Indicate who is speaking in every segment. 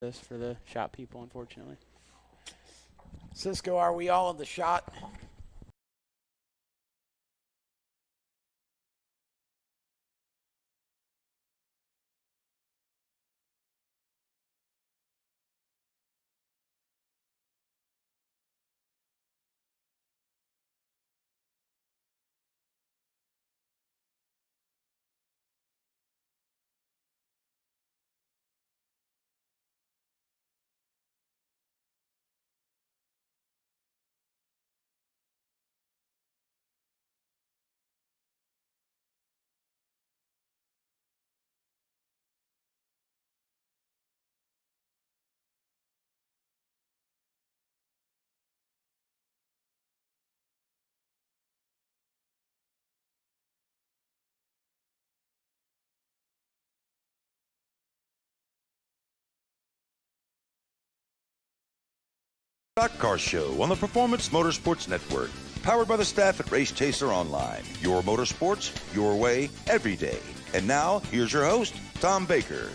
Speaker 1: this for the shop people, unfortunately.
Speaker 2: Cisco, are we all in the shot?
Speaker 3: Stock Car Show on the Performance Motorsports Network. Powered by the staff at Race Chaser Online. Your motorsports, your way, every day. And now, here's your host, Tom Baker.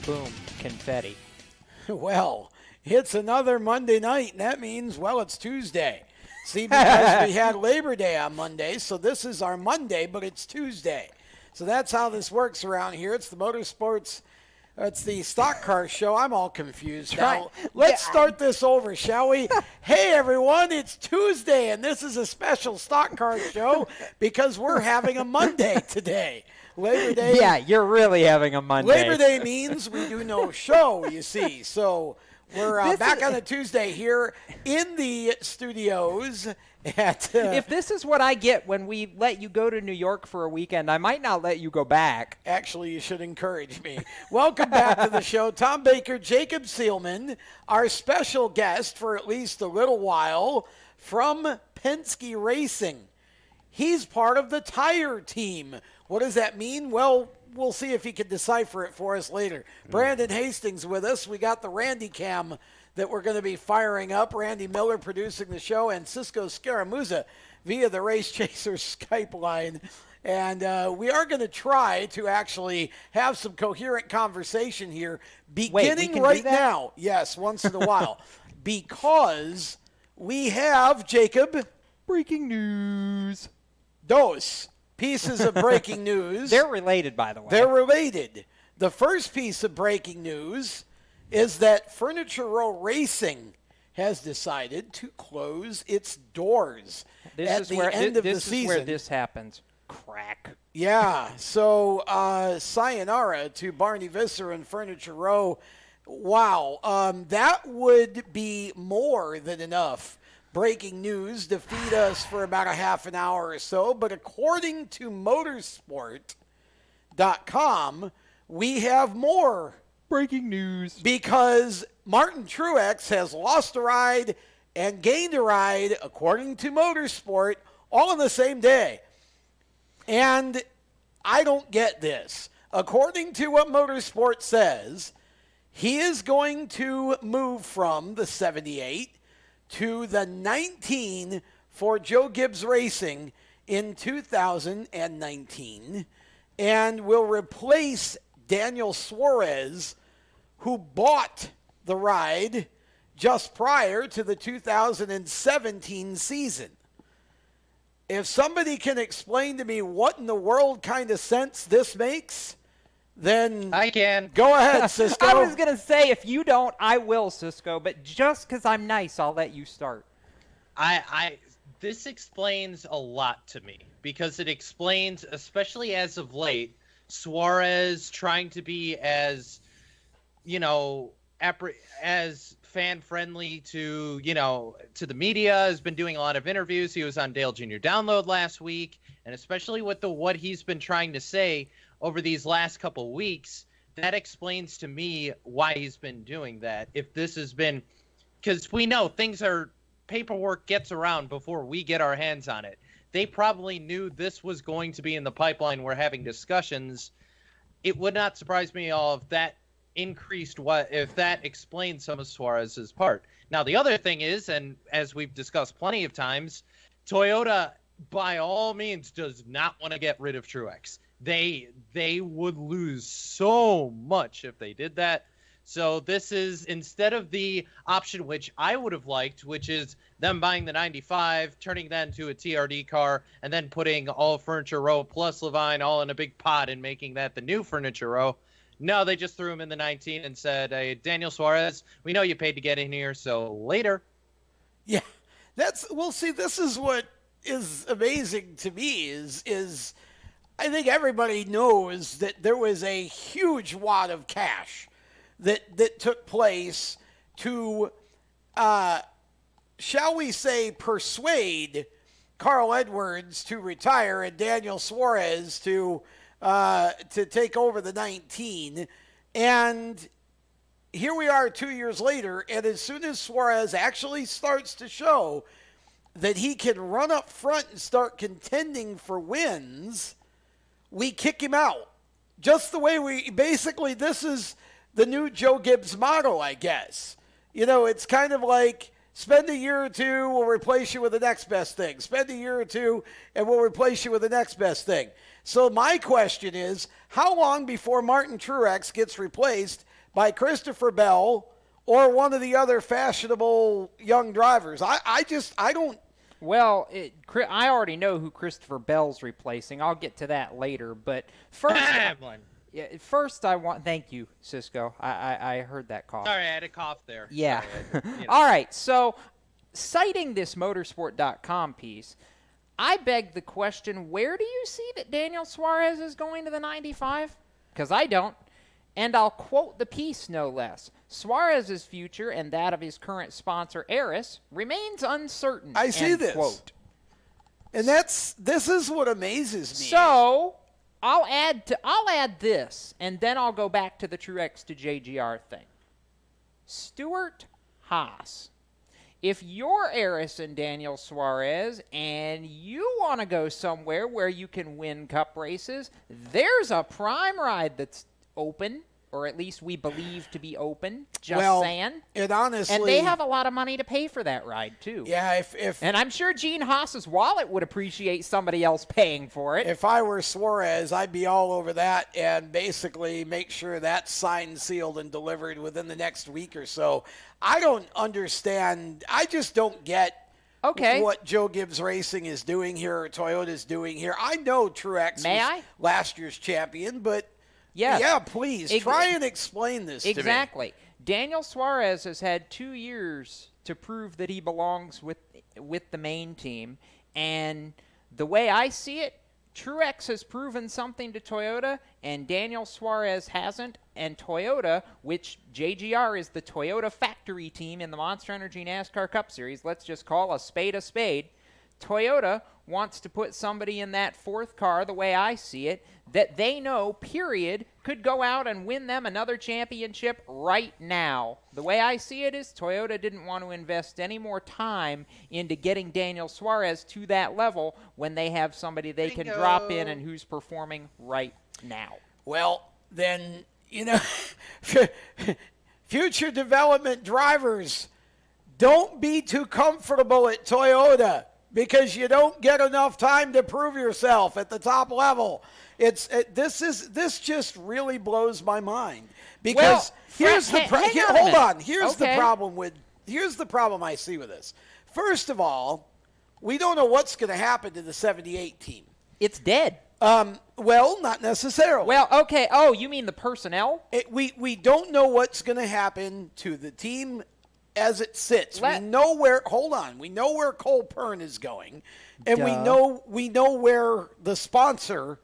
Speaker 4: Boom. Confetti.
Speaker 2: Well, it's another Monday night, and that means, well, it's Tuesday. See, because we had Labor Day on Monday, so this is our Monday, but it's Tuesday. So that's how this works around here. It's the motorsports. It's the Stock Car Show. I'm all confused now. Let's start this over, shall we? Hey, everyone, it's Tuesday, and this is a special Stock Car Show because we're having a Monday today. Labor Day.
Speaker 4: Yeah, you're really having a Monday.
Speaker 2: Labor Day means we do no show, you see. So we're back on a Tuesday here in the studios.
Speaker 4: If this is what I get when we let you go to New York for a weekend, I might not let you go back.
Speaker 2: Actually, you should encourage me. Welcome back to the show. Tom Baker, Jacob Seelman, our special guest for at least a little while from Penske Racing. He's part of the tire team. What does that mean? Well, we'll see if he can decipher it for us later. Brandon Hastings with us. We got the Randy Cam that we're going to be firing up. Randy Miller producing the show, and Cisco Scaramuza via the Race Chaser Skype line. And we are going to try to actually have some coherent conversation here beginning right now. Yes, once in a while. Because we have, Jacob,
Speaker 4: breaking news.
Speaker 2: Those pieces of breaking news.
Speaker 4: They're related, by the way.
Speaker 2: They're related. The first piece of breaking news is that Furniture Row Racing has decided to close its doors at the end of the season.
Speaker 4: This is where this happens. Crack.
Speaker 2: Yeah, so sayonara to Barney Visser and Furniture Row. Wow, that would be more than enough breaking news to feed us for about a half an hour or so. But according to motorsport.com, we have more
Speaker 4: breaking news.
Speaker 2: Because Martin Truex has lost a ride and gained a ride, according to Motorsport, all in the same day. And I don't get this. According to what Motorsport says, he is going to move from the 78 to the 19 for Joe Gibbs Racing in 2019 and will replace Daniel Suarez, who bought the ride just prior to the 2017 season. If somebody can explain to me what in the world kind of sense this makes, then
Speaker 5: I can.
Speaker 2: Go ahead, Cisco.
Speaker 4: I was going to say, if you don't, I will, Cisco, but just because I'm nice, I'll let you start.
Speaker 5: This explains a lot to me, because it explains, especially as of late, Suarez trying to be as as fan-friendly to the media, has been doing a lot of interviews. He was on Dale Jr. Download last week, and especially with what he's been trying to say over these last couple weeks, that explains to me why he's been doing that. If this has been, because we know paperwork gets around before we get our hands on it. They probably knew this was going to be in the pipeline. We're having discussions. It would not surprise me at all if that if that explains some of Suarez's part. Now, the other thing is, and as we've discussed plenty of times, Toyota, by all means, does not want to get rid of Truex. they would lose so much if they did that. So this is, instead of the option which I would have liked, which is them buying the 95, turning that into a TRD car, and then putting all Furniture Row plus Levine all in a big pot and making that the new Furniture Row. No, they just threw him in the 19 and said, hey, Daniel Suarez, we know you paid to get in here, so later.
Speaker 2: Yeah, see, this is what is amazing to me is I think everybody knows that there was a huge wad of cash that took place to, shall we say, persuade Carl Edwards to retire and Daniel Suarez to take over the 19. And here we are 2 years later, and as soon as Suarez actually starts to show that he can run up front and start contending for wins, we kick him out. Just the way basically, this is the new Joe Gibbs motto, I guess. You know, it's kind of like, spend a year or two, we'll replace you with the next best thing. Spend a year or two, and we'll replace you with the next best thing. So my question is, how long before Martin Truex gets replaced by Christopher Bell or one of the other fashionable young drivers? I don't.
Speaker 4: Well, I already know who Christopher Bell's replacing. I'll get to that later. But first, thank you, Cisco. I heard that cough.
Speaker 5: Sorry, I had a cough there.
Speaker 4: Yeah.
Speaker 5: Sorry,
Speaker 4: All right. So, citing this motorsport.com piece, I beg the question, where do you see that Daniel Suarez is going to the 95? Because I don't. And I'll quote the piece no less. Suarez's future and that of his current sponsor, Eris, remains uncertain.
Speaker 2: I see this.
Speaker 4: Quote.
Speaker 2: And this is what amazes me.
Speaker 4: So I'll add this, and then I'll go back to the Truex to JGR thing. Stuart Haas. If you're Eris and Daniel Suarez and you want to go somewhere where you can win cup races, there's a prime ride that's open, or at least we believe to be open. Saying.
Speaker 2: And honestly,
Speaker 4: and they have a lot of money to pay for that ride too.
Speaker 2: Yeah,
Speaker 4: and I'm sure Gene Haas's wallet would appreciate somebody else paying for it.
Speaker 2: If I were Suarez, I'd be all over that and basically make sure that's signed, sealed, and delivered within the next week or so. I don't understand. I just don't get what Joe Gibbs Racing is doing here or Toyota's doing here. I know Truex was last year's champion, but yeah, please try and explain this to me.
Speaker 4: Exactly. Daniel Suarez has had 2 years to prove that he belongs with the main team, and the way I see it, Truex has proven something to Toyota, and Daniel Suarez hasn't. And Toyota, which JGR is the Toyota factory team in the Monster Energy NASCAR Cup Series, let's just call a spade a spade. Toyota wants to put somebody in that fourth car, the way I see it, that they know, period, could go out and win them another championship right now. The way I see it is Toyota didn't want to invest any more time into getting Daniel Suarez to that level when they have somebody they can drop in and who's performing right now.
Speaker 2: Well, then, future development drivers, don't be too comfortable at Toyota, because you don't get enough time to prove yourself at the top level. This just really blows my mind, because here's the problem I see with this. First of all, we don't know what's going to happen to the 78 team.
Speaker 4: It's dead.
Speaker 2: Well, not necessarily.
Speaker 4: Well, okay. Oh, you mean the personnel?
Speaker 2: We don't know what's going to happen to the team as it sits. We know where Cole Pern is going, and we know where the sponsor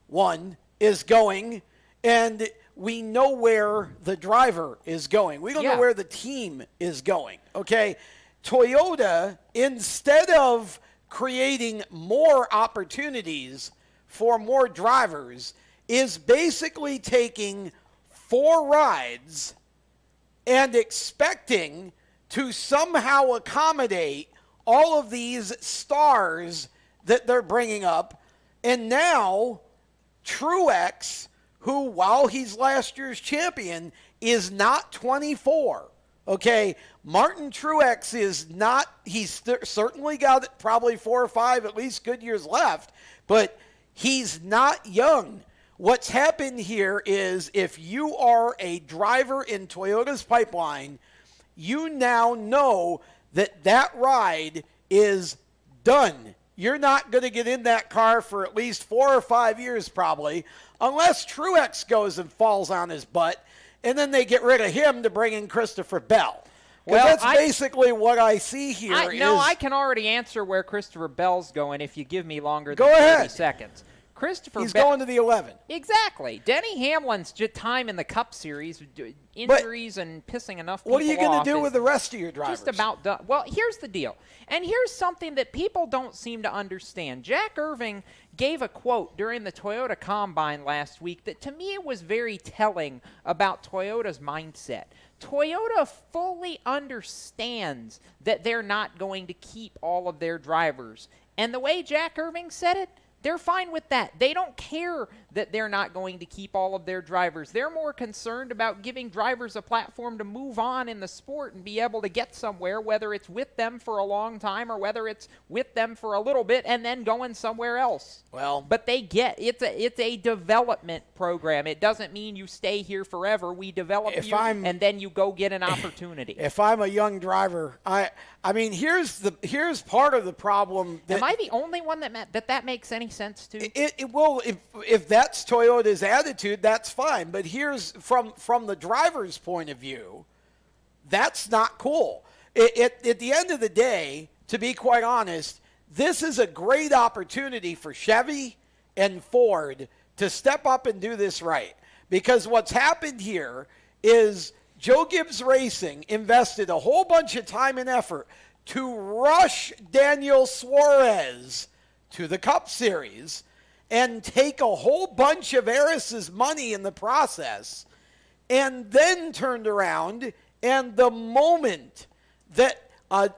Speaker 2: one is going, and we know where the driver is going. We don't know where the team is going. Okay, Toyota, instead of creating more opportunities for more drivers, is basically taking 4 rides and expecting to somehow accommodate all of these stars that they're bringing up. And now Truex, who, while he's last year's champion, is not 24. Okay, Martin Truex is not, he's certainly got probably 4 or 5 at least good years left, but He's not young. What's happened here is if you are a driver in Toyota's pipeline, you now know that that ride is done. You're not going to get in that car for at least 4 or 5 years probably, unless Truex goes and falls on his butt, and then they get rid of him to bring in Christopher Bell. Well, that's basically what I see here.
Speaker 4: I can already answer where Christopher Bell's going if you give me longer than 30 seconds.
Speaker 2: He's going to the 11.
Speaker 4: Exactly. Denny Hamlin's time in the Cup Series, injuries and pissing enough people off.
Speaker 2: What are you going to do with the rest of your drivers?
Speaker 4: Just about done. Well, here's the deal. And here's something that people don't seem to understand. Jack Irving gave a quote during the Toyota Combine last week that to me was very telling about Toyota's mindset. Toyota fully understands that they're not going to keep all of their drivers. And the way Jack Irving said it, they're fine with that. They don't care that they're not going to keep all of their drivers. They're more concerned about giving drivers a platform to move on in the sport and be able to get somewhere, whether it's with them for a long time or whether it's with them for a little bit and then going somewhere else.
Speaker 2: Well,
Speaker 4: but they get it's a development program. It doesn't mean you stay here forever. We develop you and then you go get an opportunity.
Speaker 2: If I'm a young driver, I mean, here's part of the problem.
Speaker 4: Am I the only one that makes any sense to?
Speaker 2: It will, if that's Toyota's attitude, that's fine. But here's from the driver's point of view, that's not cool. At the end of the day, to be quite honest, this is a great opportunity for Chevy and Ford to step up and do this right. Because what's happened here is Joe Gibbs Racing invested a whole bunch of time and effort to rush Daniel Suarez to the Cup Series and take a whole bunch of Eris's money in the process, and then turned around, and the moment that a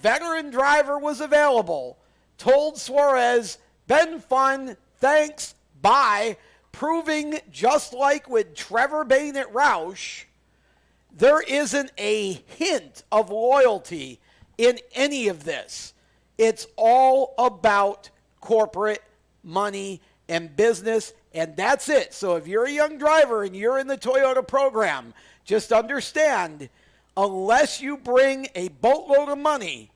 Speaker 2: veteran driver was available, told Suarez, been fun, thanks, bye, proving just like with Trevor Bayne at Roush, there isn't a hint of loyalty in any of this. It's all about corporate money and business, and that's it. So if you're a young driver and you're in the Toyota program, just understand, unless you bring a boatload of money,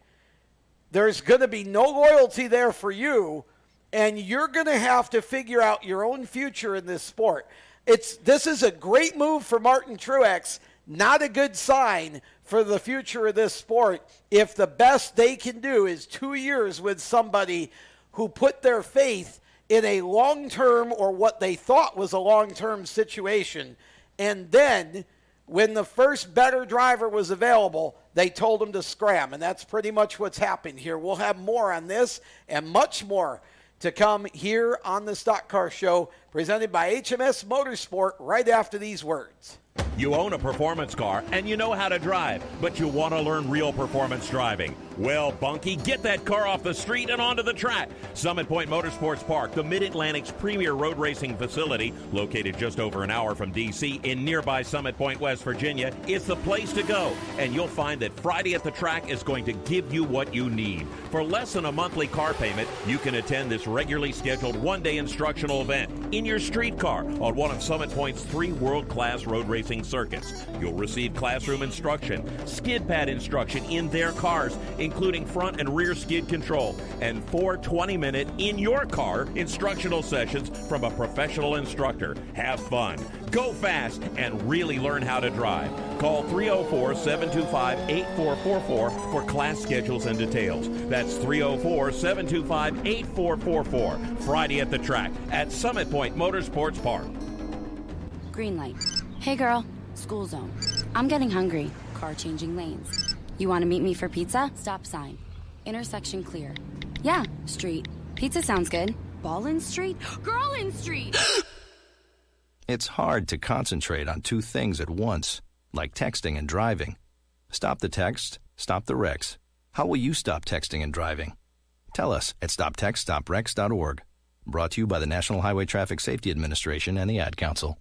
Speaker 2: there's going to be no loyalty there for you, and you're going to have to figure out your own future in this sport. This is a great move for Martin Truex, not a good sign for the future of this sport if the best they can do is 2 years with somebody who put their faith in a long-term or what they thought was a long-term situation, and then when the first better driver was available, they told him to scram, and that's pretty much what's happened here. We'll have more on this and much more to come here on the Stock Car Show, presented by HMS Motorsport, right after these words.
Speaker 6: You own a performance car and you know how to drive, but you want to learn real performance driving. Well, Bunky, get that car off the street and onto the track. Summit Point Motorsports Park, the Mid-Atlantic's premier road racing facility, located just over an hour from D.C. in nearby Summit Point, West Virginia, is the place to go. And you'll find that Friday at the Track is going to give you what you need. For less than a monthly car payment, you can attend this regularly scheduled one-day instructional event in your street car on one of Summit Point's 3 world-class road racing circuits. You'll receive classroom instruction, skid pad instruction in their cars, including front and rear skid control, and 4 20-minute in-your-car instructional sessions from a professional instructor. Have fun, go fast, and really learn how to drive. Call 304-725-8444 for class schedules and details. That's 304-725-8444. Friday at the Track at Summit Point Motorsports Park.
Speaker 7: Green light. Hey girl, school zone. I'm getting hungry. Car changing lanes. You want to meet me for pizza? Stop sign. Intersection clear. Yeah, street. Pizza sounds good. Ballin Street? Girl in Street!
Speaker 8: It's hard to concentrate on 2 things at once, like texting and driving. Stop the text, stop the wrecks. How will you stop texting and driving? Tell us at stoptextstopwrecks.org. Brought to you by the National Highway Traffic Safety Administration and the Ad Council.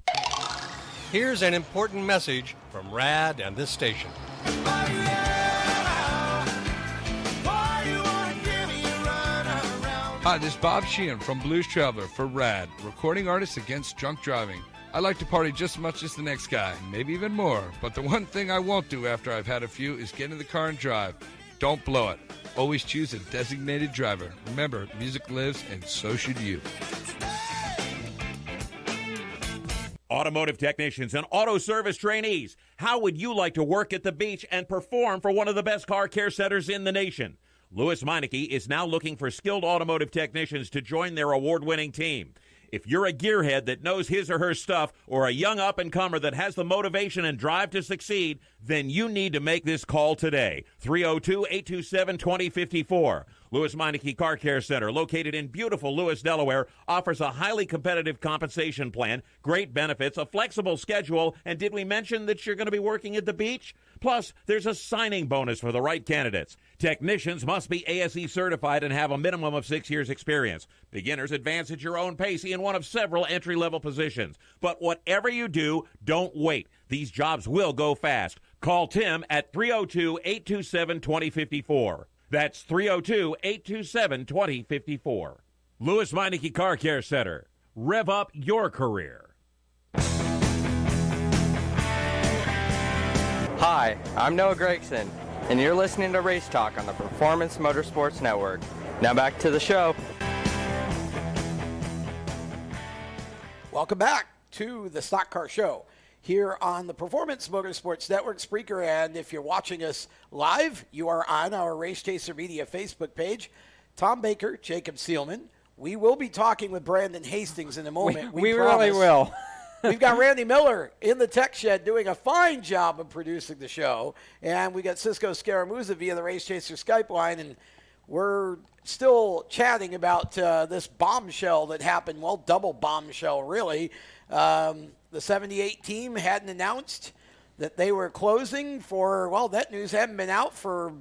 Speaker 9: Here's an important message from RAD and this station.
Speaker 10: Hi, this is Bob Sheehan from Blues Traveler for RAD, Recording Artists Against Drunk Driving. I like to party just as much as the next guy, maybe even more. But the one thing I won't do after I've had a few is get in the car and drive. Don't blow it. Always choose a designated driver. Remember, music lives, and so should you.
Speaker 6: Automotive technicians and auto service trainees, how would you like to work at the beach and perform for one of the best car care centers in the nation? Lewis Meineke is now looking for skilled automotive technicians to join their award-winning team. If you're a gearhead that knows his or her stuff, or a young up-and-comer that has the motivation and drive to succeed, then you need to make this call today. 302-827-2054. Lewis Meineke Car Care Center, located in beautiful Lewis, Delaware, offers a highly competitive compensation plan, great benefits, a flexible schedule, and did we mention that you're going to be working at the beach? Plus, there's a signing bonus for the right candidates. Technicians must be ASE certified and have a minimum of 6 years experience. Beginners advance at your own pace in one of several entry-level positions. But whatever you do, don't wait. These jobs will go fast. Call Tim at 302-827-2054. That's 302-827-2054. Lewis Meineke Car Care Center. Rev up your career.
Speaker 11: Hi, I'm Noah Gregson, and you're listening to Race Talk on the Performance Motorsports Network. Now back to the show.
Speaker 2: Welcome back to the Stock Car Show here on the Performance Motorsports Network, Spreaker, and if you're watching us live, you are on our Race Chaser Media Facebook page. Tom Baker, Jacob Seelman. We will be talking with Brandon Hastings in a moment.
Speaker 4: We really will.
Speaker 2: We've got Randy Miller in the tech shed doing a fine job of producing the show, and we got Cisco Scaramuza via the Race Chaser Skype line, and we're still chatting about this bombshell that happened. Well, double bombshell, really. The 78 team hadn't announced that they were closing for, well, that news hadn't been out for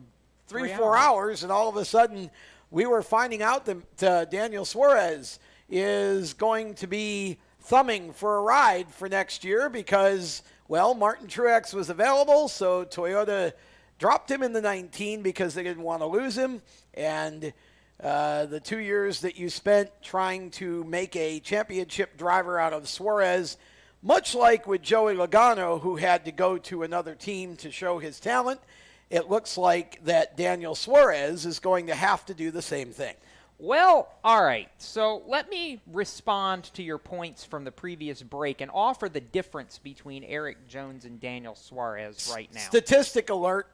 Speaker 2: 3-4 hours, and all of a sudden we were finding out that Daniel Suarez is going to be thumbing for a ride for next year because, well, Martin Truex was available, so Toyota dropped him in the 19 because they didn't want to lose him, and the 2 years that you spent trying to make a championship driver out of Suarez, much like with Joey Logano, who had to go to another team to show his talent, it looks like that Daniel Suarez is going to have to do the same thing.
Speaker 4: Well, all right. So let me respond to your points from the previous break and offer the difference between Eric Jones and Daniel Suarez right now.
Speaker 2: Statistic alert.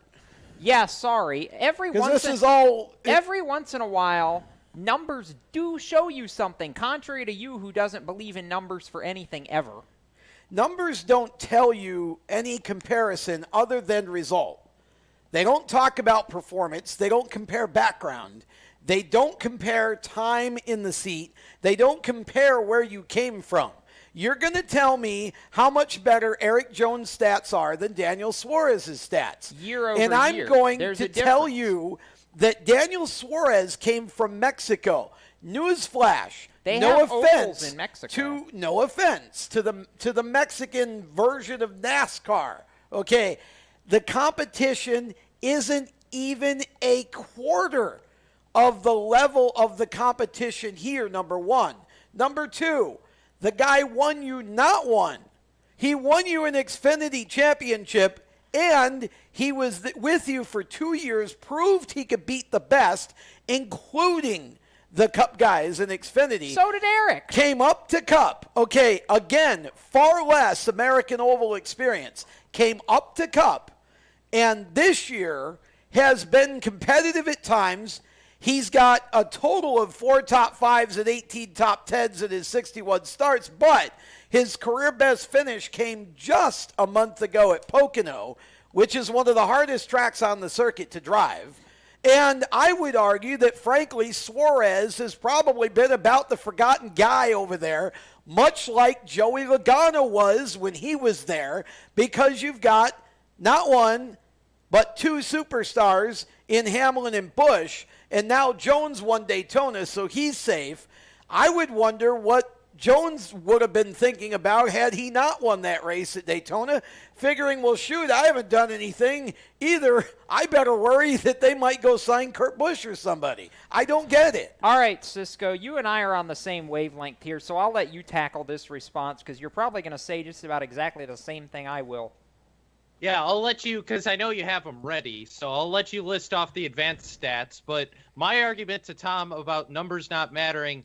Speaker 4: Yeah, sorry. Every once in a while, numbers do show you something, contrary to you who doesn't believe in numbers for anything ever.
Speaker 2: Numbers don't tell you any comparison other than result. They don't talk about performance. They don't compare background. They don't compare time in the seat. They don't compare where you came from. You're going to tell me how much better Eric Jones' stats are than Daniel Suarez's stats.
Speaker 4: Year over
Speaker 2: and I'm
Speaker 4: year.
Speaker 2: going
Speaker 4: There's
Speaker 2: to
Speaker 4: a
Speaker 2: tell
Speaker 4: difference.
Speaker 2: you that Daniel Suarez came from Mexico. Newsflash.
Speaker 4: They
Speaker 2: no
Speaker 4: have
Speaker 2: offense
Speaker 4: ovals in Mexico.
Speaker 2: No offense to the Mexican version of NASCAR. Okay, the competition isn't even a quarter of the level of the competition here, number one. Number two, the guy won you not one. He won you an Xfinity championship, and he was with you for 2 years, proved he could beat the best, including the Cup guys in Xfinity.
Speaker 4: So did Eric.
Speaker 2: Came up to Cup. Okay, again, far less American Oval experience. Came up to Cup, and this year has been competitive at times. He's got a total of 4 top 5s and 18 top 10s in his 61 starts, but his career best finish came just a month ago at Pocono, which is one of the hardest tracks on the circuit to drive. And I would argue that, frankly, Suarez has probably been about the forgotten guy over there, much like Joey Logano was when he was there, because you've got not one, but 2 superstars in Hamlin and Busch, and now Jones won Daytona, so he's safe. I would wonder what Jones would have been thinking about had he not won that race at Daytona, figuring, well, shoot, I haven't done anything either. I better worry that they might go sign Kurt Busch or somebody. I don't get it.
Speaker 4: All right, Cisco, you and I are on the same wavelength here, so I'll let you tackle this response because you're probably going to say just about exactly the same thing I will.
Speaker 5: Yeah, I'll let you, because I know you have them ready, so I'll let you list off the advanced stats. But my argument to Tom about numbers not mattering,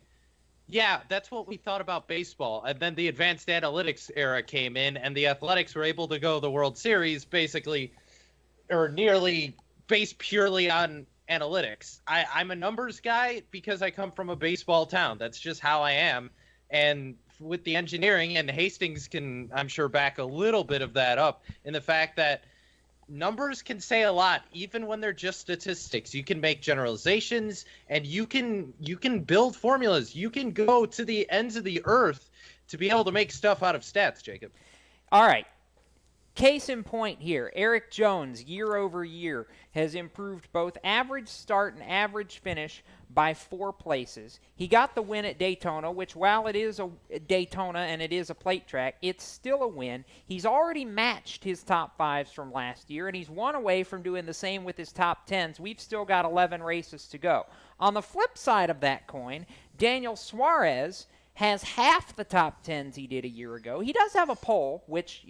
Speaker 5: yeah, that's what we thought about baseball. And then the advanced analytics era came in, and the Athletics were able to go to the World Series basically, or nearly based purely on analytics. I'm a numbers guy because I come from a baseball town. That's just how I am. And with the engineering, and Hastings can, I'm sure, back a little bit of that up in the fact that numbers can say a lot, even when they're just statistics. You can make generalizations, and you can build formulas. You can go to the ends of the earth to be able to make stuff out of stats, Jacob.
Speaker 4: All right. Case in point here, Eric Jones, year over year, has improved both average start and average finish by 4 places. He got the win at Daytona, which while it is a Daytona and it is a plate track, it's still a win. He's already matched his top 5s from last year, and he's 1 away from doing the same with his top 10s. We've still got 11 races to go. On the flip side of that coin, Daniel Suarez has half the top 10s he did a year ago. He does have a pole, which,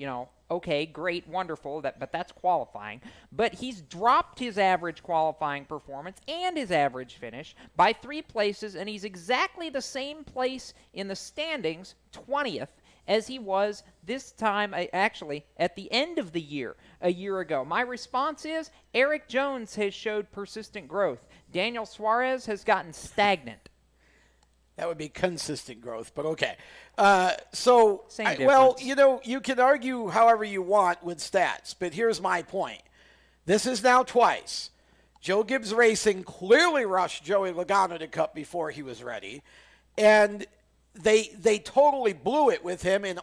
Speaker 4: okay, great, wonderful, but that's qualifying. But he's dropped his average qualifying performance and his average finish by 3 places, and he's exactly the same place in the standings, 20th, as he was this time, actually, at the end of the year, a year ago. My response is Eric Jones has showed persistent growth. Daniel Suarez has gotten stagnant.
Speaker 2: That would be consistent growth, but okay. You can argue however you want with stats, but here's my point. This is now twice. Joe Gibbs Racing clearly rushed Joey Logano to Cup before he was ready, and they totally blew it with him and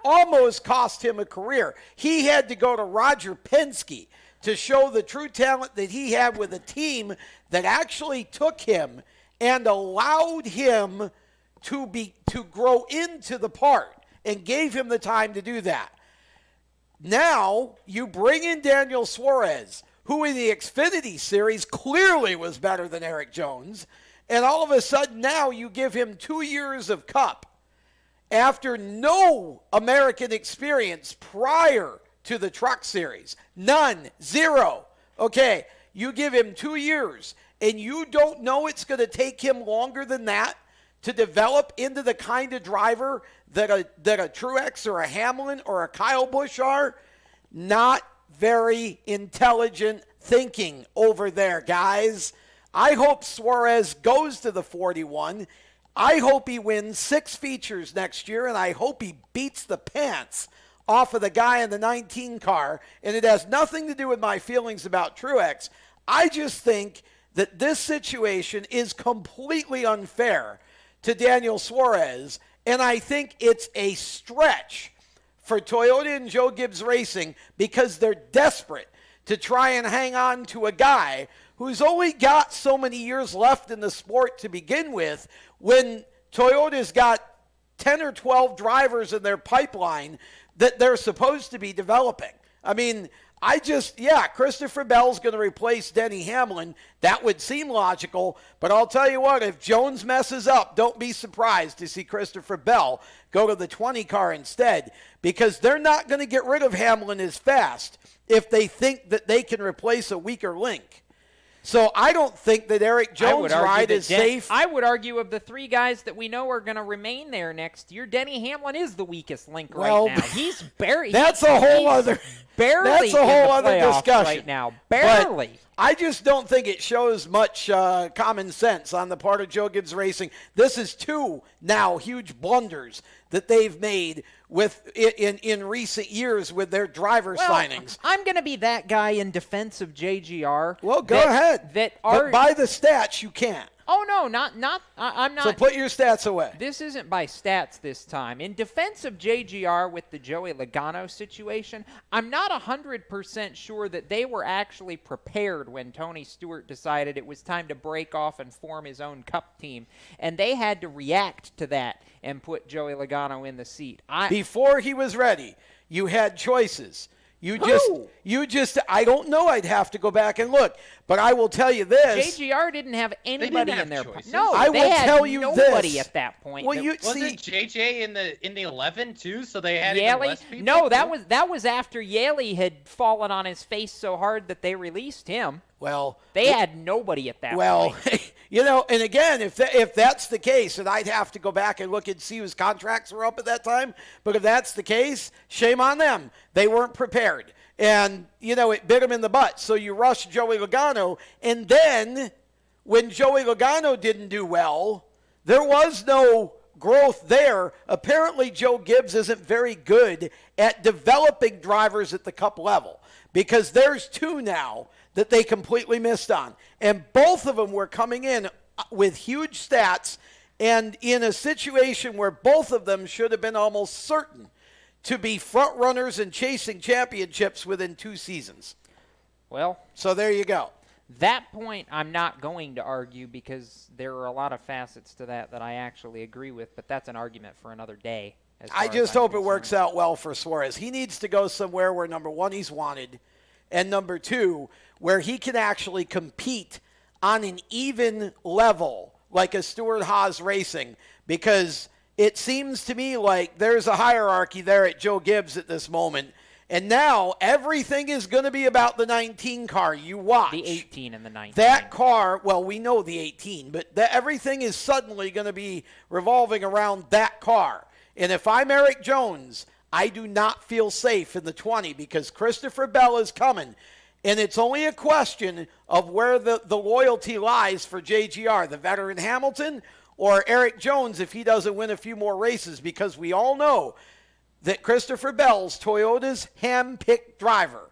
Speaker 2: almost cost him a career. He had to go to Roger Penske to show the true talent that he had with a team that actually took him and allowed him to grow into the part and gave him the time to do that. Now you bring in Daniel Suarez, who in the Xfinity Series clearly was better than Eric Jones, and all of a sudden now you give him 2 years of Cup after no American experience prior to the Truck Series. None. 0. Okay, you give him 2 years, and you don't know it's going to take him longer than that to develop into the kind of driver that a Truex or a Hamlin or a Kyle Busch are. Not very intelligent thinking over there, guys. I hope Suarez goes to the 41. I hope he wins 6 features next year, and I hope he beats the pants off of the guy in the 19 car. And it has nothing to do with my feelings about Truex. I just think that this situation is completely unfair to Daniel Suarez, and I think it's a stretch for Toyota and Joe Gibbs Racing because they're desperate to try and hang on to a guy who's only got so many years left in the sport to begin with when Toyota's got 10 or 12 drivers in their pipeline that they're supposed to be developing. I mean, Christopher Bell's going to replace Denny Hamlin. That would seem logical, but I'll tell you what, if Jones messes up, don't be surprised to see Christopher Bell go to the 20 car instead, because they're not going to get rid of Hamlin as fast if they think that they can replace a weaker link. So I don't think that Eric Jones' ride is safe.
Speaker 4: I would argue of the 3 guys that we know are going to remain there next year, Denny Hamlin is the weakest link right now. He's barely.
Speaker 2: That's a whole other discussion
Speaker 4: right now. Barely.
Speaker 2: But I just don't think it shows much common sense on the part of Joe Gibbs Racing. This is 2 now huge blunders that they've made in recent years with their driver signings.
Speaker 4: I'm going to be that guy in defense of JGR.
Speaker 2: Well, go ahead. But by the stats, you can't.
Speaker 4: Oh, no, I'm not.
Speaker 2: So put your stats away.
Speaker 4: This isn't by stats this time. In defense of JGR with the Joey Logano situation, I'm not 100% sure that they were actually prepared when Tony Stewart decided it was time to break off and form his own Cup team. And they had to react to that and put Joey Logano in the seat.
Speaker 2: Before he was ready, you had choices. You just, I don't know. I'd have to go back and look. But I will tell you this.
Speaker 4: JGR didn't have anybody in there.
Speaker 5: No,
Speaker 2: I will tell you
Speaker 4: nobody
Speaker 2: this.
Speaker 4: at that point.
Speaker 2: Well,
Speaker 5: wasn't JJ in the 11 too? So they had
Speaker 4: Yaley?
Speaker 5: even less people?
Speaker 4: No, that was after Yaley had fallen on his face so hard that they released him.
Speaker 2: Well,
Speaker 4: they had nobody at that point.
Speaker 2: Well, and again, if that's the case, and I'd have to go back and look and see whose contracts were up at that time, but if that's the case, shame on them. They weren't prepared. And, it bit them in the butt. So you rush Joey Logano, and then when Joey Logano didn't do well, there was no growth there. Apparently, Joe Gibbs isn't very good at developing drivers at the Cup level, because there's two now that they completely missed on. And both of them were coming in with huge stats and in a situation where both of them should have been almost certain to be front runners and chasing championships within 2 seasons.
Speaker 4: Well,
Speaker 2: so there you go.
Speaker 4: That point I'm not going to argue, because there are a lot of facets to that I actually agree with, but that's an argument for another day.
Speaker 2: I just hope it works out well for Suarez. He needs to go somewhere where, number one, he's wanted, and number two, where he can actually compete on an even level like a Stewart Haas Racing, because it seems to me like there's a hierarchy there at Joe Gibbs at this moment. And now everything is going to be about the 19 car. You watch.
Speaker 4: The 18 and the 19.
Speaker 2: That car, well, we know the 18, but everything is suddenly going to be revolving around that car. And if I'm Eric Jones, I do not feel safe in the 20, because Christopher Bell is coming. And it's only a question of where the loyalty lies for JGR, the veteran Hamilton, or Eric Jones if he doesn't win a few more races, because we all know that Christopher Bell's Toyota's hand-picked driver.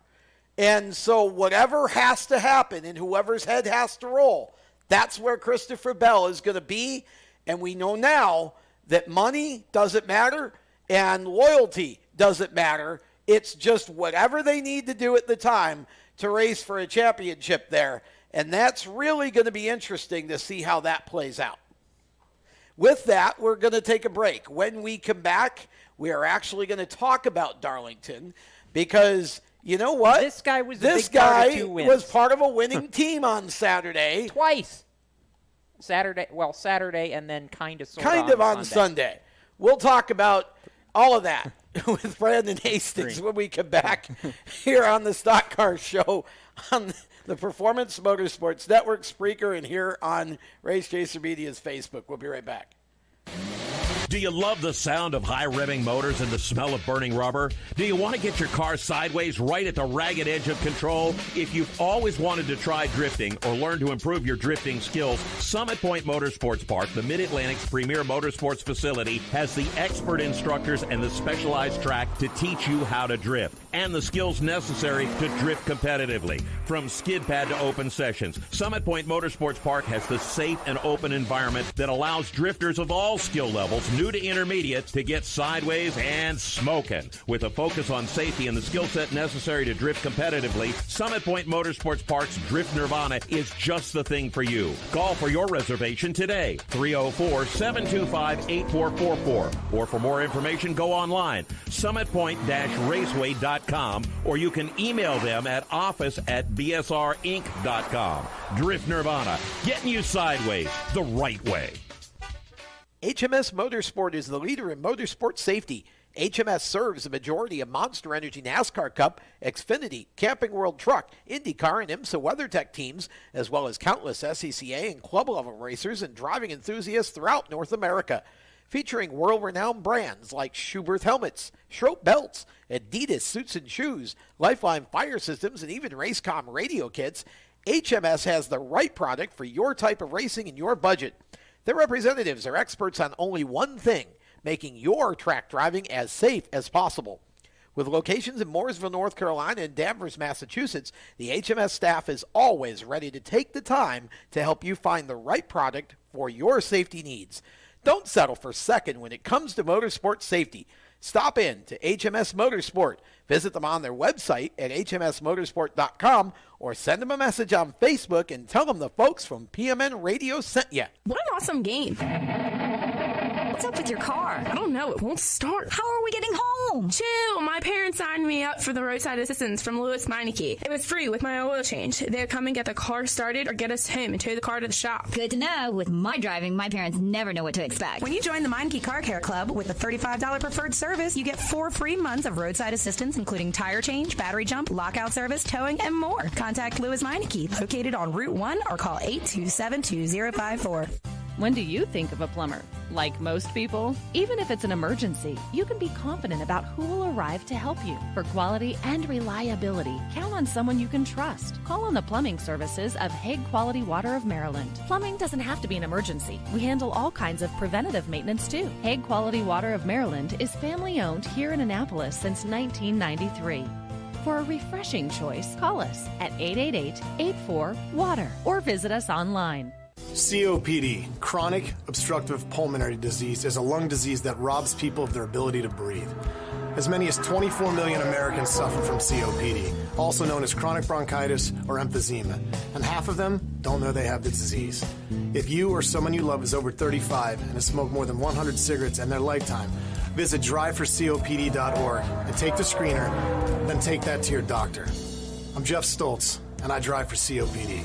Speaker 2: And so whatever has to happen and whoever's head has to roll, that's where Christopher Bell is going to be. And we know now that money doesn't matter and loyalty doesn't matter. It's just whatever they need to do at the time to race for a championship there. And that's really going to be interesting to see how that plays out. With that, we're going to take a break. When we come back, we are actually going to talk about Darlington, because you know what?
Speaker 4: This guy was
Speaker 2: part of a winning team on Saturday.
Speaker 4: Twice. Saturday and then kind of
Speaker 2: on Sunday. We'll talk about all of that with Brandon Hastings when we come back here on the Stock Car Show on the Performance Motorsports Network, Spreaker, and here on Race Chaser Media's Facebook. We'll be right back.
Speaker 6: Do you love the sound of high-revving motors and the smell of burning rubber? Do you want to get your car sideways right at the ragged edge of control? If you've always wanted to try drifting or learn to improve your drifting skills, Summit Point Motorsports Park, the Mid-Atlantic's premier motorsports facility, has the expert instructors and the specialized track to teach you how to drift and the skills necessary to drift competitively. From skid pad to open sessions, Summit Point Motorsports Park has the safe and open environment that allows drifters of all skill levels, new to intermediate, to get sideways and smoking. With a focus on safety and the skill set necessary to drift competitively, Summit Point Motorsports Park's Drift Nirvana is just the thing for you. Call for your reservation today, 304-725-8444. Or for more information, go online, summitpoint-raceway.com, or you can email them at office@bsrinc.com. Drift Nirvana, getting you sideways the right way.
Speaker 2: HMS Motorsport is the leader in motorsport safety. HMS serves a majority of Monster Energy NASCAR Cup, Xfinity, Camping World Truck, IndyCar, and IMSA WeatherTech teams, as well as countless SCCA and club-level racers and driving enthusiasts throughout North America. Featuring world-renowned brands like Schuberth helmets, Schroep belts, Adidas suits and shoes, Lifeline fire systems, and even Racecom radio kits, HMS has the right product for your type of racing and your budget. Their representatives are experts on only one thing, making your track driving as safe as possible. With locations in Mooresville, North Carolina, and Danvers, Massachusetts, the HMS staff is always ready to take the time to help you find the right product for your safety needs. Don't settle for second when it comes to motorsport safety. Stop in to HMS Motorsport. Visit them on their website at hmsmotorsport.com or send them a message on Facebook and tell them the folks from PMN Radio sent you.
Speaker 12: What an awesome game. What's up with your car?
Speaker 13: I don't know. It won't start.
Speaker 12: How are we getting home?
Speaker 13: Chill. My parents signed me up for the roadside assistance from Lewis Meineke. It was free with my oil change. They'd come and get the car started or get us home and tow the car to the shop.
Speaker 12: Good to know. With my driving, my parents never know what to expect.
Speaker 14: When you join the Meineke Car Care Club with a $35 preferred service, you get 4 free months of roadside assistance, including tire change, battery jump, lockout service, towing, and more. Contact Lewis Meineke, located on Route 1, or call 827-2054.
Speaker 15: When do you think of a plumber? Like most people, even if it's an emergency, you can be confident about who will arrive to help you. For quality and reliability, count on someone you can trust. Call on the plumbing services of Hague Quality Water of Maryland. Plumbing doesn't have to be an emergency. We handle all kinds of preventative maintenance too. Hague Quality Water of Maryland is family owned here in Annapolis since 1993. For a refreshing choice, call us at 888-84-WATER or visit us online.
Speaker 16: COPD, chronic obstructive pulmonary disease, is a lung disease that robs people of their ability to breathe. As many as 24 million Americans suffer from COPD, also known as chronic bronchitis or emphysema, and half of them don't know they have the disease. If you or someone you love is over 35 and has smoked more than 100 cigarettes in their lifetime, visit driveforcopd.org and take the screener, then take that to your doctor. I'm Jeff Stoltz, and I drive for COPD.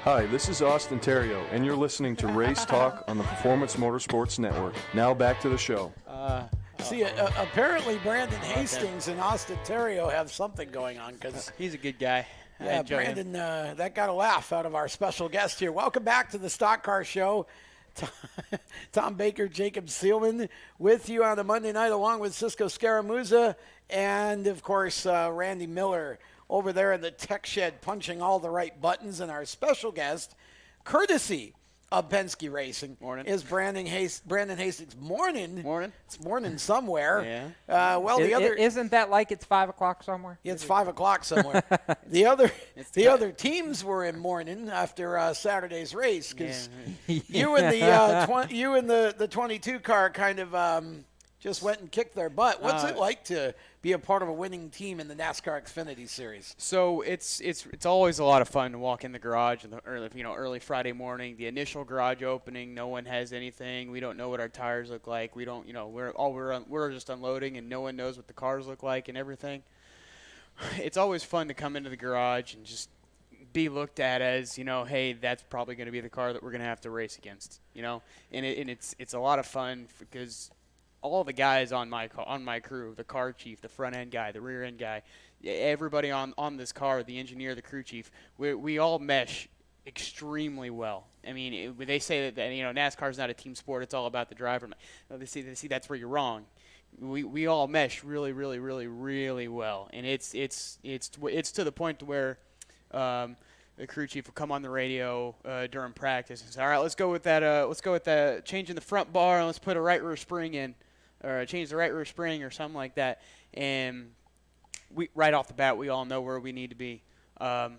Speaker 17: Hi, this is Austin Terrio, and you're listening to Race Talk on the Performance Motorsports Network. Now back to the show.
Speaker 2: See, apparently Brandon Hastings and Austin Terrio have something going on because
Speaker 1: he's a good guy.
Speaker 2: Yeah, Brandon, that got a laugh out of our special guest here. Welcome back to the Stock Car Show. Tom Baker, Jacob Seelman with you on a Monday night, along with Cisco Scaramuza and, of course, Randy Miller over there in the tech shed punching all the right buttons. And our special guest, courtesy of Penske Racing, is Brandon Hastings. Morning. It's morning somewhere.
Speaker 4: Yeah.
Speaker 2: The other
Speaker 4: isn't that like it's 5 o'clock somewhere?
Speaker 2: It's 5 o'clock somewhere. the other teams were in mourning after Saturday's race because you and the 22 car kind of just went and kicked their butt. What's it like to be a part of a winning team in the NASCAR Xfinity Series?
Speaker 1: So it's always a lot of fun to walk in the garage in the early Friday morning. The initial garage opening, no one has anything. We don't know what our tires look like. We don't, we're just unloading, and no one knows what the cars look like and everything. It's always fun to come into the garage and just be looked at as, hey, that's probably going to be the car that we're going to have to race against, and it's a lot of fun because all the guys on my crew, the car chief, the front end guy, the rear end guy, everybody on this car, the engineer, the crew chief, we all mesh extremely well. I mean, they say that NASCAR is not a team sport; it's all about the driver. They see that's where you're wrong. We all mesh really, really, really, really well, and it's to the point to where the crew chief will come on the radio during practice and say, "All right, let's go with that changing the front bar and let's put a right rear spring in." Or change the right rear spring or something like that. And we right off the bat, we all know where we need to be. I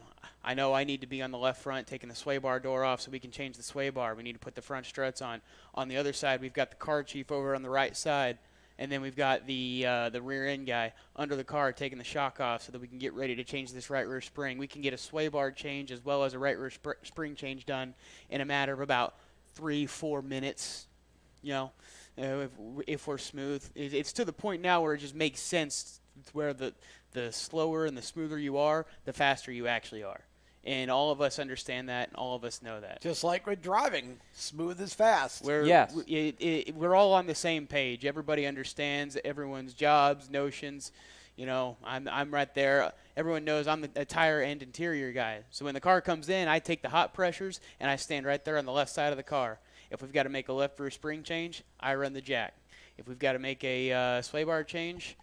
Speaker 1: know I need to be on the left front, taking the sway bar door off so we can change the sway bar. We need to put the front struts on. On the other side, we've got the car chief over on the right side, and then we've got the rear end guy under the car taking the shock off so that we can get ready to change this right rear spring. We can get a sway bar change as well as a right rear spring change done in a matter of about 3-4 minutes, if we're smooth. It's to the point now where it just makes sense where the slower and the smoother you are, the faster you actually are. And all of us understand that, and all of us know that.
Speaker 2: Just like with driving, smooth is fast.
Speaker 1: We're all on the same page. Everybody understands everyone's jobs, notions. I'm right there. Everyone knows I'm the tire and interior guy. So when the car comes in, I take the hot pressures, and I stand right there on the left side of the car. If we've got to make a left rear spring change, I run the jack. If we've got to make a sway bar change,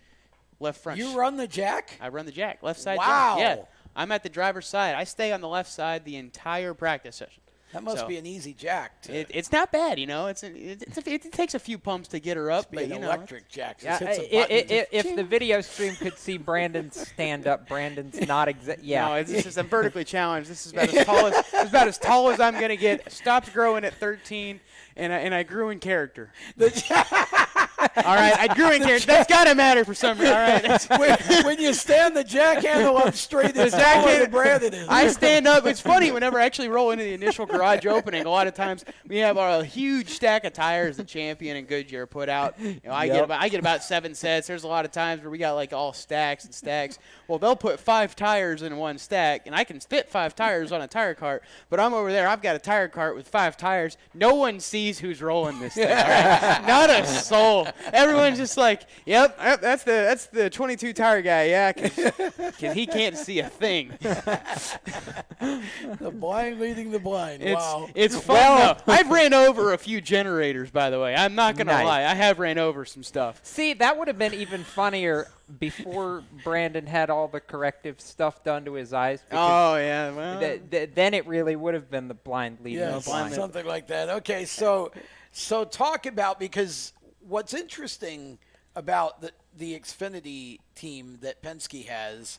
Speaker 1: left front.
Speaker 2: You run the jack?
Speaker 1: I run the jack, left side
Speaker 2: wow.
Speaker 1: jack. Yeah, I'm at the driver's side. I stay on the left side the entire practice session.
Speaker 2: That must be an easy jack.
Speaker 1: It's not bad, It takes a few pumps to get her up, but
Speaker 2: an electric jack.
Speaker 4: If the video stream could see Brandon stand up, Brandon's not exact. Yeah,
Speaker 1: no, it's just I'm vertically challenged. This is about as tall as I'm gonna get. Stopped growing at 13, and I grew in character. All right, I grew in character. That's got to matter for some reason. All right.
Speaker 2: when you stand the jack handle up straight, it's taller than Brandon is.
Speaker 1: I stand up. It's funny whenever I actually roll into the initial garage opening. A lot of times we have a huge stack of tires that Champion and Goodyear put out. I get about 7 sets. There's a lot of times where we got like all stacks and stacks. Well, they'll put 5 tires in one stack, and I can fit 5 tires on a tire cart. But I'm over there. I've got a tire cart with 5 tires. No one sees who's rolling this thing. All right? Not a soul. Everyone's just like, "Yep, that's the 22 tire guy." Yeah, because he can't see a thing.
Speaker 2: The blind leading the blind. Wow.
Speaker 1: It's fun, though. I've ran over a few generators, by the way. I'm not going to lie. I have ran over some stuff.
Speaker 4: See, that would have been even funnier before Brandon had all the corrective stuff done to his eyes.
Speaker 1: Oh, yeah. Well,
Speaker 4: then it really would have been the blind leading
Speaker 2: Yeah,
Speaker 4: the blind.
Speaker 2: something like that. Okay, so talk about, because what's interesting about the Xfinity team that Penske has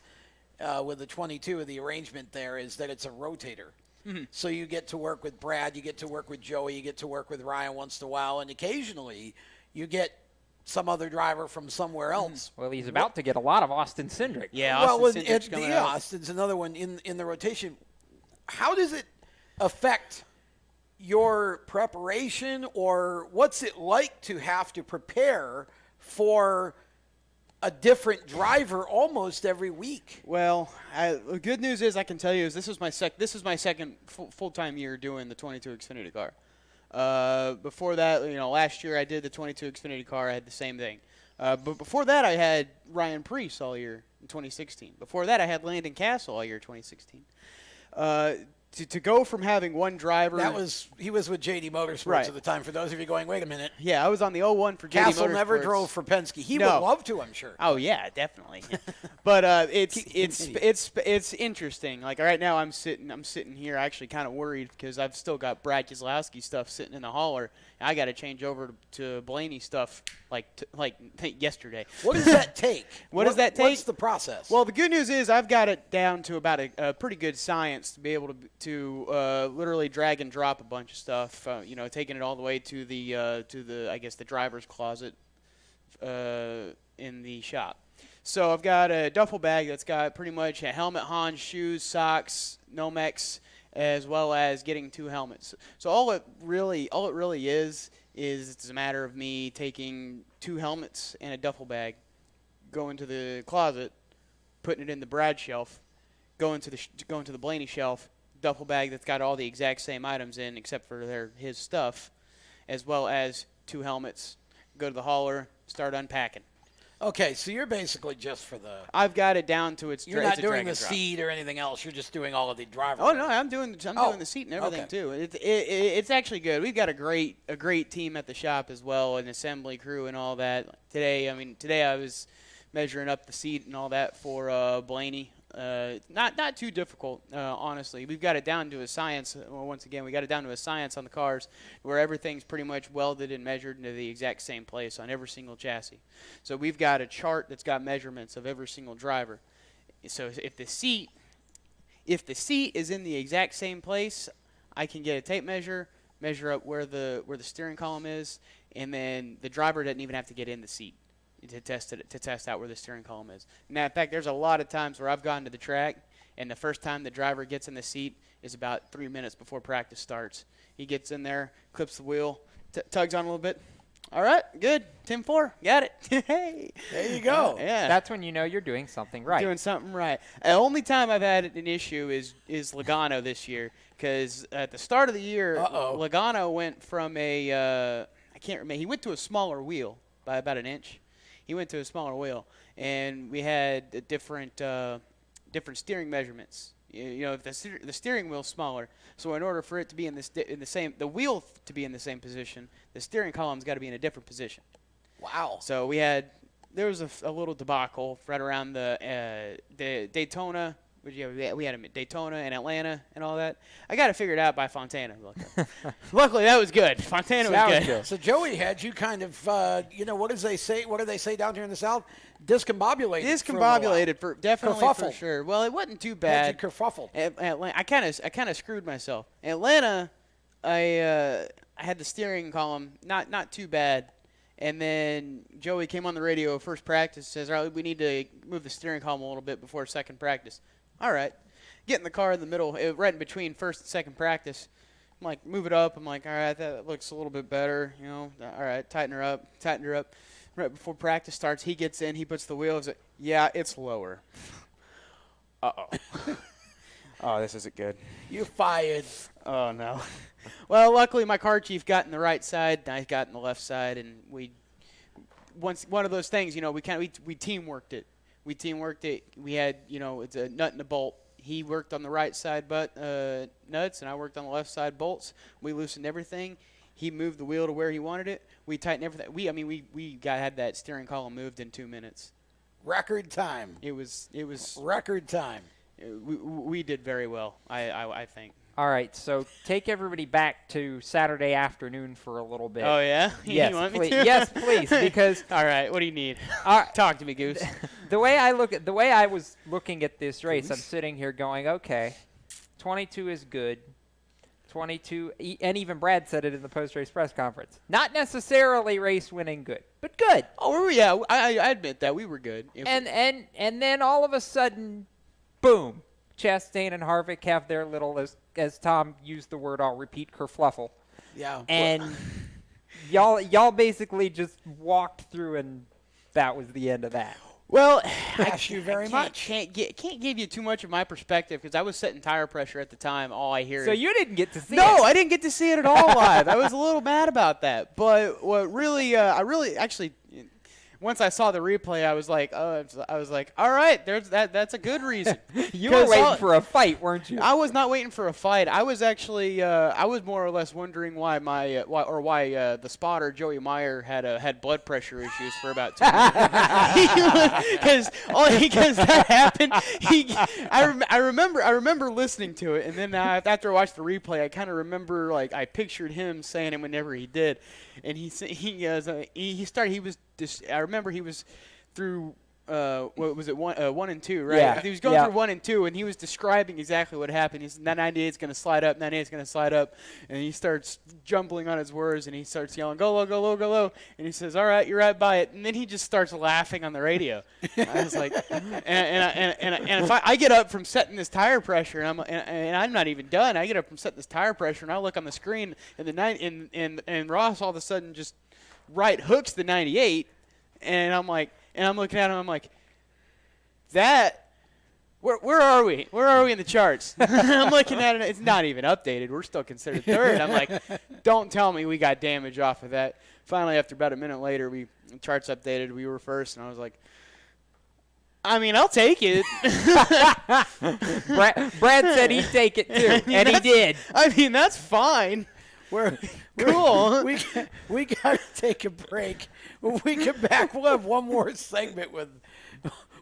Speaker 2: with the 22 of the arrangement there is that it's a rotator.
Speaker 1: Mm-hmm.
Speaker 2: So you get to work with Brad, you get to work with Joey, you get to work with Ryan once in a while, and occasionally you get some other driver from somewhere else.
Speaker 4: Well, he's about to get a lot of Austin Cindric.
Speaker 1: Yeah,
Speaker 2: Austin Austin's another one in the rotation. How does it affect your preparation, or what's it like to have to prepare for a different driver almost every week?
Speaker 1: Well, the good news is I can tell you is this is my second full-time year doing the 22 Xfinity car. Before that, last year I did the 22 Xfinity car. I had the same thing. But before that, I had Ryan Preece all year in 2016. Before that, I had Landon Castle all year 2016. To go from having one driver.
Speaker 2: He was with JD Motorsports
Speaker 1: Right.
Speaker 2: at the time. For those of you going, wait a minute.
Speaker 1: Yeah, I was on the 01 for JD Motorsports.
Speaker 2: Castle never drove for Penske. He would love to, I'm sure.
Speaker 1: Oh yeah, definitely. But it's interesting. Like right now, I'm sitting here actually kind of worried because I've still got Brad Keselowski stuff sitting in the hauler. I got to change over to Blaney stuff like yesterday.
Speaker 2: What does that take?
Speaker 1: What does that take?
Speaker 2: What's the process?
Speaker 1: Well, the good news is I've got it down to about a pretty good science to be able to literally drag and drop a bunch of stuff. Taking it all the way to the I guess the driver's closet in the shop. So I've got a duffel bag that's got pretty much a helmet, Hans, shoes, socks, Nomex, as well as getting 2 helmets. So all it really is it's a matter of me taking 2 helmets and a duffel bag, going to the closet, putting it in the Brad shelf, going to the Blaney shelf, duffel bag that's got all the exact same items in except for his stuff, as well as 2 helmets, go to the hauler, start unpacking.
Speaker 2: Okay, so you're basically just for the.
Speaker 1: I've got it down to its.
Speaker 2: You're not doing the seat or anything else. You're just doing all of the driver.
Speaker 1: Oh no, I'm doing the seat and everything too. It's actually good. We've got a great team at the shop as well, an assembly crew and all that. Today I was measuring up the seat and all that for Blaney. Not too difficult, honestly. We've got it down to a science. Well, once again, we got it down to a science on the cars where everything's pretty much welded and measured into the exact same place on every single chassis. So we've got a chart that's got measurements of every single driver. So if the seat is in the exact same place, I can get a tape measure up where the steering column is, and then the driver doesn't even have to get in the seat to test out where the steering column is. Now, in fact, there's a lot of times where I've gone to the track, and the first time the driver gets in the seat is about 3 minutes before practice starts. He gets in there, clips the wheel, tugs on a little bit. All right, good. 10-4, got it. Hey,
Speaker 2: there you go.
Speaker 1: Yeah,
Speaker 4: that's when you know you're doing something right.
Speaker 1: Doing something right. The only time I've had an issue is Logano this year, because at the start of the year, Logano went from I can't remember. He went to a smaller wheel by about an inch. He went to a smaller wheel, and we had different steering measurements. If the steering wheel's smaller, so in order for it to be the wheel to be in the same position, the steering column's got to be in a different position.
Speaker 2: Wow.
Speaker 1: So there was a little debacle right around the Daytona. We had them at Daytona and Atlanta and all that. I got it figured out by Fontana. Luckily, that was good. Fontana was good.
Speaker 2: So Joey had you kind of, what do they say down here in the South? Discombobulated.
Speaker 1: Discombobulated for definitely
Speaker 2: kerfuffle.
Speaker 1: For sure. Well, it wasn't too bad.
Speaker 2: Had you kerfuffled?
Speaker 1: Atlanta, I kind of screwed myself. Atlanta, I had the steering column not too bad. And then Joey came on the radio first practice, says, all right, we need to move the steering column a little bit before second practice. All right. Get in the car in the middle, right in between first and second practice. I'm like, move it up. I'm like, all right, that looks a little bit better. All right, tighten her up. Right before practice starts, he gets in, he puts the wheels. Yeah, it's lower. Uh-oh. Oh, this isn't good.
Speaker 2: You fired.
Speaker 1: Oh, no. Well, luckily my car chief got in the right side, and I got in the left side, and one of those things, we teamworked it. We teamworked it. We had, it's a nut and a bolt. He worked on the right side nuts, and I worked on the left side bolts. We loosened everything. He moved the wheel to where he wanted it. We tightened everything. We had that steering column moved in 2 minutes.
Speaker 2: Record time.
Speaker 1: It was
Speaker 2: record time.
Speaker 1: We did very well, I think.
Speaker 4: All right, so take everybody back to Saturday afternoon for a little bit.
Speaker 1: Oh, yeah?
Speaker 4: Yes,
Speaker 1: you want
Speaker 4: please.
Speaker 1: Me to?
Speaker 4: Yes, please, because
Speaker 1: all right, what do you need? Talk to me, Goose.
Speaker 4: The way I was looking at this race, I'm sitting here going, okay, 22 is good. 22, and even Brad said it in the post-race press conference. Not necessarily race-winning good, but good.
Speaker 1: Oh, yeah, I admit that. We were good.
Speaker 4: And then all of a sudden, boom, Chastain and Harvick have their little, as Tom used the word, I'll repeat, kerfluffle.
Speaker 2: Yeah.
Speaker 4: And y'all basically just walked through, and that was the end of that.
Speaker 1: Well,
Speaker 2: thank you very much.
Speaker 1: Can't give you too much of my perspective because I was setting tire pressure at the time. All I hear.
Speaker 4: So you didn't get to see it.
Speaker 1: No, I didn't get to see it at all live. I was a little mad about that. But what really, actually, once I saw the replay, I was like, all right, that's a good reason.
Speaker 4: You were waiting for a fight, weren't you?
Speaker 1: I was not waiting for a fight. I was actually, I was more or less wondering why why the spotter Joey Meyer had blood pressure issues for about 2 minutes. Because that happened. I remember listening to it, and then after I watched the replay, I kind of remember I pictured him saying it whenever he did, and I remember he was through what was it 1 and 2, right?
Speaker 4: Yeah.
Speaker 1: He was going through 1 and 2, and he was describing exactly what happened. He said, 98's going to slide up, 98's going to slide up, and he starts jumbling on his words, and he starts yelling, go low, go low, go low, and he says, all right, you're right by it, and then he just starts laughing on the radio. I was like, and if I get up from setting this tire pressure, and I'm not even done, I get up from setting this tire pressure, and I look on the screen, and Ross all of a sudden just right hooks the 98, and I'm looking at him, I'm like, where are we? Where are we in the charts? I'm looking at it, it's not even updated. We're still considered third. I'm like, don't tell me we got damage off of that. Finally, after about a minute later, the charts updated, we were first, and I was like, I'll take it.
Speaker 4: Brad said he'd take it too, and he did.
Speaker 1: That's fine. We're cool.
Speaker 2: We got to take a break. When we come back, we'll have one more segment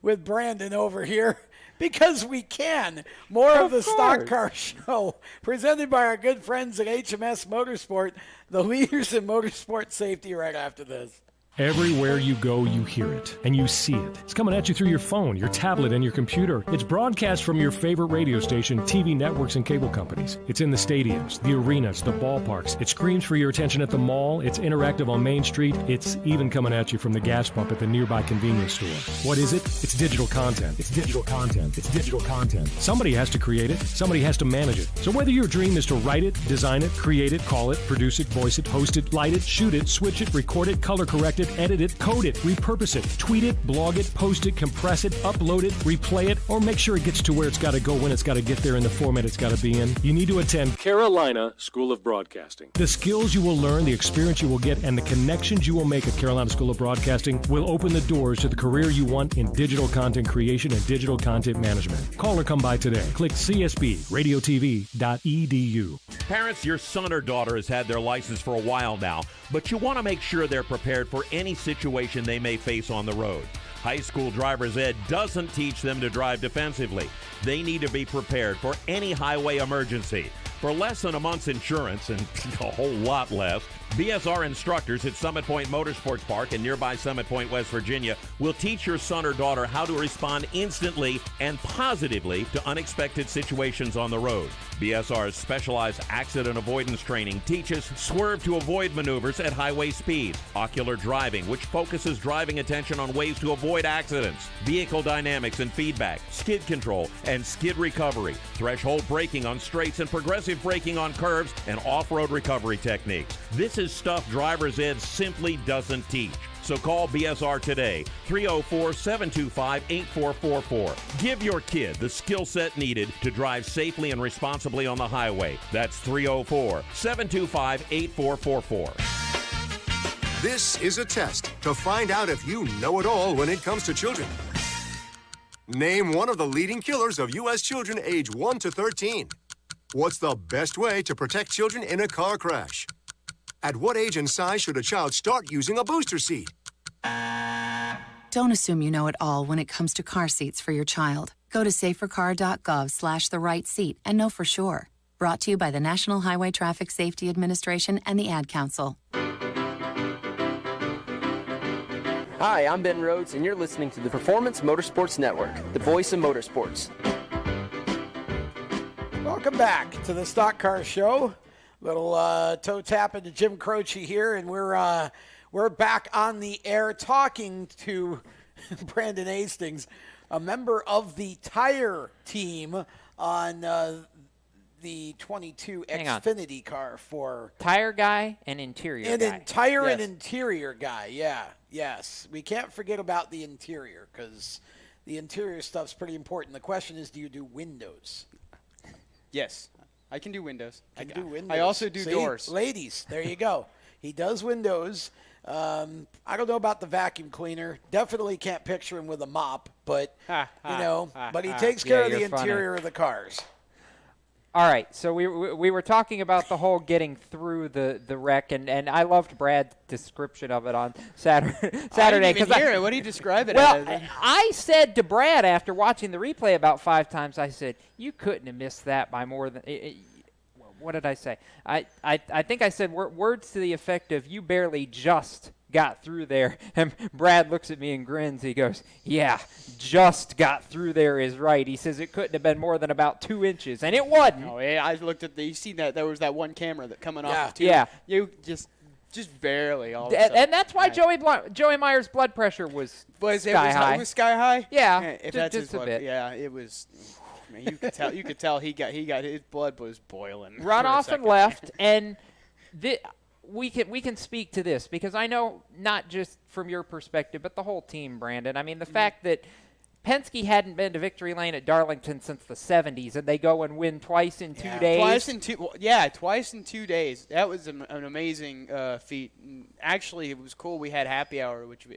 Speaker 2: with Brandon over here because we can. More of the Stock Car Show presented by our good friends at HMS Motorsport, the leaders in motorsport safety, right after this.
Speaker 18: Everywhere you go, you hear it, and you see it. It's coming at you through your phone, your tablet, and your computer. It's broadcast from your favorite radio station, TV networks, and cable companies. It's in the stadiums, the arenas, the ballparks. It screams for your attention at the mall. It's interactive on Main Street. It's even coming at you from the gas pump at the nearby convenience store. What is it? It's digital content. It's digital content. It's digital content. Somebody has to create it. Somebody has to manage it. So whether your dream is to write it, design it, create it, call it, produce it, voice it, host it, light it, shoot it, switch it, record it, color correct it, edit it, code it, repurpose it, tweet it, blog it, post it, compress it, upload it, replay it, or make sure it gets to where it's got to go when it's got to get there in the format it's got to be in, you need to attend
Speaker 19: Carolina School of Broadcasting.
Speaker 18: The skills you will learn, the experience you will get, and the connections you will make at Carolina School of Broadcasting will open the doors to the career you want in digital content creation and digital content management. Call or come by today. Click csbradiotv.edu.
Speaker 6: Parents, your son or daughter has had their license for a while now, but you want to make sure they're prepared for any situation they may face on the road. High school driver's ed doesn't teach them to drive defensively. They need to be prepared for any highway emergency. For less than a month's insurance, and a whole lot less, BSR instructors at Summit Point Motorsports Park in nearby Summit Point, West Virginia, will teach your son or daughter how to respond instantly and positively to unexpected situations on the road. BSR's specialized accident avoidance training teaches swerve to avoid maneuvers at highway speed, ocular driving, which focuses driving attention on ways to avoid accidents, vehicle dynamics and feedback, skid control and skid recovery, threshold braking on straights and progressive braking on curves, and off-road recovery techniques. This is stuff driver's ed simply doesn't teach. So call BSR today, 304-725-8444. Give your kid the skill set needed to drive safely and responsibly on the highway. That's 304-725-8444.
Speaker 20: This is a test to find out if you know it all when it comes to children. Name one of the leading killers of U.S. children age 1 to 13. What's the best way to protect children in a car crash? At what age and size should a child start using a booster seat?
Speaker 21: Don't assume you know it all when it comes to car seats for your child. Go to safercar.gov/the-right-seat and know for sure. Brought to you by the National Highway Traffic Safety Administration and the Ad Council.
Speaker 22: Hi, I'm Ben Rhodes, and you're listening to the Performance Motorsports Network, the voice of motorsports.
Speaker 2: Welcome back to the Stock Car Show. Little toe tapping to Jim Croce here, and we're back on the air talking to Brandon Hastings, a member of the tire team on the 22 Xfinity car for
Speaker 4: tire guy and interior guy.
Speaker 2: Tire and interior guy. Yeah, yes. We can't forget about the interior because the interior stuff's pretty important. The question is, do you do windows?
Speaker 1: Yes. I can do windows.
Speaker 2: I can do windows.
Speaker 1: I also do
Speaker 2: See?
Speaker 1: doors.
Speaker 2: Ladies, there you go. He does windows. I don't know about the vacuum cleaner. Definitely can't picture him with a mop, but but he takes care of the interior of the cars.
Speaker 4: All right, so we were talking about the whole getting through the wreck, and I loved Brad's description of it on Saturday.
Speaker 1: I didn't even hear it. What do you describe it as?
Speaker 4: Well, I said to Brad after watching the replay about 5 times, I said, you couldn't have missed that by more than what did I say? I think I said words to the effect of you barely just got through there. And Brad looks at me and grins. He goes, yeah, just got through there is right. He says it couldn't have been more than about 2 inches, and it wasn't.
Speaker 1: Oh, yeah, I looked at you seen that there was that one camera that coming off too.
Speaker 4: Yeah.
Speaker 1: You just barely all of a
Speaker 4: and that's why Joey Meyer's blood pressure was sky high.
Speaker 1: It was sky high?
Speaker 4: Yeah,
Speaker 1: if that's
Speaker 4: just
Speaker 1: his blood,
Speaker 4: a bit.
Speaker 1: Yeah, it was. Man, you could tell he got his blood was boiling.
Speaker 4: Run off and left, and we can speak to this because I know not just from your perspective, but the whole team, Brandon. I mean, the fact that Penske hadn't been to victory lane at Darlington since the 70s, and they go and win twice in 2 days.
Speaker 1: Twice in 2 days. That was an amazing feat. And actually, it was cool. We had happy hour, which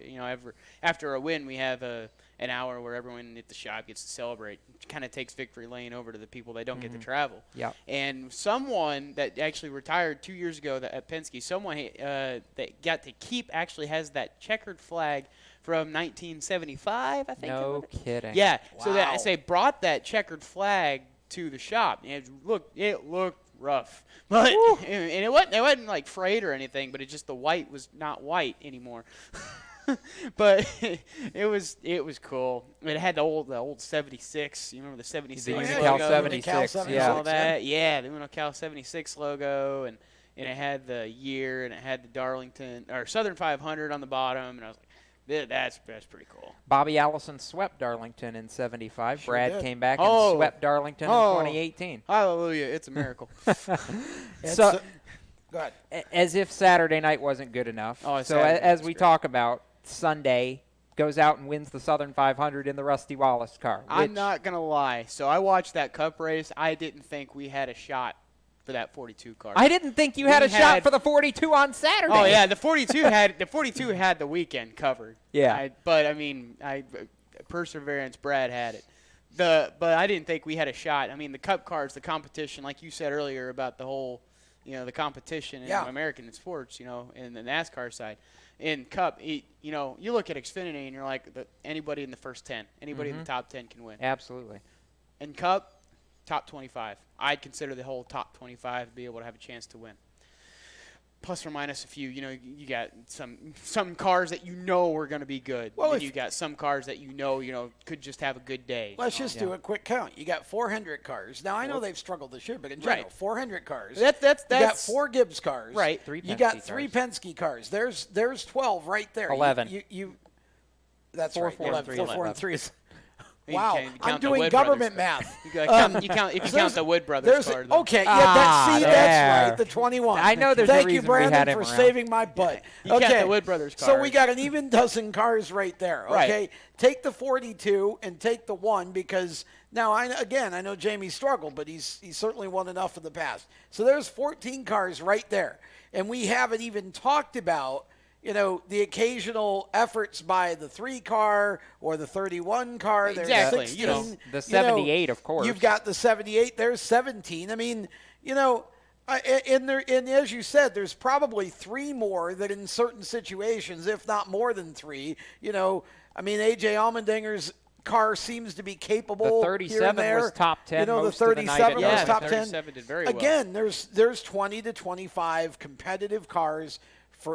Speaker 1: after a win, we have an hour where everyone at the shop gets to celebrate. It kind of takes victory lane over to the people that don't get to travel.
Speaker 4: Yeah.
Speaker 1: And someone that actually retired 2 years ago at Penske, someone that got to keep actually has that checkered flag from 1975, I think.
Speaker 4: No kidding.
Speaker 1: Yeah.
Speaker 4: Wow.
Speaker 1: So they brought that checkered flag to the shop. And it looked rough, but and it wasn't like frayed or anything. But it just the white was not white anymore. But it was cool. It had the old 76. You remember the 76?
Speaker 4: The Unical 76.
Speaker 1: Yeah. All that. Yeah, the Unical 76 logo, and it had the year, and it had the Darlington or Southern 500 on the bottom, and I was like, that's pretty cool.
Speaker 4: Bobby Allison swept Darlington in 75.
Speaker 1: Sure
Speaker 4: Brad
Speaker 1: did.
Speaker 4: came back and swept Darlington in 2018.
Speaker 1: Hallelujah. It's a miracle.
Speaker 4: So,
Speaker 2: go ahead.
Speaker 4: As if Saturday night wasn't good enough. So as we talk about, Sunday goes out and wins the Southern 500 in the Rusty Wallace car.
Speaker 1: I'm not going to lie. So I watched that Cup race. I didn't think we had a shot for that 42 car.
Speaker 4: I didn't think you had a shot for the 42 on Saturday.
Speaker 1: Oh yeah, the 42 had the weekend covered.
Speaker 4: Yeah.
Speaker 1: But I mean, perseverance. Brad had it. But I didn't think we had a shot. I mean, the Cup cars, the competition, like you said earlier about the whole, the competition in American sports, in the NASCAR side. In Cup, you look at Xfinity and you're like, anybody in the first 10, anybody in the top 10 can win.
Speaker 4: Absolutely.
Speaker 1: In Cup, top 25. I'd consider the whole top 25 to be able to have a chance to win. plus or minus a few. You got some cars that are going to be good.
Speaker 2: Well,
Speaker 1: and you got some cars that could just have a good day.
Speaker 2: Let's just do a quick count. You got 400 cars. Now I know they've struggled this year, but in general, 400 cars.
Speaker 1: That's
Speaker 2: you got 4 Gibbs cars.
Speaker 1: Right.
Speaker 2: You got 3 Penske cars. There's 12 right there.
Speaker 4: 11.
Speaker 2: You that's
Speaker 4: 4,
Speaker 2: right.
Speaker 4: 4,
Speaker 2: 11,
Speaker 4: 3,
Speaker 2: 4, 4,
Speaker 4: 11.
Speaker 2: and 3 is.
Speaker 1: You
Speaker 2: Wow,
Speaker 1: count
Speaker 2: I'm
Speaker 1: the
Speaker 2: doing
Speaker 1: Wood
Speaker 2: government
Speaker 1: Brothers
Speaker 2: math.
Speaker 1: if you count the Wood Brothers car.
Speaker 2: Okay, that's
Speaker 4: there.
Speaker 2: right, the 21.
Speaker 4: I know there's a
Speaker 2: Thank you,
Speaker 4: reason we had
Speaker 2: Brandon,
Speaker 4: him
Speaker 2: for
Speaker 4: around.
Speaker 2: saving my butt.
Speaker 1: You count the Wood Brothers
Speaker 2: so
Speaker 1: cars.
Speaker 2: we got an even dozen cars right there.
Speaker 1: Right.
Speaker 2: Okay, take the 42 and take the 1 because now I know Jamie struggled, but he's certainly won enough in the past. So there's 14 cars right there, and we haven't even talked about the occasional efforts by the 3 car or the 31 car.
Speaker 1: Exactly.
Speaker 2: There's 16.
Speaker 4: The 78, of course.
Speaker 2: You've got the 78. There's 17. I mean, and as you said, there's probably 3 more that in certain situations, if not more than 3, I mean, A.J. Allmendinger's car seems to be capable.
Speaker 4: The 37
Speaker 2: here and there.
Speaker 4: was top 10
Speaker 2: the
Speaker 4: most of the night
Speaker 2: 37
Speaker 4: at
Speaker 2: was
Speaker 4: Darlington.
Speaker 2: top 10.
Speaker 1: 37 did very well.
Speaker 2: Again, there's 20 to 25 competitive cars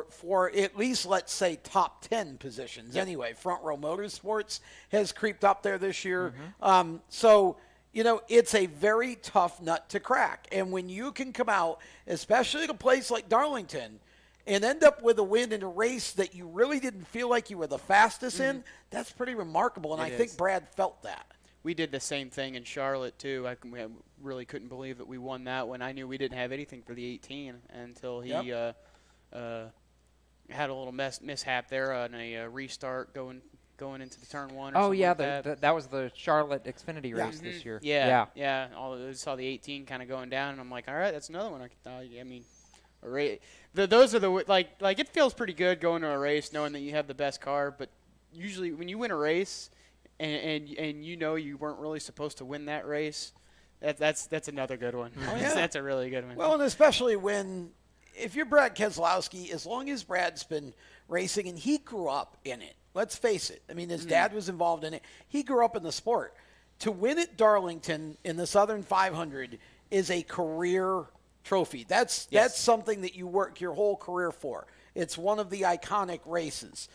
Speaker 2: for at least, let's say, top 10 positions. Anyway, Front Row Motorsports has creeped up there this year. So, it's a very tough nut to crack. And when you can come out, especially at a place like Darlington, and end up with a win in a race that you really didn't feel like you were the fastest in, that's pretty remarkable. And I think Brad felt that.
Speaker 1: We did the same thing in Charlotte, too. We really couldn't believe that we won that one. I knew we didn't have anything for the 18 until he had a little mishap there on a restart going into the turn 1 or something like that.
Speaker 4: That was the Charlotte Xfinity race this year.
Speaker 1: Yeah. I saw the 18 kind of going down, and I'm like, all right, that's another one. I mean, a race. Those are the like it feels pretty good going to a race knowing that you have the best car, but usually when you win a race and you weren't really supposed to win that race, that's another good one.
Speaker 2: Oh, yeah.
Speaker 1: That's a really good one.
Speaker 2: Well, and especially if you're Brad Keselowski, as long as Brad's been racing and he grew up in it, let's face it. I mean, his dad was involved in it. He grew up in the sport. To win at Darlington in the Southern 500 is a career trophy. That's something that you work your whole career for. It's one of the iconic races,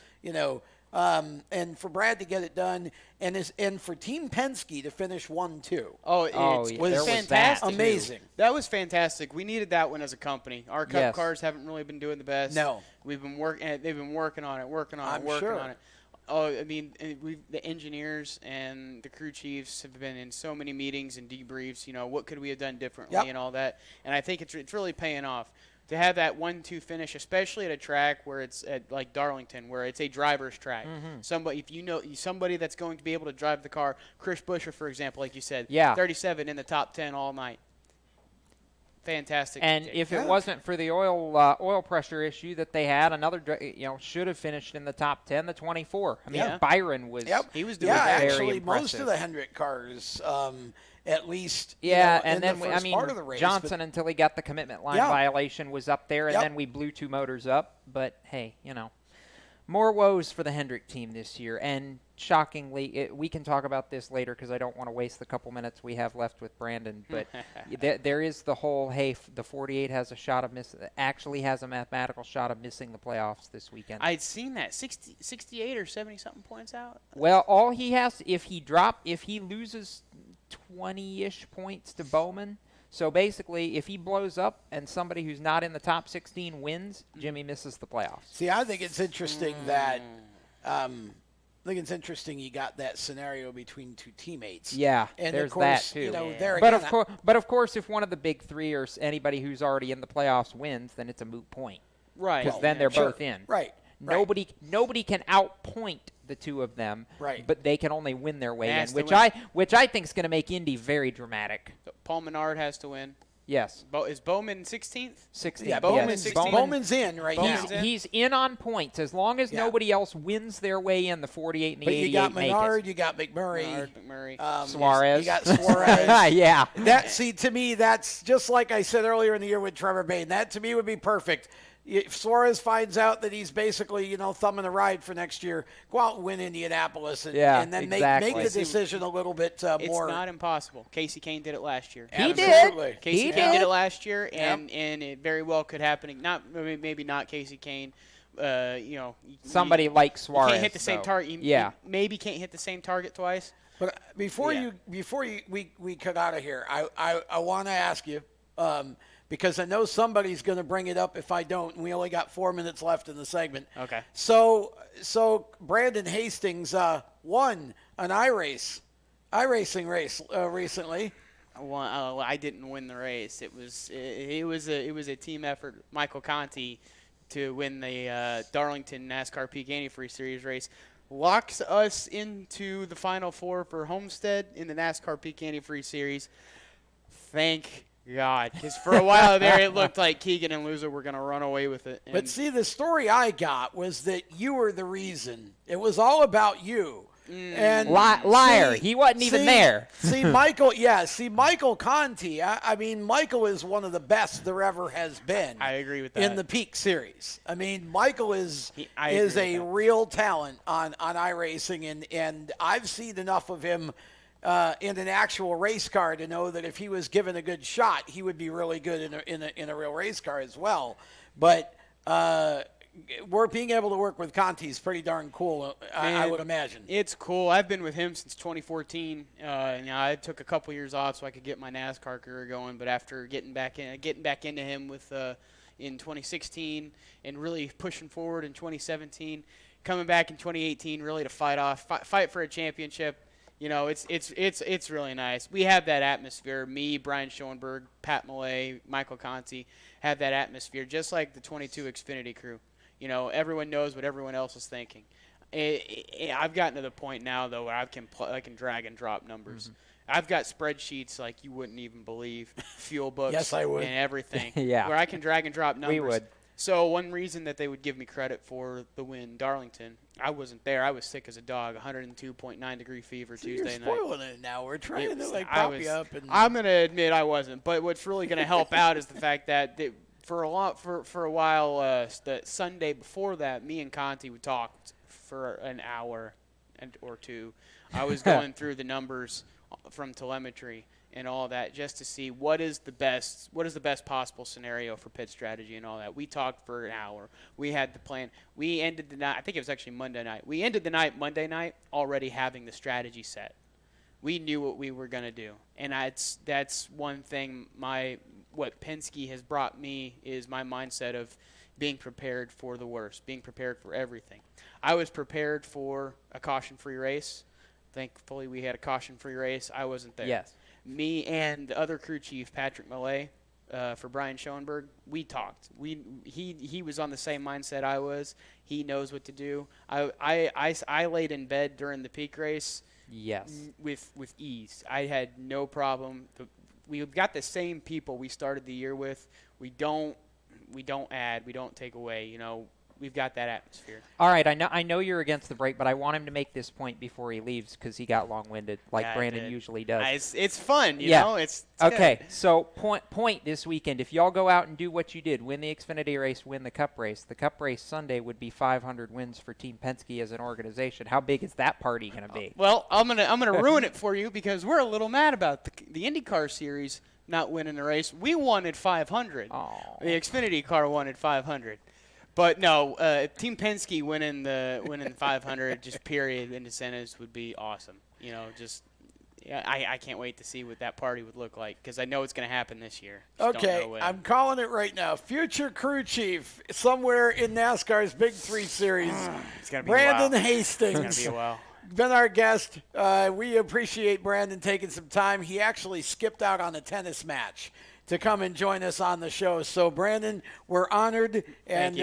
Speaker 2: and for Brad to get it done, and for Team Penske to finish 1-2.
Speaker 1: It was fantastic.
Speaker 2: Amazing.
Speaker 1: That was fantastic. We needed that one as a company. Our Cup cars haven't really been doing the best.
Speaker 2: No.
Speaker 1: We've been they've been working on it.
Speaker 2: I'm sure.
Speaker 1: On it. Oh, I mean, the engineers and the crew chiefs have been in so many meetings and debriefs. What could we have done differently and all that. And I think it's really paying off to have that 1-2 finish, especially at a track where it's at like Darlington, where it's a driver's track. Somebody that's going to be able to drive the car. Chris Buescher, for example, like you said, 37 in the top 10 all night. Fantastic.
Speaker 4: And if it wasn't for the oil pressure issue that they had, another should have finished in the top 10, the 24. I mean, Byron was
Speaker 1: he was doing
Speaker 4: very
Speaker 2: actually
Speaker 4: impressive.
Speaker 2: Most of the Hendrick cars, at least,
Speaker 4: and
Speaker 2: in
Speaker 4: then
Speaker 2: the first part of the race,
Speaker 4: Johnson until he got the commitment line violation was up there, and then we blew 2 motors up. But hey, more woes for the Hendrick team this year, and shockingly, we can talk about this later because I don't want to waste the couple minutes we have left with Brandon. But there is the whole the 48 has a mathematical shot of missing the playoffs this weekend.
Speaker 1: I'd seen that 68 or 70 something points out.
Speaker 4: Well, all he has if he loses 20-ish points to Bowman. So basically, if he blows up and somebody who's not in the top 16 wins, Jimmy misses the playoffs.
Speaker 2: See, I think it's interesting that you got that scenario between 2 teammates.
Speaker 4: Yeah,
Speaker 2: and
Speaker 4: there's
Speaker 2: of course,
Speaker 4: that too.
Speaker 2: But
Speaker 4: of course, if one of the big 3 or anybody who's already in the playoffs wins, then it's a moot point.
Speaker 1: Right.
Speaker 4: Because then they're both in.
Speaker 2: Right.
Speaker 4: Nobody can outpoint the 2 of them.
Speaker 2: Right.
Speaker 4: But they can only win their way in, which I think is going to make Indy very dramatic.
Speaker 1: So Paul Menard has to win.
Speaker 4: Yes.
Speaker 1: Is Bowman 16th?
Speaker 4: 16th.
Speaker 2: Yeah,
Speaker 1: Bowman's
Speaker 2: 16th. Bowman's in right now.
Speaker 4: He's in on points as long as nobody else wins their way in. The 48 and the 88
Speaker 2: you got
Speaker 4: make
Speaker 2: Menard,
Speaker 4: it.
Speaker 2: you got McMurray.
Speaker 4: Suarez.
Speaker 2: You got Suarez.
Speaker 4: Yeah.
Speaker 2: To me, that's just like I said earlier in the year with Trevor Bayne. That to me would be perfect. if Suarez finds out that he's basically, thumbing a ride for next year, go out and win Indianapolis and then
Speaker 4: exactly.
Speaker 2: make the decision a little bit more.
Speaker 1: It's not impossible. Casey Kane did it last year.
Speaker 4: He did.
Speaker 1: Casey Kane did it last year, and it very well could happen. Maybe not Casey Kane.
Speaker 4: Somebody like Suarez.
Speaker 1: You can't hit the same target. You maybe can't hit the same target twice.
Speaker 2: But before we cut out of here, I want to ask you. Because I know somebody's going to bring it up if I don't. And we only got 4 minutes left in the segment.
Speaker 1: Okay.
Speaker 2: So Brandon Hastings won an iRacing race recently.
Speaker 1: Well, I didn't win the race. It was a team effort. Michael Conti to win the Darlington NASCAR Peak Antifreeze Series race locks us into the Final Four for Homestead in the NASCAR Peak Antifreeze Series. Thank God, because for a while there it looked like Keegan and Luza were going to run away with it.
Speaker 2: But see, the story I got was that you were the reason. It was all about you. And
Speaker 4: liar. He wasn't even there.
Speaker 2: Michael Conti. I mean, Michael is one of the best there ever has been.
Speaker 1: I agree with that.
Speaker 2: In the Peak Series. I mean, Michael is a real talent on iRacing, and I've seen enough of him in an actual race car to know that if he was given a good shot, he would be really good in a real race car as well. But we're being able to work with Conti is pretty darn cool. I would imagine
Speaker 1: it's cool. I've been with him since 2014. I took a couple years off so I could get my NASCAR career going. But after getting back into him with in 2016 and really pushing forward in 2017, coming back in 2018 really to fight for a championship. It's really nice. We have that atmosphere. Me, Brian Schoenberg, Pat Millay, Michael Conti have that atmosphere, just like the 22 Xfinity crew. Everyone knows what everyone else is thinking. I've gotten to the point now, though, where I can drag and drop numbers. Mm-hmm. I've got spreadsheets like you wouldn't even believe, fuel books
Speaker 2: yes, I would.
Speaker 1: And everything,
Speaker 4: yeah.
Speaker 1: where I can drag and drop numbers.
Speaker 4: We would.
Speaker 1: So one reason that they would give me credit for the win, Darlington, I wasn't there. I was sick as a dog, 102.9 degree fever Tuesday night.
Speaker 2: You're spoiling it now. We're trying to pop you up.
Speaker 1: I'm going to admit I wasn't. But what's really going to help out is the fact that for a while, the Sunday before that, me and Conti we talked for an hour or two. I was going through the numbers from telemetry and all that just to see what is the best possible scenario for pit strategy and all that. We talked for an hour. We had the plan. We ended the night, I think it was actually Monday night. We ended the night Monday night already having the strategy set. We knew what we were going to do. And that's one thing what Penske has brought me is my mindset of being prepared for the worst, being prepared for everything. I was prepared for a caution-free race. Thankfully, we had a caution-free race. I wasn't there.
Speaker 4: Yes.
Speaker 1: Me and the other crew chief, Patrick Millay, for Brian Schoenberg, we talked. He was on the same mindset I was. He knows what to do. I laid in bed during the peak race.
Speaker 4: Yes.
Speaker 1: With ease. I had no problem. We've got the same people we started the year with. We don't add. We don't take away. We've got that atmosphere.
Speaker 4: All right, I know you're against the break, but I want him to make this point before he leaves because he got long-winded like Brandon usually does.
Speaker 1: It's fun, you know. It's
Speaker 4: okay.
Speaker 1: Good.
Speaker 4: So point this weekend. If y'all go out and do what you did, win the Xfinity race, win the Cup race. The Cup race Sunday would be 500 wins for Team Penske as an organization. How big is that party going to be?
Speaker 1: Well, I'm gonna ruin it for you because we're a little mad about the IndyCar series not winning the race. We wanted 500.
Speaker 4: Oh.
Speaker 1: The Xfinity car wanted 500. But no, Team Penske winning 500, just period, in incentives would be awesome. I can't wait to see what that party would look like because I know it's going to happen this year. Just
Speaker 2: okay,
Speaker 1: don't know when.
Speaker 2: I'm calling it right now. Future crew chief somewhere in NASCAR's Big 3 Series.
Speaker 1: It's going to be
Speaker 2: Brandon
Speaker 1: a while.
Speaker 2: Hastings.
Speaker 1: It's going to be a while.
Speaker 2: Been our guest. We appreciate Brandon taking some time. He actually skipped out on a tennis match to come and join us on the show. So, Brandon, we're honored, and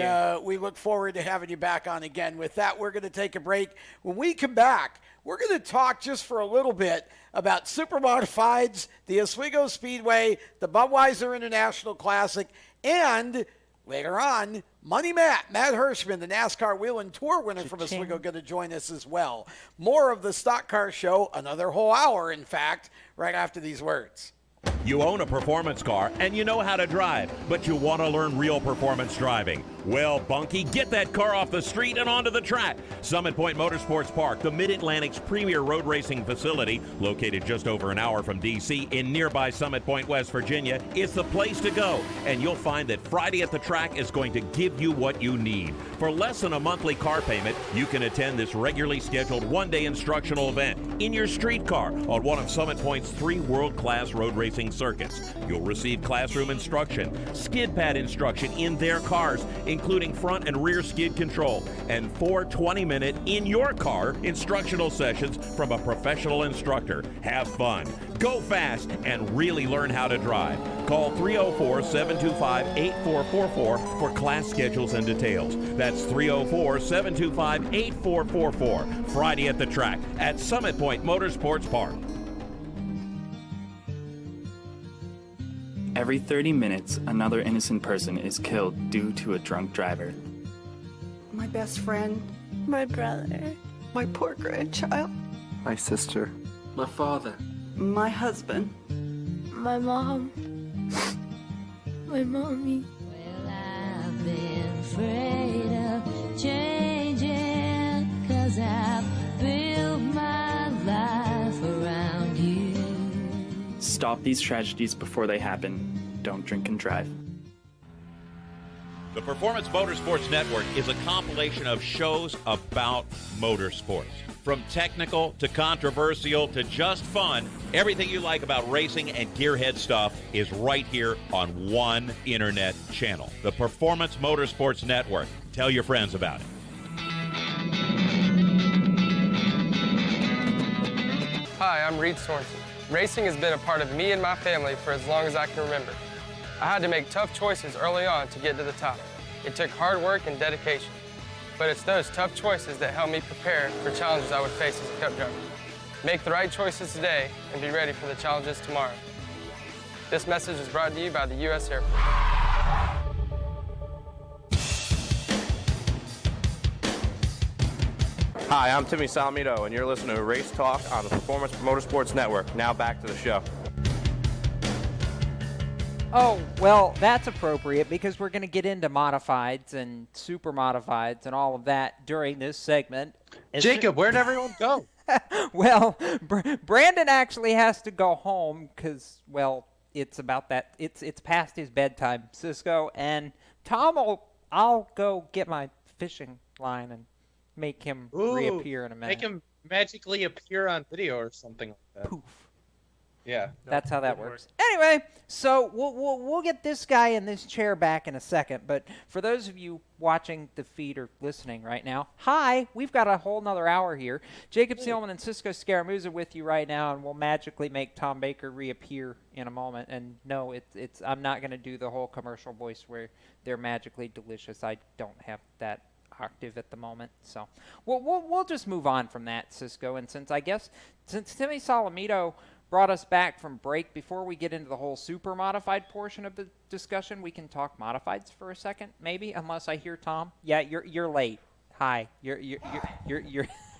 Speaker 2: we look forward to having you back on again. With that, we're going to take a break. When we come back, we're going to talk just for a little bit about Supermodifieds, the Oswego Speedway, the Budweiser International Classic, and later on, Money Matt Hirschman, the NASCAR Whelen Tour winner from Oswego, going to join us as well. More of the Stock Car Show, another whole hour, in fact, right after these words.
Speaker 6: You own a performance car and you know how to drive, but you want to learn real performance driving. Well, Bunky, get that car off the street and onto the track. Summit Point Motorsports Park, the Mid-Atlantic's premier road racing facility, located just over an hour from D.C. in nearby Summit Point, West Virginia, is the place to go. And you'll find that Friday at the track is going to give you what you need. For less than a monthly car payment, you can attend this regularly scheduled one-day instructional event in your street car on one of Summit Point's 3 world-class road racing circuits. You'll receive classroom instruction, skid pad instruction in their cars, including front and rear skid control, and 4 20-minute in-your-car instructional sessions from a professional instructor. Have fun, go fast, and really learn how to drive. Call 304-725-8444 for class schedules and details. That's 304-725-8444. Friday at the track at Summit Point Motorsports Park.
Speaker 3: Every 30 minutes, another innocent person is killed due to a drunk driver.
Speaker 7: My best friend. My brother. My poor grandchild.
Speaker 23: My sister.
Speaker 3: My father.
Speaker 7: My husband.
Speaker 24: My mom. My mommy.
Speaker 25: Well, I've been afraid of changing, 'cause I've built my life around you.
Speaker 3: Stop these tragedies before they happen. Don't drink and drive.
Speaker 6: The Performance Motorsports Network is a compilation of shows about motorsports. From technical to controversial to just fun, everything you like about racing and gearhead stuff is right here on one internet channel. The Performance Motorsports Network. Tell your friends about it.
Speaker 26: Hi, I'm Reed Sorensen. Racing has been a part of me and my family for as long as I can remember. I had to make tough choices early on to get to the top. It took hard work and dedication, but it's those tough choices that helped me prepare for challenges I would face as a cup driver. Make the right choices today and be ready for the challenges tomorrow. This message is brought to you by the U.S. Air Force.
Speaker 11: Hi, I'm Timmy Salamito, and you're listening to Race Talk on the Performance Motorsports Network. Now back to the show.
Speaker 4: Oh, well, that's appropriate because we're going to get into modifieds and super modifieds and all of that during this segment.
Speaker 5: Jacob, where'd everyone go?
Speaker 4: Well, Brandon actually has to go home because, well, it's about that. It's past his bedtime, Cisco. And Tom, I'll go get my fishing line and make him reappear in a minute.
Speaker 5: Make him magically appear on video or something like that.
Speaker 4: Poof.
Speaker 5: Yeah.
Speaker 4: That's how that works. Anyway, so we'll get this guy in this chair back in a second. But for those of you watching the feed or listening right now, hi, we've got a whole nother hour here. Jacob Seelman and Cisco Scaramouza with you right now, and we'll magically make Tom Baker reappear in a moment. And no, it's I'm not going to do the whole commercial voice where they're magically delicious. I don't have that octave at the moment, so we'll just move on from that, Cisco. And since Timmy Salamito brought us back from break, before we get into the whole super modified portion of the discussion, we can talk modifieds for a second, maybe, unless I hear Tom. Yeah, you're late. Hi, you're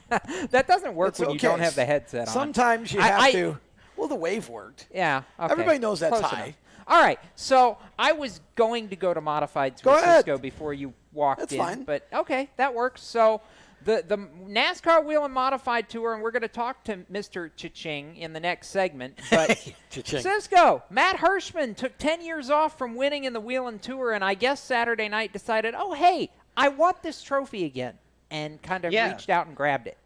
Speaker 4: that doesn't work when you don't have the headset on.
Speaker 2: Sometimes you have to. Well, the wave worked.
Speaker 4: Yeah. Okay.
Speaker 2: Everybody knows that's
Speaker 4: Close
Speaker 2: high.
Speaker 4: enough. All right, so I was going to go to modifieds with Cisco before you walked in.
Speaker 2: That's fine.
Speaker 4: But okay, that works. So the NASCAR Whelen Modified Tour, and we're going to talk to Mr. Cha-Ching in the next segment. But Cisco, Matt Hirschman took 10 years off from winning in the Whelen Tour, and I guess Saturday night decided, oh, hey, I want this trophy again, and kind of reached out and grabbed it.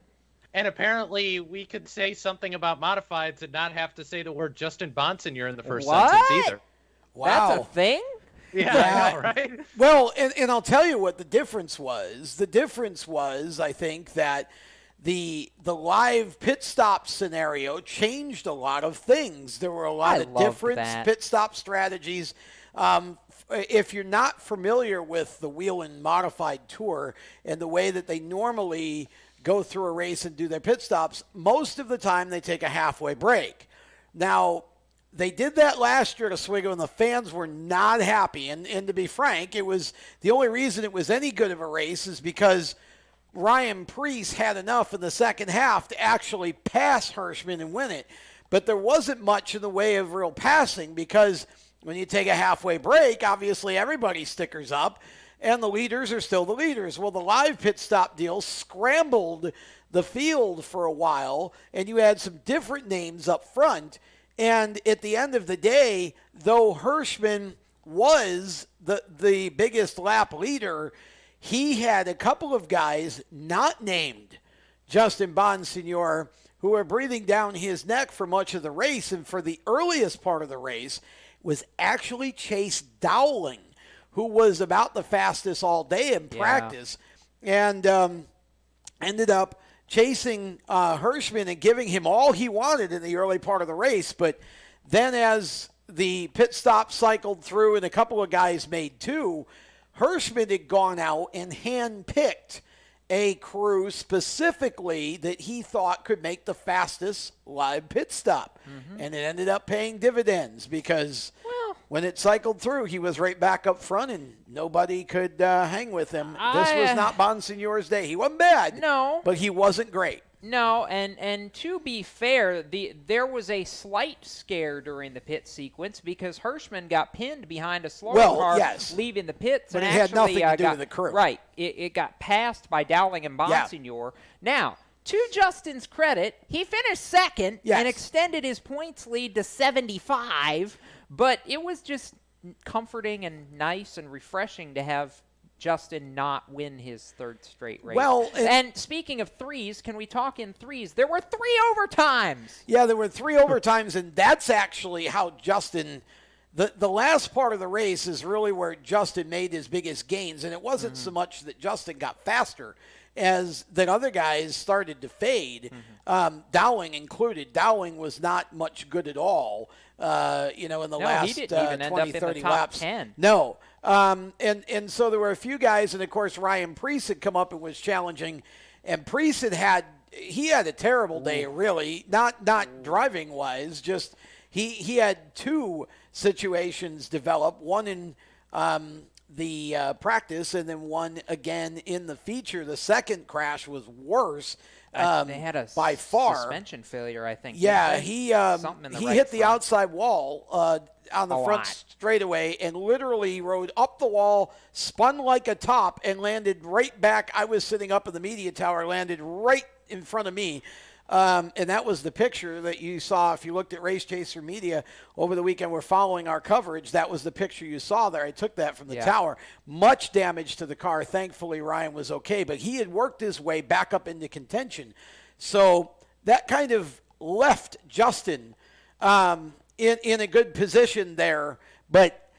Speaker 5: And apparently we could say something about modifieds and not have to say the word Justin Bonsignor in the first sentence either.
Speaker 2: Wow.
Speaker 4: That's a thing?
Speaker 5: Yeah, I know, right?
Speaker 2: Well, and I'll tell you what the difference was. The difference was, I think, that the live pit stop scenario changed a lot of things. There were a lot of different pit stop strategies. If you're not familiar with the Whelen Modified Tour and the way that they normally go through a race and do their pit stops, most of the time they take a halfway break. Now, they did that last year at Oswego, and the fans were not happy. And to be frank, it was the only reason it was any good of a race is because Ryan Preece had enough in the second half to actually pass Hirschman and win it. but there wasn't much in the way of real passing because when you take a halfway break, obviously everybody stickers up, and the leaders are still the leaders. Well, the live pit stop deal scrambled the field for a while, and you had some different names up front. And at the end of the day, though Hirschman was the biggest lap leader, he had a couple of guys not named Justin Bonsignor who were breathing down his neck for much of the race. And for the earliest part of the race was actually Chase Dowling, who was about the fastest all day in practice, and ended up chasing Hirschman and giving him all he wanted in the early part of the race. But then as the pit stop cycled through and a couple of guys made two, Hirschman had gone out and hand-picked a crew specifically that he thought could make the fastest live pit stop. And it ended up paying dividends because when it cycled through, he was right back up front and nobody could hang with him. This was not Bonsignor's day. He wasn't bad, but he wasn't great.
Speaker 4: No, and to be fair, there was a slight scare during the pit sequence because Hirschman got pinned behind a slower car, leaving the pits.
Speaker 2: But
Speaker 4: and
Speaker 2: it had nothing to do
Speaker 4: got,
Speaker 2: with the crew.
Speaker 4: Right. It got passed by Dowling and Bonsignor. Now, to Justin's credit, he finished second and extended his points lead to 75, but it was just comforting and nice and refreshing to have Justin not win his third straight race.
Speaker 2: Well,
Speaker 4: and speaking of threes, can we talk in threes? There were 3 overtimes.
Speaker 2: Yeah, there were 3 overtimes, and that's actually how Justin the last part of the race is really where Justin made his biggest gains, and it wasn't so much that Justin got faster as that other guys started to fade, Dowling included. Dowling was not much good at all, in the last
Speaker 4: he didn't even
Speaker 2: 20,
Speaker 4: end up
Speaker 2: 30
Speaker 4: in the top
Speaker 2: laps.
Speaker 4: 10.
Speaker 2: No. And so there were a few guys, and of course Ryan Preece had come up and was challenging, and Preece had a terrible day, really, not driving wise, just he had 2 situations develop, one in the practice and then one again in the feature. The second crash was worse.
Speaker 4: They had a
Speaker 2: by far
Speaker 4: suspension failure, I think.
Speaker 2: Yeah, he hit the outside wall on the front straightaway and literally rode up the wall, spun like a top, and landed right back. I was sitting up in the media tower, landed right in front of me. And that was the picture that you saw. If you looked at Race Chaser Media over the weekend, we're following our coverage. That was the picture you saw there. I took that from the tower. Much damage to the car. Thankfully, Ryan was okay, but he had worked his way back up into contention. So that kind of left Justin in a good position there. But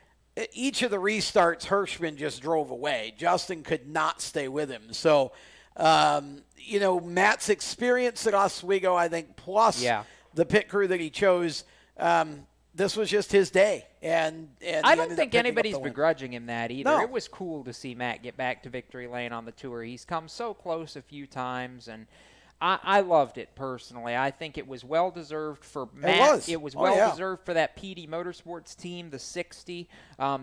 Speaker 2: each of the restarts, Hirschman just drove away. Justin could not stay with him. So, Matt's experience at Oswego, I think, plus the pit crew that he chose, this was just his day. And
Speaker 4: I don't think anybody's begrudging him that either.
Speaker 2: No.
Speaker 4: It was cool to see Matt get back to victory lane on the tour. He's come so close a few times, and I loved it personally. I think it was well-deserved for Matt. It was well-deserved for that PD Motorsports team, the 60.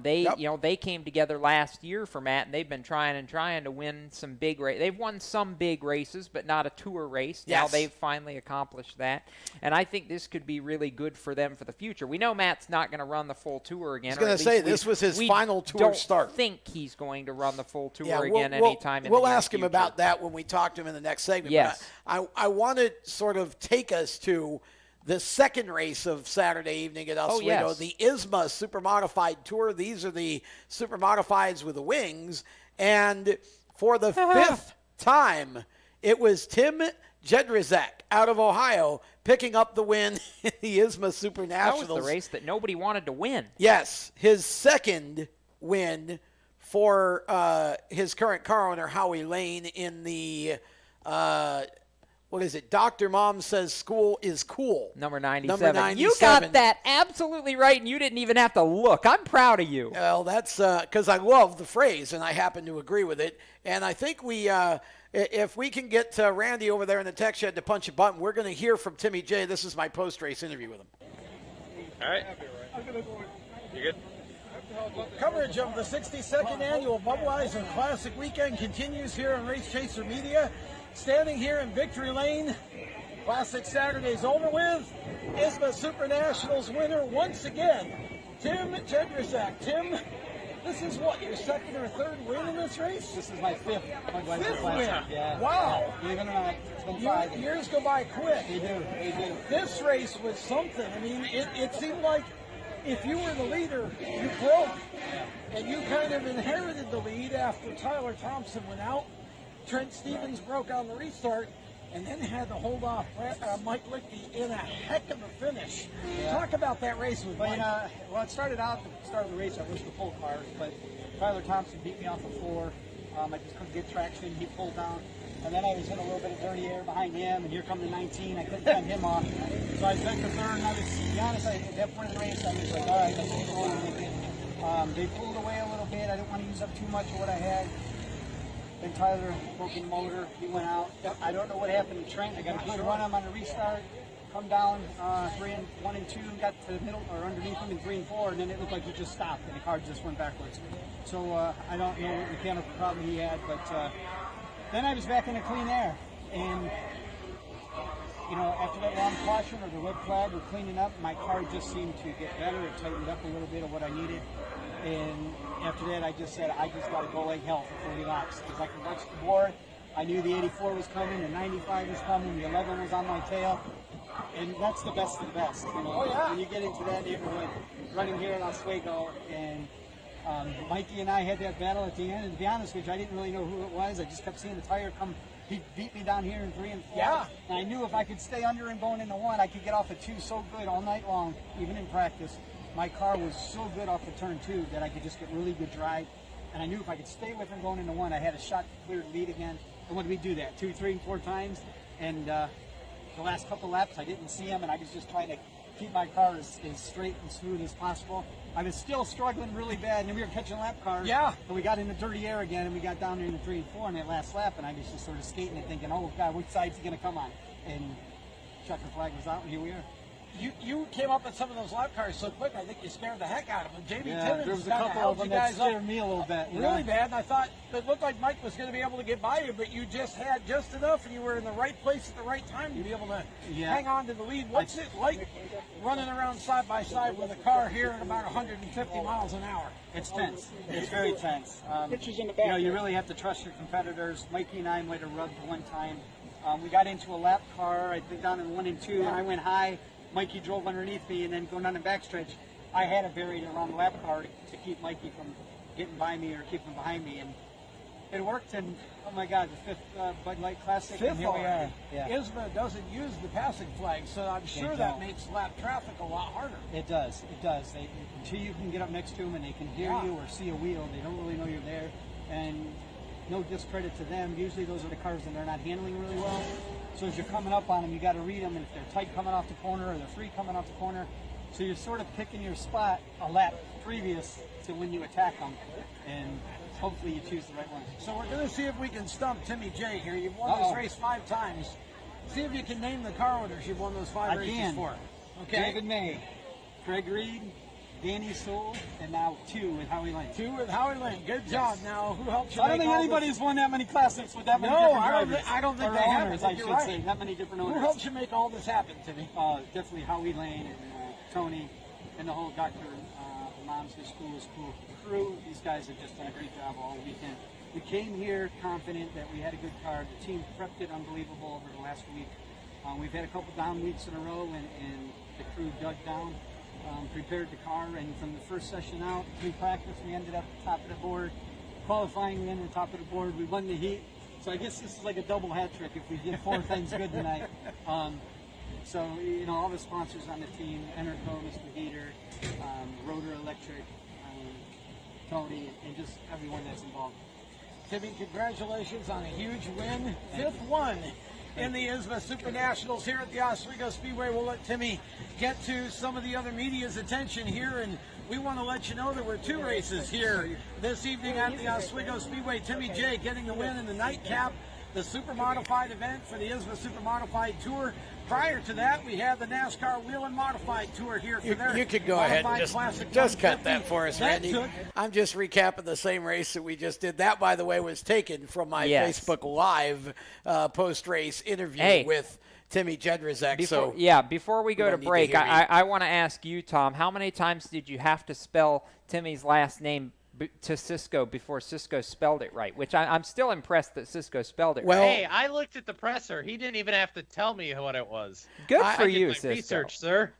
Speaker 4: They came together last year for Matt, and they've been trying to win some big races. They've won some big races, but not a tour race. Now they've finally accomplished that, and I think this could be really good for them for the future. We know Matt's not going to run the full tour again.
Speaker 2: I was going to say, this was his final tour start.
Speaker 4: I think he's going to run the full tour again anytime in the
Speaker 2: We'll
Speaker 4: near
Speaker 2: ask him
Speaker 4: future.
Speaker 2: about that when we talk to him in the next segment.
Speaker 4: Yes.
Speaker 2: But I want to sort of take us to the second race of Saturday evening at Oswego, the ISMA Super Modified Tour. These are the Super Modifieds with the wings. And for the 5th time, it was Tim Jedrzak out of Ohio picking up the win in the ISMA Super Nationals.
Speaker 4: That was the race that nobody wanted to win.
Speaker 2: Yes, his second win for his current car owner, Howie Lane, in the what is it? Dr. Mom Says School is Cool.
Speaker 4: Number 97. You got that absolutely right, and you didn't even have to look. I'm proud of you.
Speaker 2: Well, that's because I love the phrase, and I happen to agree with it. And I think if we can get Randy over there in the tech shed to punch a button, we're going to hear from Timmy J. This is my post-race interview with him.
Speaker 8: All right. You good?
Speaker 9: Coverage of the 62nd annual Budweiser Classic Weekend continues here on Race Chaser Media. Standing here in Victory Lane Classic Saturday's over with. ISMA Super Nationals winner once again, Tim Jedrzak. Tim, this is what, your second or third win in this race?
Speaker 10: This is my fifth.
Speaker 9: Fifth win?
Speaker 10: Yeah.
Speaker 9: Wow.
Speaker 10: Believe it or not, it's been 5.
Speaker 9: Years go by quick.
Speaker 10: They do.
Speaker 9: This race was something. I mean, it seemed like if you were the leader, you broke. And you kind of inherited the lead after Tyler Thompson went out. Trent Stevens broke on the restart, and then had to hold off Mike Lichty in a heck of a finish.
Speaker 10: Yeah.
Speaker 9: Talk about that race with Mike.
Speaker 10: Well, it started out at the start of the race, I was the pole cars, but Tyler Thompson beat me off the floor. I just couldn't get traction. He pulled down. And then I was in a little bit of dirty air behind him, and here come the 19. I couldn't fend him off. So I took the third, and I was, to be honest, at that point in the race, I was like, all right, let's keep rolling with it. They pulled away a little bit. I didn't want to use up too much of what I had. Then Tyler broke the motor. He went out. I don't know what happened to Trent. I got a good run on him on the restart. Come down 1 and 2, got to the middle or underneath him in 3 and 4, and then it looked like he just stopped and the car just went backwards. So I don't know what mechanical problem he had, but then I was back in the clean air, and you know, after that long caution or the red flag, we're cleaning up. My car just seemed to get better. It tightened up a little bit of what I needed. And after that, I just said, I just got to go like hell for 40 laps because I could watch the board. I knew the 84 was coming, the 95 was coming, the 11 was on my tail. And that's the best of the best. You know, when you get into that neighborhood, running here in Oswego, and Mikey and I had that battle at the end. And to be honest with you, I didn't really know who it was. I just kept seeing the tire come. He beat me down here in 3 and 4.
Speaker 9: Yeah.
Speaker 10: And I knew if I could stay under and going into 1, I could get off at 2 so good all night long, even in practice. My car was so good off of turn 2 that I could just get really good drive. And I knew if I could stay with him going into 1, I had a shot to clear the lead again. And when we do that, 2, 3, and 4 times, and the last couple laps, I didn't see him, and I was just trying to keep my car as straight and smooth as possible. I was still struggling really bad, and then we were catching lap cars.
Speaker 9: Yeah.
Speaker 10: And we got in the dirty air again, and we got down there in the 3 and 4 in that last lap, and I was just sort of skating and thinking, oh, God, which side's he going to come on? And checker flag was out, and here we are.
Speaker 9: You came up with some of those lap cars so quick, I think you scared the heck out of them. Jamie Timmons
Speaker 10: there was a
Speaker 9: kinda
Speaker 10: couple
Speaker 9: held
Speaker 10: of them
Speaker 9: you
Speaker 10: that
Speaker 9: guys up
Speaker 10: scared me a little bit.
Speaker 9: really bad, and I thought it looked like Mike was going to be able to get by you, but you just had just enough, and you were in the right place at the right time to be able to hang on to the lead. What's it like running around side by side with a car here at about 150 miles an hour?
Speaker 10: It's tense. It's very tense.
Speaker 9: Pictures in the back.
Speaker 10: You know, you really have to trust your competitors. Mikey and I might have rubbed one time. We got into a lap car, I think down in 1 and 2, and I went high. Mikey drove underneath me, and then going down the backstretch, I had a barrier around the lap car to keep Mikey from getting by me or keeping behind me, and it worked. And oh my God, the 5th Bud Light Classic, and here we are. Yeah.
Speaker 9: ISMA doesn't use the passing flag, so I'm sure that makes lap traffic a lot harder.
Speaker 10: It does. It does. Until you can get up next to them and they can hear you or see a wheel, they don't really know you're there. And no discredit to them. Usually those are the cars that they're not handling really well. So as you're coming up on them, you got to read them, and if they're tight coming off the corner or they're free coming off the corner, so you're sort of picking your spot a lap previous to when you attack them, and hopefully you choose the right one.
Speaker 9: So we're going to see if we can stump Timmy J here. You've won this race 5 times. See if you can name the car owners you've won those 5 races for. Okay.
Speaker 10: David May, Craig Reed, Danny Soule, and now 2 with Howie Lane.
Speaker 9: 2 with Howie Lane. Good job. Now, who helps you?
Speaker 10: I don't think anybody's won that many classics with that many different drivers.
Speaker 9: I don't think
Speaker 10: or
Speaker 9: they have.
Speaker 10: owners, I should say. That many different owners.
Speaker 9: Who helps you make all this happen, Timmy?
Speaker 10: Definitely Howie Lane and Tony and the whole Dr. Mom's His School is Cool crew. These guys have just done a great job all weekend. We came here confident that we had a good car. The team prepped it unbelievable over the last week. We've had a couple down weeks in a row, and the crew dug down. Prepared the car, and from the first session out, 3 practice, we ended up top of the board. Qualifying, we ended up top of the board. We won the heat. So I guess this is like a double hat trick if we did 4 things good tonight. So, you know, all the sponsors on the team, Enerco, Mr. Heater, Rotor Electric, Tony, and just everyone that's involved.
Speaker 9: Timmy, congratulations on a huge win. 5th one in the ISMA Super Nationals here at the Oswego Speedway. We'll let Timmy get to some of the other media's attention here, and we want to let you know there were 2 races here this evening at the Oswego Speedway. Timmy J getting the win in the nightcap the Super Modified event for the ISMA Super Modified Tour. Prior to that, we had the NASCAR Whelen Modified Tour here for their
Speaker 2: You could go ahead and just cut that for us, Randy.
Speaker 9: Took,
Speaker 2: I'm just recapping the same race that we just did. That, by the way, was taken from my Facebook Live post-race interview with Timmy Jedrzak.
Speaker 4: Before we go to break, I want to ask you, Tom, how many times did you have to spell Timmy's last name to Cisco before Cisco spelled it right? Which I'm still impressed that Cisco spelled it right.
Speaker 5: Hey, I looked at the presser. He didn't even have to tell me what it was.
Speaker 4: Good for you,
Speaker 5: my
Speaker 4: Cisco.
Speaker 5: Research, sir.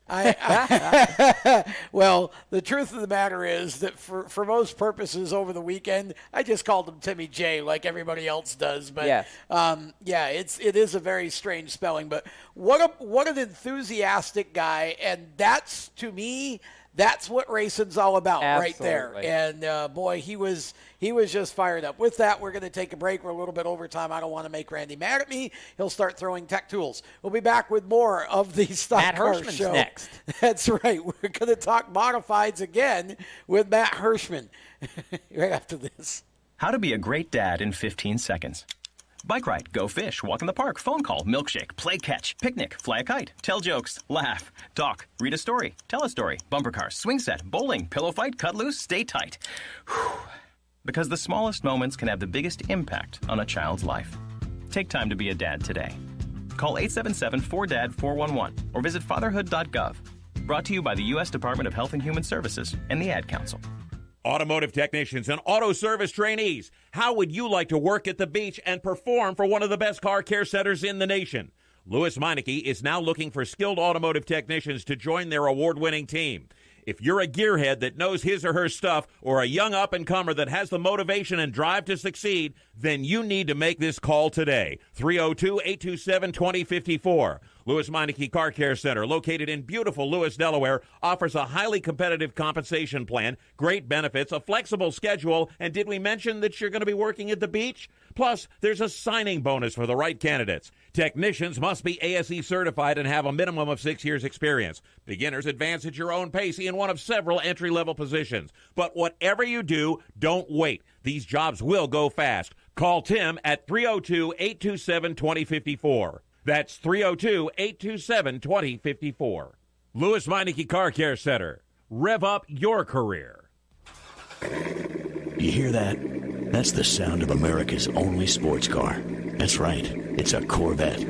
Speaker 2: Well, the truth of the matter is that for most purposes over the weekend, I just called him Timmy J like everybody else does. But it is a very strange spelling. But what an enthusiastic guy, and that's, to me, that's what racing's all about.
Speaker 4: Absolutely.
Speaker 2: Right there. And boy, he was just fired up. With that, we're going to take a break. We're a little bit over time. I don't want to make Randy mad at me. He'll start throwing tech tools. We'll be back with more of the Stock Car
Speaker 4: Hirschman's
Speaker 2: Show.
Speaker 4: Next.
Speaker 2: That's right. We're going to talk modifieds again with Matt Hirschman right after this.
Speaker 12: How to be a great dad in 15 seconds. Bike ride, go fish, walk in the park, phone call, milkshake, play catch, picnic, fly a kite, tell jokes, laugh, talk, read a story, tell a story, bumper cars, swing set, bowling, pillow fight, cut loose, stay tight. Whew. Because the smallest moments can have the biggest impact on a child's life. Take time to be a dad today. Call 877-4DAD-411 or visit fatherhood.gov. Brought to you by the U.S. Department of Health and Human Services and the Ad Council.
Speaker 6: Automotive technicians and auto service trainees, how would you like to work at the beach and perform for one of the best car care centers in the nation? Louis Meineke is now looking for skilled automotive technicians to join their award-winning team. If you're a gearhead that knows his or her stuff, or a young up-and-comer that has the motivation and drive to succeed, then you need to make this call today. 302-827-2054. Louis Meineke Car Care Center, located in beautiful Lewis, Delaware, offers a highly competitive compensation plan, great benefits, a flexible schedule, and did we mention that you're going to be working at the beach? Plus, there's a signing bonus for the right candidates. Technicians must be ASE certified and have a minimum of 6 years experience. Beginners advance at your own pace in one of several entry-level positions. But whatever you do, don't wait. These jobs will go fast. Call Tim at 302-827-2054. That's 302-827-2054. Louis Meineke Car Care Center. Rev up your career.
Speaker 13: You hear that? That's the sound of America's only sports car. That's right. It's a Corvette.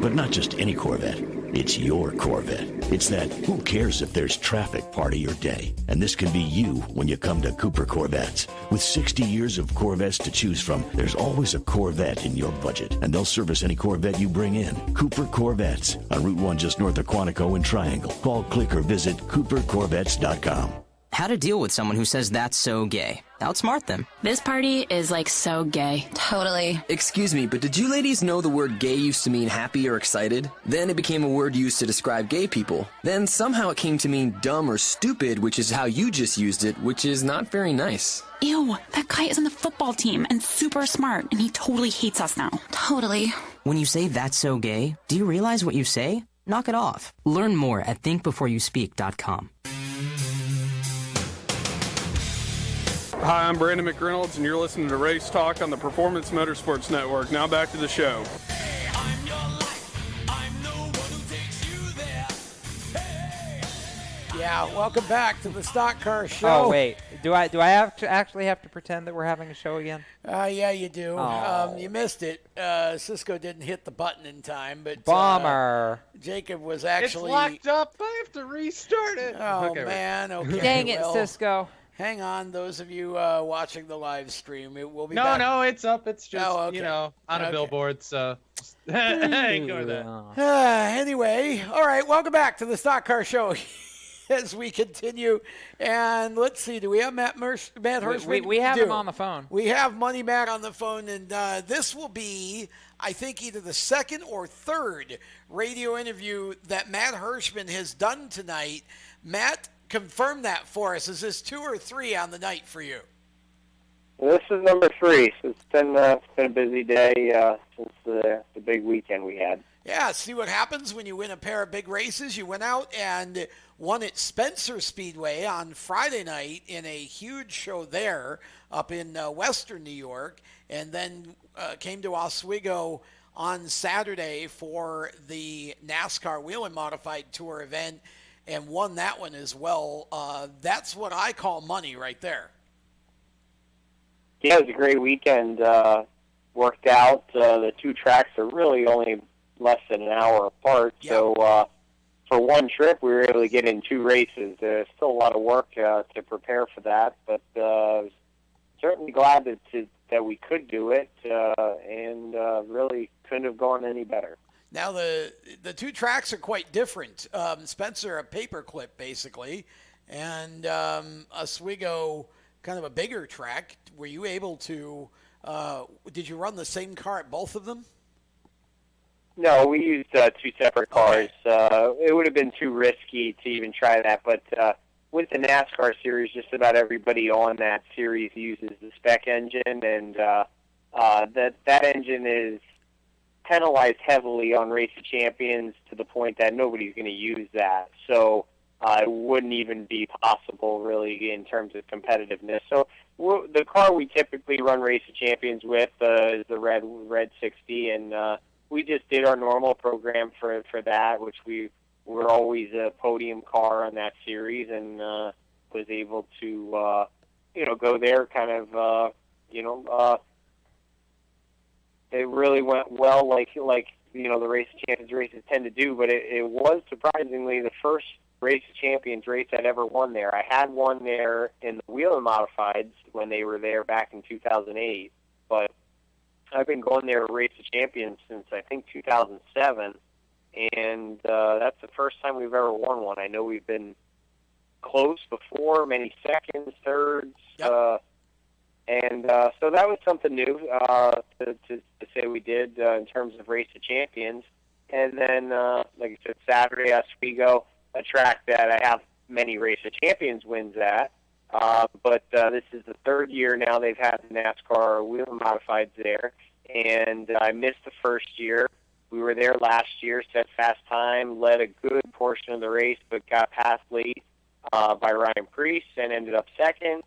Speaker 13: But not just any Corvette. It's your Corvette. It's that who cares if there's traffic part of your day. And this can be you when you come to Cooper Corvettes. With 60 years of Corvettes to choose from, there's always a Corvette in your budget. And they'll service any Corvette you bring in. Cooper Corvettes on Route 1 just north of Quantico and Triangle. Call, click, or visit CooperCorvettes.com.
Speaker 14: How to deal with someone who says that's so gay. Outsmart them.
Speaker 15: This party is like so gay. Totally.
Speaker 14: Excuse me, but did you ladies know the word gay used to mean happy or excited? Then it became a word used to describe gay people. Then somehow it came to mean dumb or stupid, which is how you just used it, which is not very nice.
Speaker 15: Ew, that guy is on the football team and super smart, and he totally hates us now. Totally.
Speaker 14: When you say that's so gay, do you realize what you say? Knock it off. Learn more at thinkbeforeyouspeak.com.
Speaker 16: Hi, I'm Brandon McReynolds, and you're listening to Race Talk on the Performance Motorsports Network. Now back to the show.
Speaker 2: Yeah, welcome back to the Stock Car Show.
Speaker 4: Oh, wait. Do I actually have to pretend that we're having a show again?
Speaker 2: Yeah, you do.
Speaker 4: Oh.
Speaker 2: You missed it. Cisco didn't hit the button in time, but
Speaker 4: Bummer.
Speaker 2: Jacob was actually...
Speaker 5: It's locked up. I have to restart it.
Speaker 2: Oh, man. Okay.
Speaker 4: Dang it,
Speaker 2: well,
Speaker 4: Cisco.
Speaker 2: Hang on, those of you watching the live stream. It will be back.
Speaker 5: No, it's up. It's just,
Speaker 2: okay.
Speaker 5: on a billboard, so ignore that.
Speaker 2: Anyway, all right, welcome back to the Stock Car Show as we continue. And let's see, do we have Matt Hirschman?
Speaker 4: We have him on the phone.
Speaker 2: We have Money Matt on the phone, and this will be, I think, either the second or third radio interview that Matt Hirschman has done tonight. Matt, confirm that for us. Is this 2 or 3 on the night for you?
Speaker 17: This is number 3. So it's been a busy day since the big weekend we had.
Speaker 2: Yeah, see what happens when you win a pair of big races. You went out and won at Spencer Speedway on Friday night in a huge show there up in western New York, and then came to Oswego on Saturday for the NASCAR Whelen Modified Tour event and won that one as well. That's what I call money right there.
Speaker 17: Yeah, it was a great weekend. Worked out. The two tracks are really only less than an hour apart. Yep. So for one trip, we were able to get in 2 races. There's still a lot of work to prepare for that, but certainly glad that we could do it, and really couldn't have gone any better.
Speaker 2: Now, the 2 tracks are quite different. Spencer, a paperclip, basically, and Oswego, kind of a bigger track. Were you able to, did you run the same car at both of them?
Speaker 17: No, we used 2 separate cars. It would have been too risky to even try that, but with the NASCAR series, just about everybody on that series uses the spec engine, and that engine is penalized heavily on Race of Champions to the point that nobody's going to use that. So it wouldn't even be possible, really, in terms of competitiveness. So the car we typically run Race of Champions with is the Red 60, and we just did our normal program for that, which we're always a podium car on that series, and was able to go there kind of it really went well, like the Race of Champions races tend to do. But it was surprisingly the first Race of Champions race I'd ever won there. I had won there in the Whelen Modifieds when they were there back in 2008, but I've been going there at Race of Champions since I think 2007, and that's the first time we've ever won one. I know we've been close before, many seconds, thirds. Yep. So that was something new to say we did in terms of Race of Champions. And then, like I said, Saturday, Oswego, a track that I have many Race of Champions wins at. But this is the 3rd year now they've had the NASCAR Whelen Modifieds there. And I missed the first year. We were there last year, set fast time, led a good portion of the race, but got passed late by Ryan Preece and ended up second.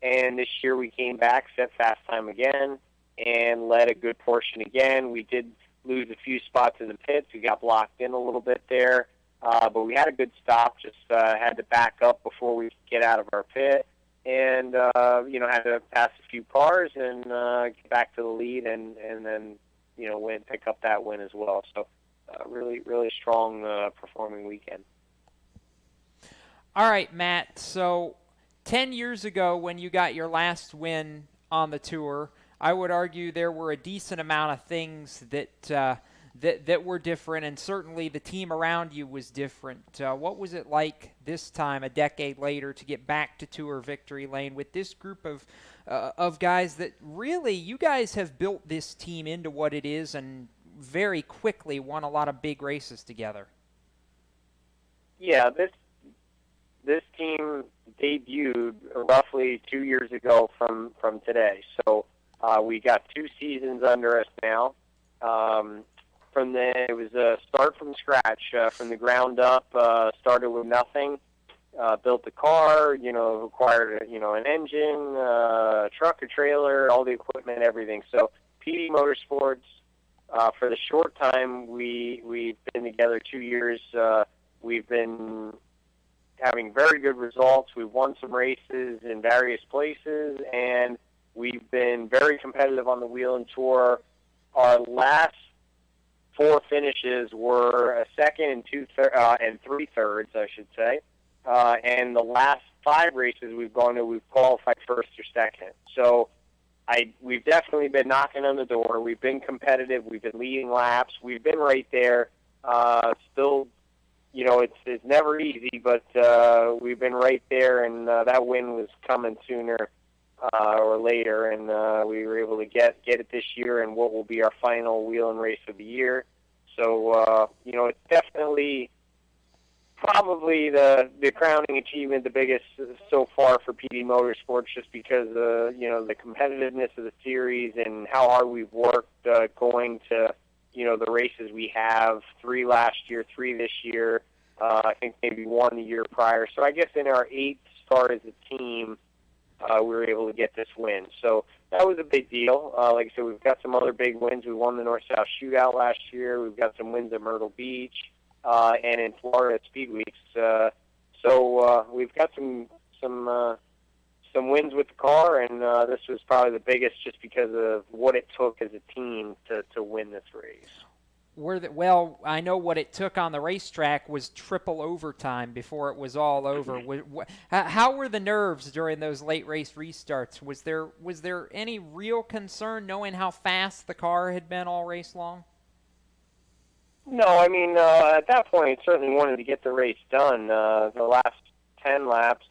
Speaker 17: And this year we came back, set fast time again, and led a good portion again. We did lose a few spots in the pits. We got blocked in a little bit there. But we had a good stop, just had to back up before we could get out of our pit. And, had to pass a few cars and get back to the lead and then, pick up that win as well. So really, really strong performing weekend.
Speaker 4: All right, Matt. So 10 years ago when you got your last win on the tour, I would argue there were a decent amount of things that were different, and certainly the team around you was different. What was it like this time, a decade later, to get back to Tour Victory Lane with this group of guys that really, you guys have built this team into what it is and very quickly won a lot of big races together?
Speaker 17: Yeah, this team debuted roughly 2 years ago from today. So we got 2 seasons under us now. It was a start from scratch, from the ground up. Started with nothing, built the car. Acquired an engine, a truck, a trailer, all the equipment, everything. So PD Motorsports, for the short time we've been together, 2 years, we've been having very good results. We've won some races in various places, and we've been very competitive on the Whelen Tour. Our last 4 finishes were a second and 3 thirds, I should say. And the last 5 races we've gone to, we've qualified first or second. So we've definitely been knocking on the door. We've been competitive. We've been leading laps. We've been right there. Still, it's never easy, but we've been right there, and that win was coming sooner or later, and we were able to get it this year in what will be our final Whelen race of the year. So, it's definitely probably the crowning achievement, the biggest so far for PD Motorsports, just because the competitiveness of the series and how hard we've worked going to the races we have, 3 last year, 3 this year. I think maybe 1 the year prior. So I guess in our 8th start as a team, we were able to get this win. So that was a big deal. Like I said, we've got some other big wins. We won the North-South Shootout last year. We've got some wins at Myrtle Beach and in Florida at Speedweeks. So we've got some wins with the car, and this was probably the biggest just because of what it took as a team to win this race.
Speaker 4: Well, I know what it took on the racetrack was triple overtime before it was all over. How were the nerves during those late race restarts? Was there any real concern knowing how fast the car had been all race long?
Speaker 17: No, I mean, at that point, certainly wanted to get the race done. The last 10 laps,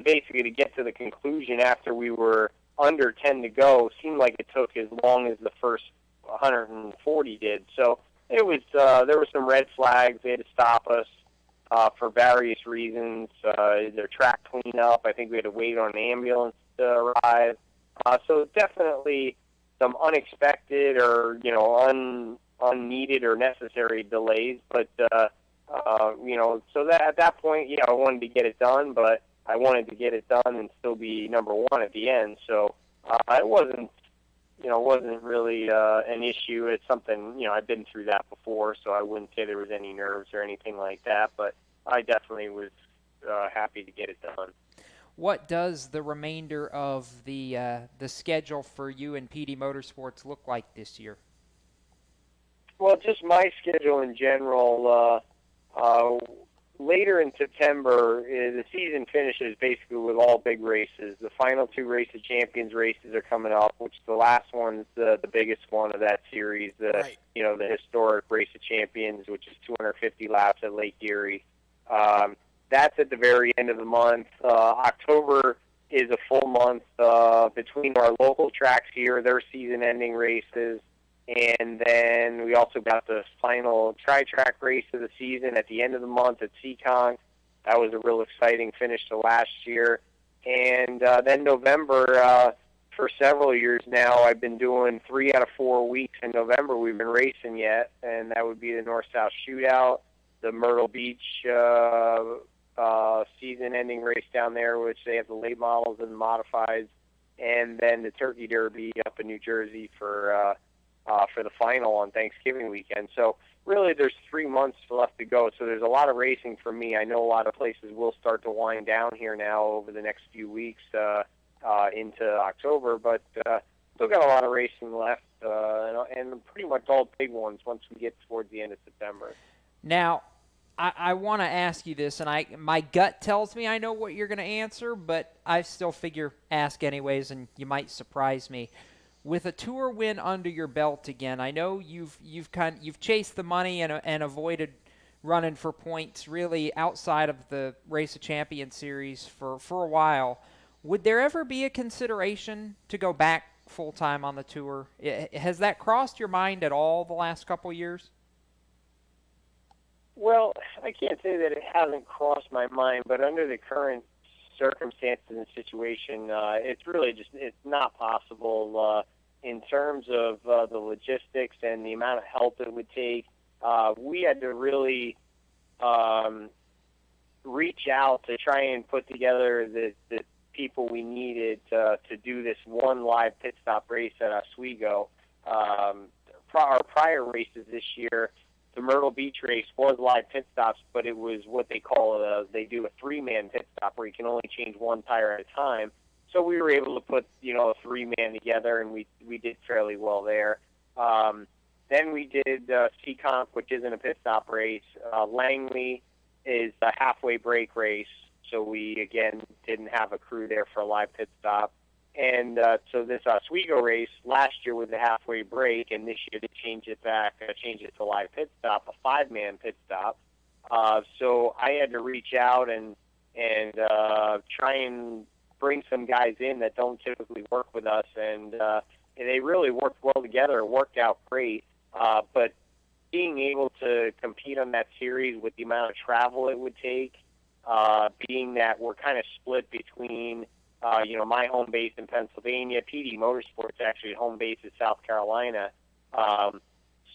Speaker 17: basically to get to the conclusion after we were under 10 to go, seemed like it took as long as the first 140 did. So it was there were some red flags. They had to stop us for various reasons. Their track cleanup. I think we had to wait on an ambulance to arrive. So definitely some unexpected or unneeded or necessary delays. But so that at that point, I wanted to get it done, but I wanted to get it done and still be number 1 at the end. So it wasn't really an issue. It's something, I've been through that before, so I wouldn't say there was any nerves or anything like that, but I definitely was happy to get it done.
Speaker 4: What does the remainder of the schedule for you and PD Motorsports look like this year?
Speaker 17: Well, just my schedule in general, later in September, the season finishes basically with all big races. The final 2 Race of Champions races are coming up, which the last one's the biggest one of that series, the historic Race of Champions, which is 250 laps at Lake Erie. That's at the very end of the month. October is a full month between our local tracks here, their season-ending races, and then we also got the final tri-track race of the season at the end of the month at Seekonk. That was a real exciting finish to last year. And then November, for several years now, I've been doing 3 out of 4 weeks in November we've been racing yet, and that would be the North-South Shootout, the Myrtle Beach season-ending race down there, which they have the late models and the modifieds, and then the Turkey Derby up in New Jersey for the final on Thanksgiving weekend. So really there's 3 months left to go. So there's a lot of racing for me. I know a lot of places will start to wind down here now over the next few weeks into October, but still got a lot of racing left and pretty much all big ones once we get towards the end of September.
Speaker 4: Now, I want to ask you this, and my gut tells me I know what you're going to answer, but I still figure ask anyways, and you might surprise me. With a Tour win under your belt again, I know you've chased the money and avoided running for points really outside of the Race of Champions series for a while. Would there ever be a consideration to go back full time on the Tour? Has that crossed your mind at all the last couple years?
Speaker 17: Well, I can't say that it hasn't crossed my mind, but under the current circumstances and situation, it's really it's not possible. In terms of the logistics and the amount of help it would take, we had to really reach out to try and put together the people we needed to do this one live pit stop race at Oswego. Our prior races this year, the Myrtle Beach race was live pit stops, but it was what they call they do a 3-man pit stop where you can only change 1 tire at a time. So we were able to put, a 3-man together, and we did fairly well there. Then we did Seekonk, which isn't a pit stop race. Langley is a halfway break race, so we, again, didn't have a crew there for a live pit stop. And so this Oswego race last year was a halfway break, and this year they changed it to live pit stop, a 5-man pit stop. So I had to reach out and try and bring some guys in that don't typically work with us, and they really worked well together. It worked out great, but being able to compete on that series with the amount of travel it would take, being that we're kind of split between, my home base in Pennsylvania, PD Motorsports actually home base is South Carolina.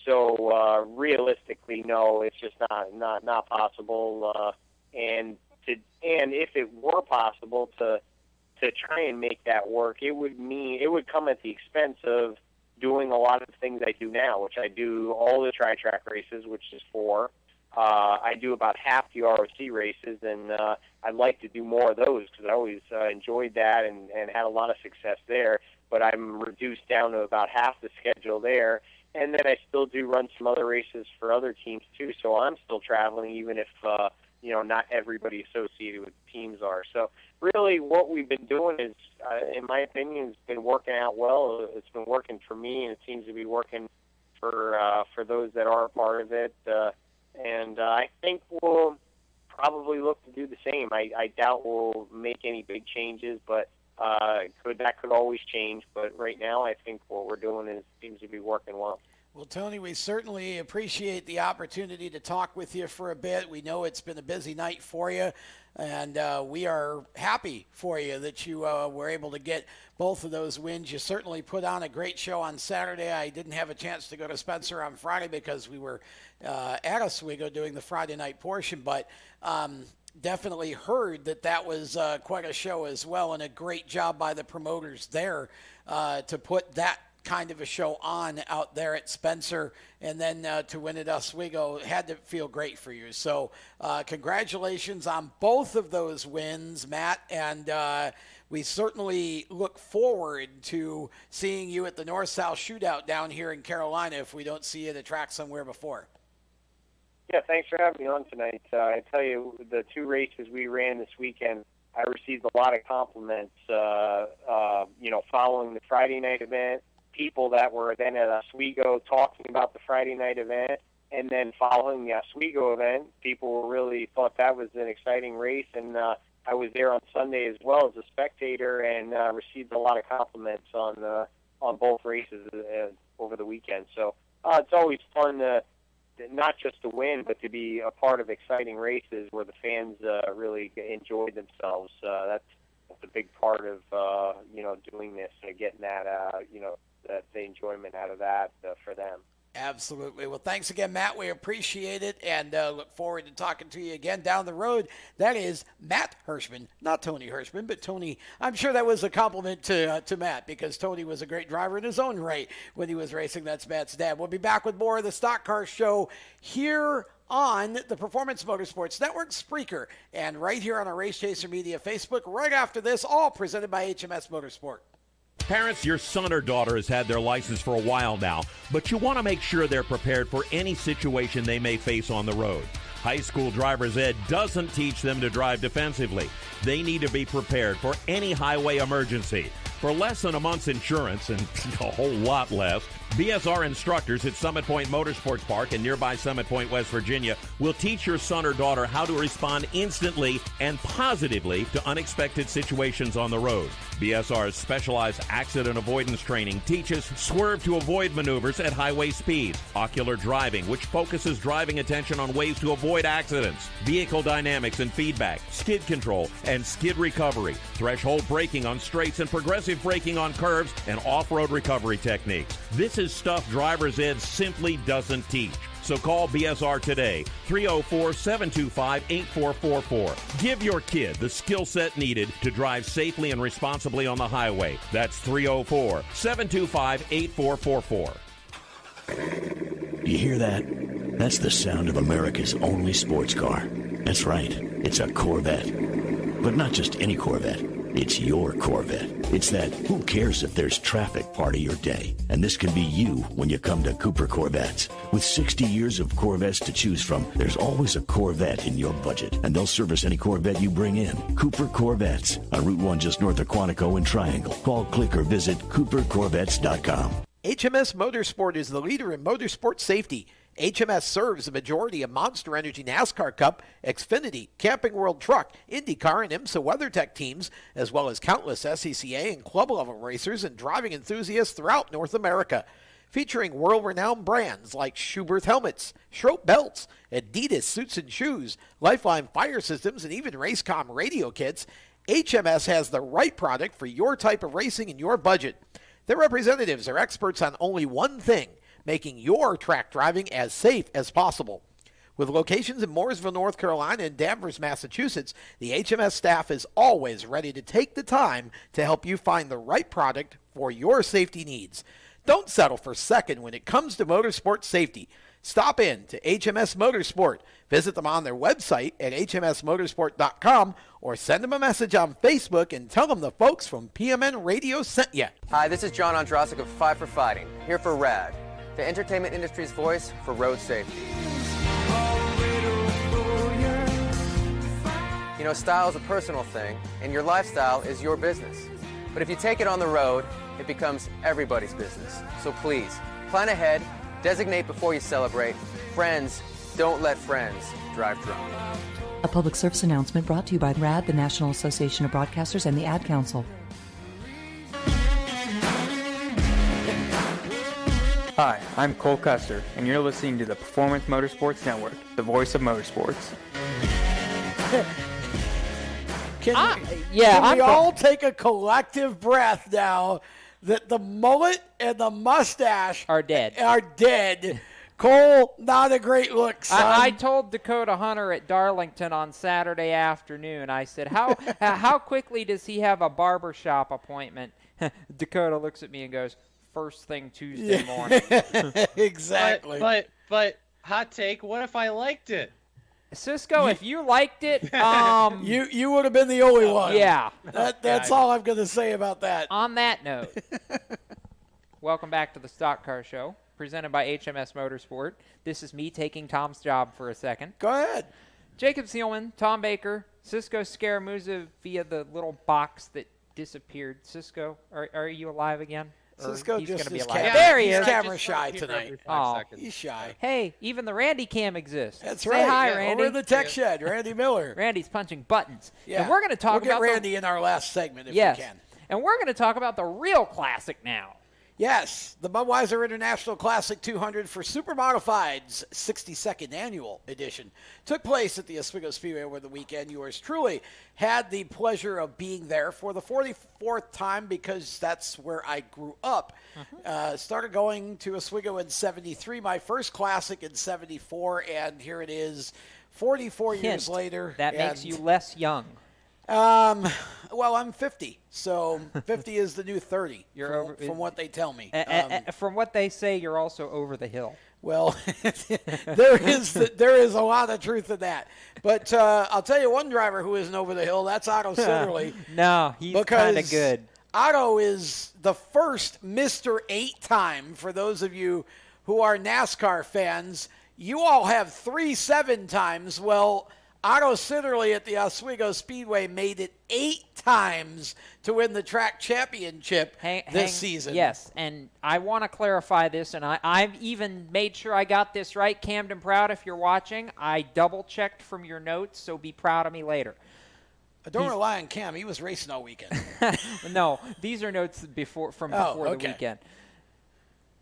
Speaker 17: So realistically, no, it's just not possible. And if it were possible to try and make that work, it would come at the expense of doing a lot of the things I do now, which I do all the tri-track races, which is 4. I do about half the ROC races, and I'd like to do more of those because I always enjoyed that and had a lot of success there. But I'm reduced down to about half the schedule there. And then I still do run some other races for other teams too, so I'm still traveling even if not everybody associated with teams are. So really what we've been doing is, in my opinion, it's been working out well. It's been working for me, and it seems to be working for those that are a part of it. And I think we'll probably look to do the same. I doubt we'll make any big changes, but that could always change. But right now I think what we're doing seems to be working well.
Speaker 2: Well, Tony, we certainly appreciate the opportunity to talk with you for a bit. We know it's been a busy night for you, and we are happy for you that you were able to get both of those wins. You certainly put on a great show on Saturday. I didn't have a chance to go to Spencer on Friday because we were at Oswego doing the Friday night portion, but definitely heard that was quite a show as well, and a great job by the promoters there to put that kind of a show on out there at Spencer, and then to win at Oswego had to feel great for you. So congratulations on both of those wins, Matt, and we certainly look forward to seeing you at the North-South Shootout down here in Carolina if we don't see you at a track somewhere before.
Speaker 17: Yeah, thanks for having me on tonight. I tell you, the 2 races we ran this weekend, I received a lot of compliments, following the Friday night event, people that were then at Oswego talking about the Friday night event, and then following the Oswego event, people really thought that was an exciting race, and I was there on Sunday as well as a spectator, and received a lot of compliments on both races over the weekend. So it's always fun to not just to win, but to be a part of exciting races where the fans really enjoy themselves. That's a big part of doing this and getting that the enjoyment out of that for them.
Speaker 2: Absolutely. Well, thanks again, Matt. We appreciate it, and look forward to talking to you again down the road. That is Matt Hirschman, not Tony Hirschman, but Tony. I'm sure that was a compliment to Matt, because Tony was a great driver in his own right when he was racing. That's Matt's dad. We'll be back with more of the Stock Car Show here on the Performance Motorsports Network, Spreaker, and right here on our Race Chaser Media Facebook right after this, all presented by HMS Motorsport.
Speaker 6: Parents, your son or daughter has had their license for a while now, but you want to make sure they're prepared for any situation they may face on the road. High school driver's ed doesn't teach them to drive defensively. They need to be prepared for any highway emergency. For less than a month's insurance, and a whole lot less, BSR instructors at Summit Point Motorsports Park in nearby Summit Point, West Virginia, will teach your son or daughter how to respond instantly and positively to unexpected situations on the road. BSR's specialized accident avoidance training teaches swerve to avoid maneuvers at highway speeds, ocular driving, which focuses driving attention on ways to avoid accidents, vehicle dynamics and feedback, skid control and skid recovery, threshold braking on straights and progressive braking on curves, and off-road recovery techniques. This is stuff driver's ed simply doesn't teach. So call BSR today, 304-725-8444. Give your kid the skill set needed to drive safely and responsibly on the highway. That's 304-725-8444.
Speaker 13: You hear that? That's the sound of America's only sports car. That's right. It's a Corvette. But not just any Corvette. It's your Corvette. It's that who cares if there's traffic part of your day. And this can be you when you come to Cooper Corvettes. With 60 years of Corvettes to choose from, there's always a Corvette in your budget. And they'll service any Corvette you bring in. Cooper Corvettes on Route 1 just north of Quantico and Triangle. Call, click, or visit CooperCorvettes.com.
Speaker 2: HMS Motorsport is the leader in motorsport safety. HMS serves the majority of Monster Energy NASCAR Cup, Xfinity, Camping World Truck, IndyCar, and IMSA WeatherTech teams, as well as countless SCCA and club-level racers and driving enthusiasts throughout North America. featuring world-renowned brands like Schuberth helmets, Schroep belts, Adidas suits and shoes, Lifeline fire systems, and even Racecom radio kits. HMS has the right product for your type of racing and your budget. Their representatives are experts on only one thing, making your track driving as safe as possible. With locations in Mooresville, North Carolina, and Danvers, Massachusetts, the HMS staff is always ready to take the time to help you find the right product for your safety needs. Don't settle for second when it comes to motorsport safety. Stop in to HMS Motorsport. Visit them on their website at hmsmotorsport.com or send them a message on Facebook and tell them the folks from PMN Radio sent you.
Speaker 18: Hi, this is John Ondrasik of Five for Fighting, here for RAD, the entertainment industry's voice for road safety. You know, style is a personal thing, and your lifestyle is your business. But if you take it on the road, it becomes everybody's business. So please, plan ahead, designate before you celebrate. Friends, don't let friends drive drunk.
Speaker 19: A public service announcement brought to you by RAD, the National Association of Broadcasters, and the Ad Council.
Speaker 20: Hi, I'm Cole Custer, and you're listening to the Performance Motorsports Network, the voice of motorsports.
Speaker 2: Can we all take a collective breath now that the mullet and the mustache
Speaker 4: are dead?
Speaker 2: Cole, not a great look, son.
Speaker 4: I told Dakota Hunter at Darlington on Saturday afternoon, I said, how quickly does he have a barbershop appointment? Dakota looks at me and goes, first thing Tuesday morning.
Speaker 2: Exactly.
Speaker 5: But hot take, what if I liked it?
Speaker 4: Cisco, if you liked it,
Speaker 2: you would have been the only one.
Speaker 4: Yeah.
Speaker 2: That's all I'm going to say about that.
Speaker 4: On that note, welcome back to the Stock Car Show, presented by HMS Motorsport. This is me taking Tom's job for a second.
Speaker 2: Go ahead.
Speaker 4: Jacob Seelman, Tom Baker, Cisco Scaramuza via the little box that disappeared. Cisco, are you alive again?
Speaker 2: Cisco
Speaker 4: he's
Speaker 2: just
Speaker 4: gonna be
Speaker 2: is
Speaker 4: alive.
Speaker 2: there he is. Camera shy tonight.
Speaker 4: Oh,
Speaker 2: he's shy.
Speaker 4: Hey, even the Randy cam exists.
Speaker 2: That's
Speaker 4: Say
Speaker 2: right.
Speaker 4: hi,
Speaker 2: Yeah,
Speaker 4: Randy.
Speaker 2: over in the tech shed, Randy Miller.
Speaker 4: Randy's punching buttons.
Speaker 2: Yeah.
Speaker 4: And we're going to talk
Speaker 2: we'll
Speaker 4: about
Speaker 2: get Randy in our last segment if
Speaker 4: yes.
Speaker 2: we can.
Speaker 4: And we're going to talk about the real classic now.
Speaker 2: Yes, the Budweiser International Classic 200 for Super Modified's 62nd annual edition took place at the Oswego Speedway over the weekend. Yours truly had the pleasure of being there for the 44th time because that's where I grew up. Started going to Oswego in 73, my first classic in 74, and here it is 44 years later.
Speaker 4: That makes you less young.
Speaker 2: Well, I'm 50, so 50 is the new 30 from what they tell me.
Speaker 4: From what they say, you're also over the hill.
Speaker 2: Well, there is a lot of truth in that. But I'll tell you one driver who isn't over the hill. That's Otto Sitterly.
Speaker 4: No, he's kind of good.
Speaker 2: Otto is the first Mr. 8-time. For those of you who are NASCAR fans, you all have 3 7-times. Well, Otto Sitterly at the Oswego Speedway made it 8 times to win the track championship this season.
Speaker 4: Yes, and I want to clarify this, and I've even made sure I got this right. Camden Proud, if you're watching, I double-checked from your notes, so be proud of me later.
Speaker 2: Don't rely on Cam. He was racing all weekend.
Speaker 4: No, these are notes before the weekend.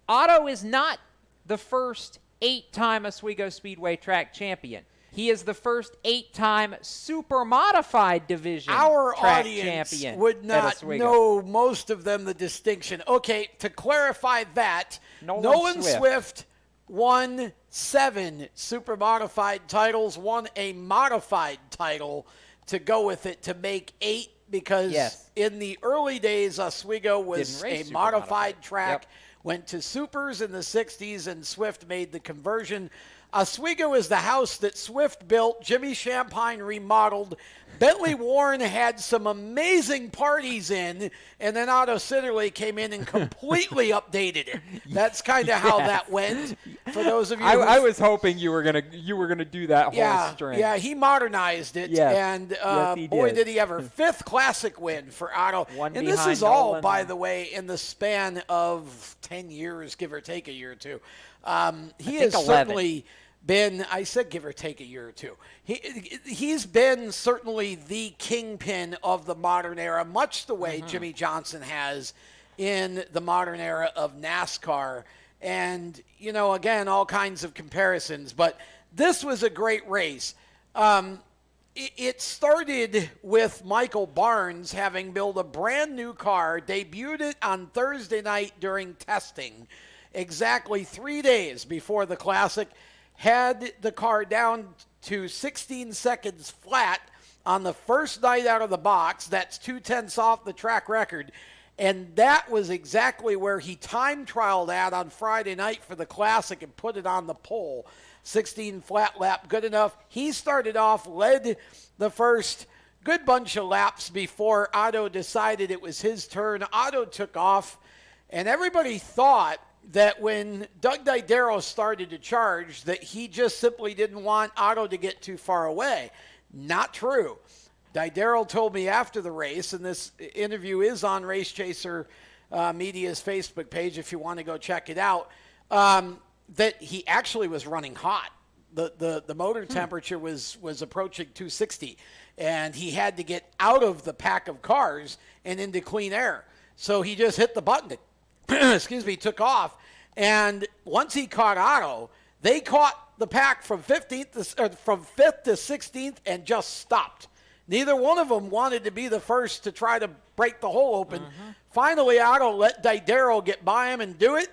Speaker 4: Otto is not the first 8-time Oswego Speedway track champion. He is the first 8-time super modified division
Speaker 2: Our
Speaker 4: track
Speaker 2: audience
Speaker 4: champion
Speaker 2: would not know most of them the distinction. Okay, to clarify that, Nolan Swift won 7 super modified titles, won a modified title to go with it to make 8 because in the early days, Oswego was a modified track, went to supers in the 60s, and Swift made the conversion. Oswego is the house that Swift built, Jimmy Champagne remodeled, Bentley Warren had some amazing parties in, and then Otto Sitterly came in and completely updated it. That's kind of how that went. For those of you,
Speaker 4: I was hoping you were gonna do that whole string.
Speaker 2: Yeah, he modernized it, and boy, did he ever 5th classic win for Otto. And this is all, by the way, in the span of 10 years, give or take a year or two. He has
Speaker 4: 11.
Speaker 2: certainly been, I said give or take a year or two. He's been certainly the kingpin of the modern era, much the way Jimmy Johnson has in the modern era of NASCAR. And, again, all kinds of comparisons. But this was a great race. It started with Michael Barnes having built a brand new car, debuted it on Thursday night during testing, exactly 3 days before the Classic, had the car down to 16 seconds flat on the first night out of the box. That's 2/10 off the track record. And that was exactly where he time trialed at on Friday night for the Classic and put it on the pole. 16 flat lap, good enough. He started off, led the first good bunch of laps before Otto decided it was his turn. Otto took off, and everybody thought that when Doug Didero started to charge that he just simply didn't want Otto to get too far away. Not true. Didero told me after the race, and this interview is on Race Chaser Media's Facebook page if you want to go check it out, that he actually was running hot. The motor temperature was approaching 260, and he had to get out of the pack of cars and into clean air. So he just hit the button, took off, and once he caught Otto, they caught the pack from 5th to 16th and just stopped. Neither one of them wanted to be the first to try to break the hole open. Finally, Otto let Didero get by him and do it.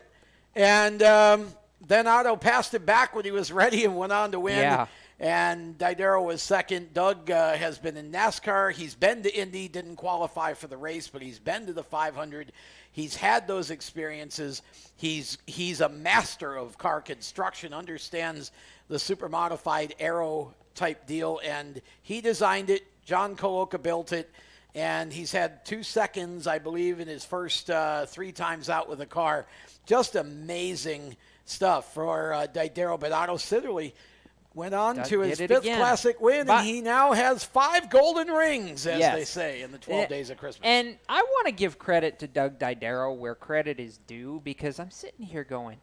Speaker 2: And then Otto passed it back when he was ready and went on to win.
Speaker 4: Yeah.
Speaker 2: And Didero was second. Doug has been in NASCAR. He's been to Indy, didn't qualify for the race, but he's been to the 500. He's had those experiences. He's a master of car construction, understands the super modified aero type deal, and he designed it. John Coloca built it, and he's had 2 seconds, I believe, in his first 3 times out with the car. Just amazing stuff for Didero. But Otto Sidderly went on to his 5th Classic win, and he now has 5 golden rings, as they say, in the 12 days of Christmas.
Speaker 4: And I want to give credit to Doug Didero where credit is due, because I'm sitting here going,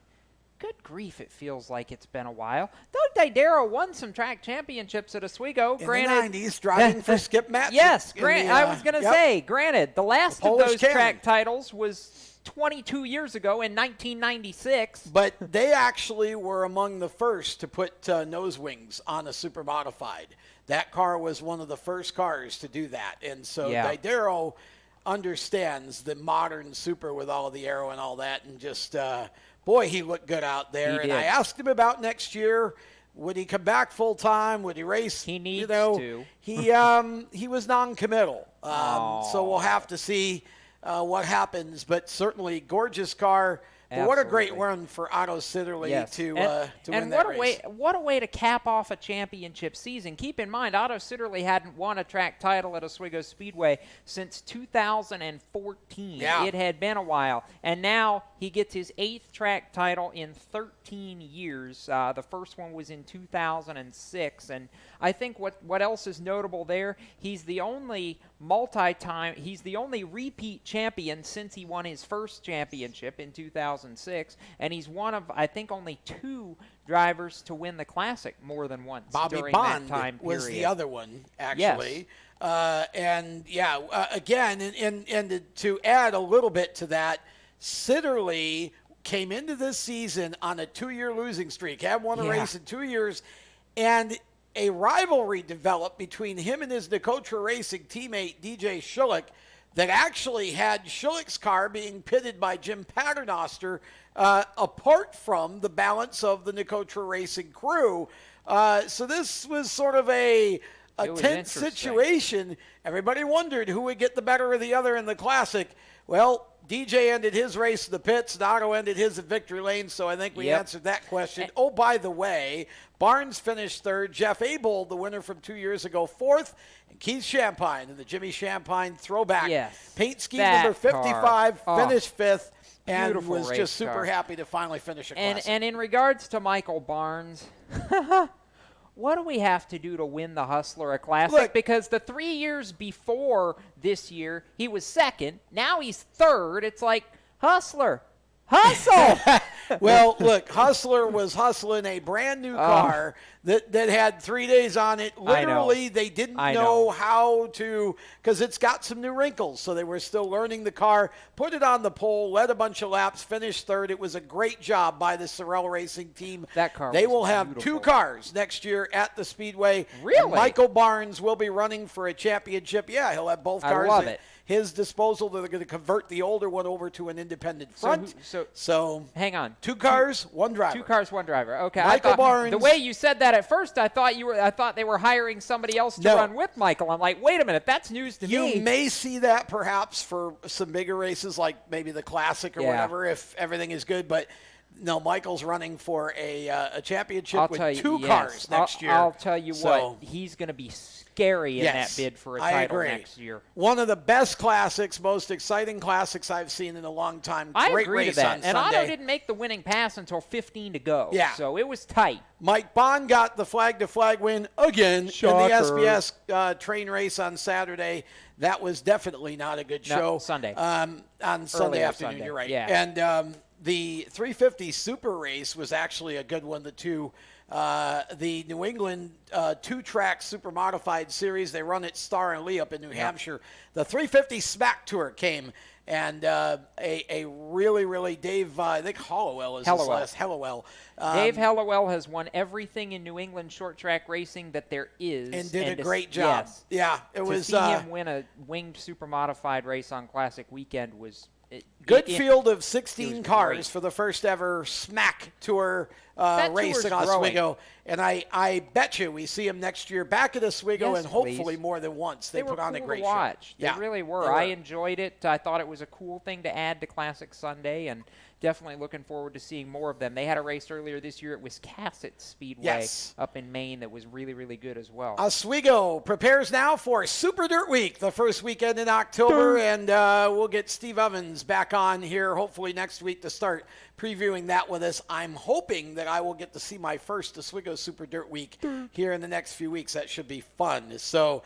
Speaker 4: good grief, it feels like it's been a while. Doug Didero won some track championships at Oswego.
Speaker 2: In the 90s, driving for Skip Matson.
Speaker 4: Yes, I was going to say, granted, the last of those track titles was 22 years ago in 1996.
Speaker 2: But they actually were among the first to put nose wings on a super modified. That car was one of the first cars to do that. And so Didero understands the modern super with all of the aero and all that, and just boy, he looked good out there. And I asked him about next year. Would he come back full time? Would he race?
Speaker 4: He needs to.
Speaker 2: He was non-committal. So we'll have to see what happens. But certainly, gorgeous car. But what a great run for Otto Sidderly to win that race.
Speaker 4: What a way to cap off a championship season. Keep in mind, Otto Sidderly hadn't won a track title at Oswego Speedway since 2014.
Speaker 2: Yeah.
Speaker 4: It had been a while. And now he gets his 8th track title in 13 years. The first one was in 2006. And I think what else is notable there, he's the only he's the only repeat champion since he won his first championship in 2006, and he's one of, I think, only 2 drivers to win the Classic more than once during that time period.
Speaker 2: Was the other one, actually. Yes. Again, and to add a little bit to that, Sidderly came into this season on a 2-year losing streak, had won a race in 2 years, and a rivalry developed between him and his Nicotra Racing teammate, DJ Schulich, that actually had Schulich's car being pitted by Jim Paternoster apart from the balance of the Nicotra Racing crew. So this was sort of a tense situation. Everybody wondered who would get the better of the other in the Classic. Well, DJ ended his race in the pits, and Otto ended his at victory lane, so I think we answered that question. Oh, by the way, Barnes finished 3rd. Jeff Abold, the winner from 2 years ago, 4th. And Keith Champagne in the Jimmy Champagne throwback. Paint scheme number 55, finished 5th, and was just super happy to finally finish a Classic.
Speaker 4: And in regards to Michael Barnes, what do we have to do to win the Hustler a Classic? Because the 3 years before this year, he was 2nd. Now he's 3rd. It's like, Hustler, hustle.
Speaker 2: Well, look, Hustler was hustling a brand new car that had 3 days on it. Literally, they didn't know how to, because it's got some new wrinkles. So they were still learning the car, put it on the pole, led a bunch of laps, finished third. It was a great job by the Sorrell Racing team.
Speaker 4: That car
Speaker 2: They
Speaker 4: was
Speaker 2: will have
Speaker 4: beautiful.
Speaker 2: 2 cars next year at the Speedway.
Speaker 4: Really?
Speaker 2: And Michael Barnes will be running for a championship. Yeah, he'll have both cars.
Speaker 4: I love it.
Speaker 2: His disposal. They're going to convert the older one over to an independent front. So
Speaker 4: hang on.
Speaker 2: 2 cars, 1 driver.
Speaker 4: 2 cars, 1 driver. Okay.
Speaker 2: Michael Barnes.
Speaker 4: The way you said that at first, I thought they were hiring somebody else to run with Michael. I'm like, wait a minute, that's news to me.
Speaker 2: You may see that perhaps for some bigger races like maybe the Classic or whatever if everything is good, but no, Michael's running for a championship with 2 cars next year.
Speaker 4: I'll tell you what, he's going to be scary in that bid for a title next year.
Speaker 2: One of the best classics, most exciting classics I've seen in a long time.
Speaker 4: I
Speaker 2: Great
Speaker 4: agree
Speaker 2: race
Speaker 4: to that.
Speaker 2: on
Speaker 4: And
Speaker 2: Sunday.
Speaker 4: Otto didn't make the winning pass until 15 to go.
Speaker 2: Yeah.
Speaker 4: So it was tight.
Speaker 2: Mike Bond got the flag-to-flag win again
Speaker 4: Shocker.
Speaker 2: in the SBS train race on Saturday. That was definitely not a good show.
Speaker 4: Sunday.
Speaker 2: On Sunday
Speaker 4: Earlier
Speaker 2: afternoon,
Speaker 4: Sunday.
Speaker 2: you're right.
Speaker 4: Yeah.
Speaker 2: And the 350 Super Race was actually a good one. The New England 2-track super modified series, they run at Star and Lee up in New Hampshire. The 350 Smack Tour came, and a really, really Dave, I think Hollowell is his last. Hellowell.
Speaker 4: Dave Hellowell has won everything in New England short track racing that there is.
Speaker 2: And did a great job.
Speaker 4: Yes.
Speaker 2: Yeah, it
Speaker 4: to
Speaker 2: was.
Speaker 4: See him win a winged super modified race on Classic Weekend was.
Speaker 2: Good field of 16 cars
Speaker 4: great.
Speaker 2: for the first ever Smack Tour
Speaker 4: That
Speaker 2: race
Speaker 4: tour's
Speaker 2: in Oswego. And I bet you we see him next year back at Oswego and hopefully more than once. They put
Speaker 4: were
Speaker 2: on
Speaker 4: cool
Speaker 2: a great
Speaker 4: to watch.
Speaker 2: show.
Speaker 4: They really were. I enjoyed it. I thought it was a cool thing to add to Classic Sunday, and definitely looking forward to seeing more of them. They had a race earlier this year at Wiscasset Speedway up in Maine that was really, really good as well.
Speaker 2: Oswego prepares now for Super Dirt Week, the first weekend in October, and we'll get Steve Evans back on here hopefully next week to start previewing that with us. I'm hoping that I will get to see my first Oswego Super Dirt Week here in the next few weeks. That should be fun. So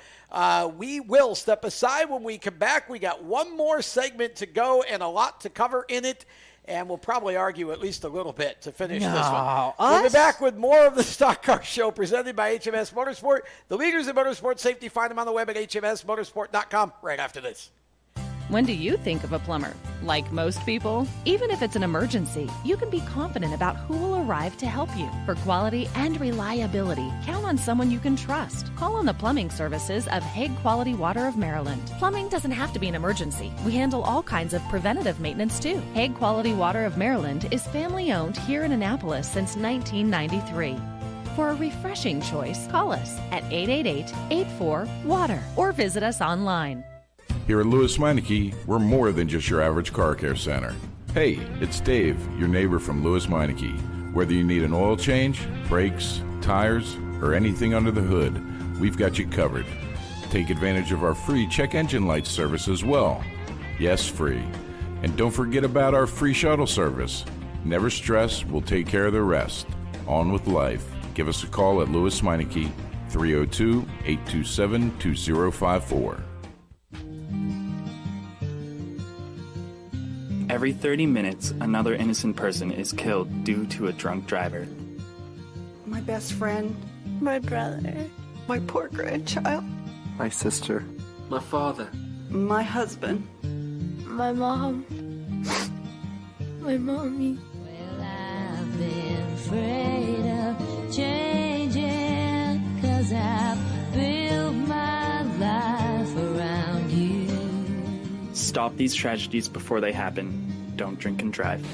Speaker 2: we will step aside when we come back. We got one more segment to go and a lot to cover in it. And we'll probably argue at least a little bit to finish this one. We'll be back with more of the Stock Car Show presented by HMS Motorsport. The leaders in motorsport safety. Find them on the web at hmsmotorsport.com right after this.
Speaker 1: When do you think of a plumber? Like most people, even if it's an emergency, you can be confident about who will arrive to help you. For quality and reliability, count on someone you can trust. Call on the plumbing services of Hague Quality Water of Maryland. Plumbing doesn't have to be an emergency. We handle all kinds of preventative maintenance too. Hague Quality Water of Maryland is family-owned here in Annapolis since 1993. For a refreshing choice, call us at 888-84-WATER or visit us online.
Speaker 7: Here at Lewis Meineke, we're more than just your average car care center. Hey, it's Dave, your neighbor from Lewis Meineke. Whether you need an oil change, brakes, tires, or anything under the hood, we've got you covered. Take advantage of our free check engine light service as well. Yes, free. And don't forget about our free shuttle service. Never stress, we'll take care of the rest. On with life. Give us a call at Lewis Meineke, 302-827-2054.
Speaker 3: Every 30 minutes, another innocent person is killed due to a drunk driver.
Speaker 21: My best friend, my brother, my poor grandchild,
Speaker 22: my sister,
Speaker 21: my father, my husband, my mom, my mommy.
Speaker 25: Well, I've been afraid of changing, 'cause I've built my life around you.
Speaker 3: Stop these tragedies before they happen. Don't drink and drive.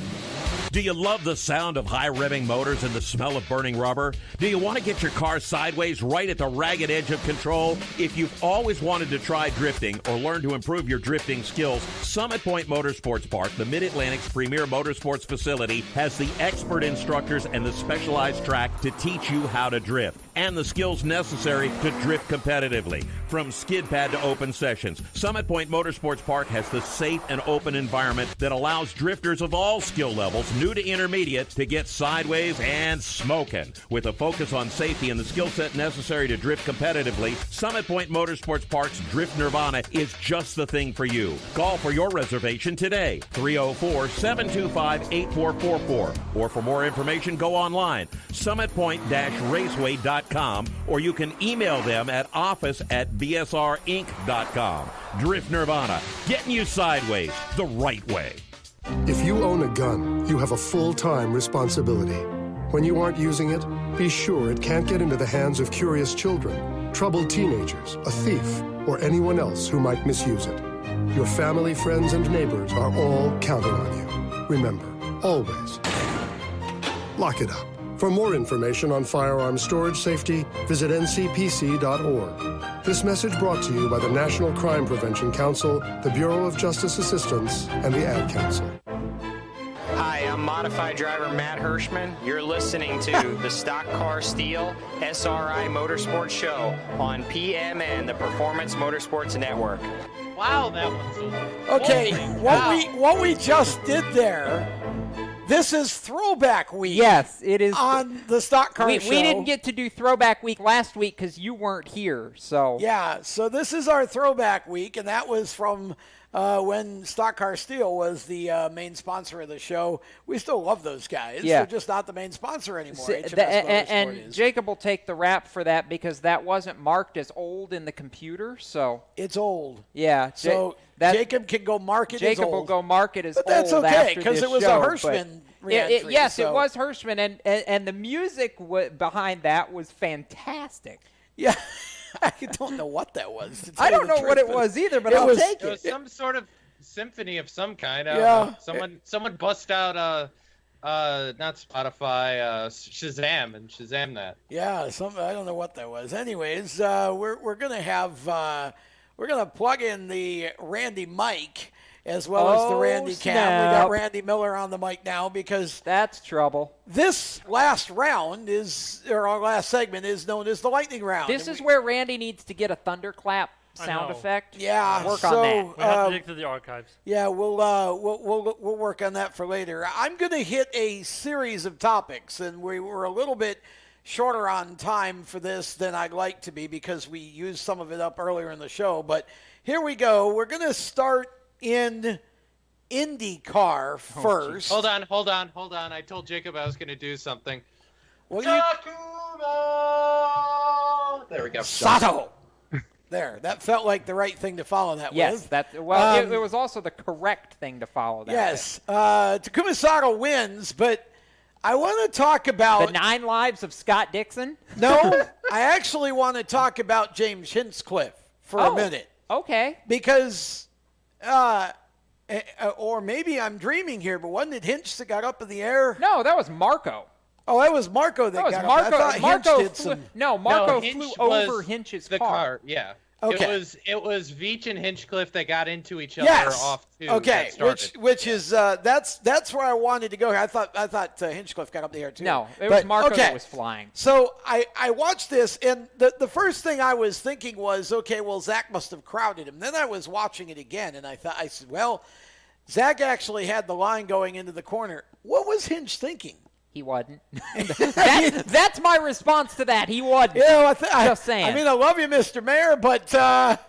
Speaker 6: Do you love the sound of high revving motors and the smell of burning rubber? Do you want to get your car sideways right at the ragged edge of control? If you've always wanted to try drifting or learn to improve your drifting skills, Summit Point Motorsports Park, the Mid-Atlantic's premier motorsports facility, has the expert instructors and the specialized track to teach you how to drift. and the skills necessary to drift competitively. From skid pad to open sessions, Summit Point Motorsports Park has the safe and open environment that allows drifters of all skill levels, new to intermediate, to get sideways and smoking. With a focus on safety and the skill set necessary to drift competitively, Summit Point Motorsports Park's Drift Nirvana is just the thing for you. Call for your reservation today, 304-725-8444. Or for more information, go online, summitpoint-raceway.com, or you can email them at office@bsrinc.com. Drift Nirvana, getting you sideways the right way.
Speaker 8: If you own a gun, you have a full-time responsibility. When you aren't using it, be sure it can't get into the hands of curious children, troubled teenagers, a thief, or anyone else who might misuse it. Your family, friends, and neighbors are all counting on you. Remember, always, lock it up. For more information on firearm storage safety, visit ncpc.org. This message brought to you by the National Crime Prevention Council, the Bureau of Justice Assistance, and the Ad Council.
Speaker 11: Hi, I'm modified driver Matt Hirschman. You're listening to the Stock Car Steel SRI Motorsports Show on PMN, the Performance Motorsports Network.
Speaker 5: Wow, that one's
Speaker 2: Okay, what we just did there, this is Throwback Week.
Speaker 4: Yes, it is.
Speaker 2: On the Stock Car Show.
Speaker 4: We didn't get to do Throwback Week last week because you weren't here. So
Speaker 2: yeah, so this is our Throwback Week, and that was from when Stock Car Steel was the main sponsor of the show. We still love those guys.
Speaker 4: Yeah.
Speaker 2: They're just not the main sponsor anymore.
Speaker 4: And Jacob will take the rap for that because that wasn't marked as old in the computer. So
Speaker 2: it's old.
Speaker 4: Yeah.
Speaker 2: So Jacob can go mark it as old.
Speaker 4: Jacob will go mark it as old.
Speaker 2: But that's okay
Speaker 4: because
Speaker 2: it was a Hirschman reentry.
Speaker 4: Yes, it was Hirschman, and the music behind that was fantastic.
Speaker 2: Yeah. I don't know what that was.
Speaker 4: I don't know what it was either, but I'll take it.
Speaker 5: It was some sort of symphony of some kind.
Speaker 2: Yeah.
Speaker 5: Someone bust out not Spotify, Shazam, and Shazam that.
Speaker 2: Yeah, I don't know what that was. Anyways, we're gonna plug in the Randy mic as well as the Randy Cam. We got Randy Miller on the mic now because
Speaker 4: that's trouble.
Speaker 2: This last round our last segment is known as the lightning round.
Speaker 4: This is where Randy needs to get a thunderclap sound effect.
Speaker 2: Yeah,
Speaker 4: work on that.
Speaker 22: We have to dig through the archives.
Speaker 2: Yeah, we'll work on that for later. I'm going to hit a series of topics, and we were a little bit shorter on time for this than I'd like to be because we used some of it up earlier in the show. But here we go. We're going to start in IndyCar first.
Speaker 5: Hold on. I told Jacob I was going to do something.
Speaker 2: Takuma!
Speaker 5: There we go.
Speaker 2: Sato! There. That felt like the right thing to follow that with.
Speaker 4: Yes. It was also the correct thing to follow that
Speaker 2: yes. Takuma Sato wins, but I want to talk about...
Speaker 4: The 9 lives of Scott Dixon?
Speaker 2: No. I actually want to talk about James Hinchcliffe for a minute.
Speaker 4: Okay.
Speaker 2: Because... or maybe I'm dreaming here, but wasn't it Hinch that got up in the air?
Speaker 4: No, that was Marco.
Speaker 2: Oh, that was Marco that got up. I thought
Speaker 4: Marco
Speaker 2: Hinch did some...
Speaker 4: Marco
Speaker 5: Hinch
Speaker 4: flew
Speaker 5: was
Speaker 4: over Hinch's
Speaker 5: the car. Yeah.
Speaker 2: Okay.
Speaker 5: It was Veach and Hinchcliffe that got into each other off too.
Speaker 2: Okay, which is that's where I wanted to go here. I thought Hinchcliffe got up the air too.
Speaker 4: No, it was Marco that was flying.
Speaker 2: So I watched this, and the first thing I was thinking was, okay, well, Zach must have crowded him. Then I was watching it again, and I said, well, Zach actually had the line going into the corner. What was Hinch thinking?
Speaker 4: He wasn't. That's my response to that. He wasn't. Just saying.
Speaker 2: I mean, I love you, Mr. Mayor, but that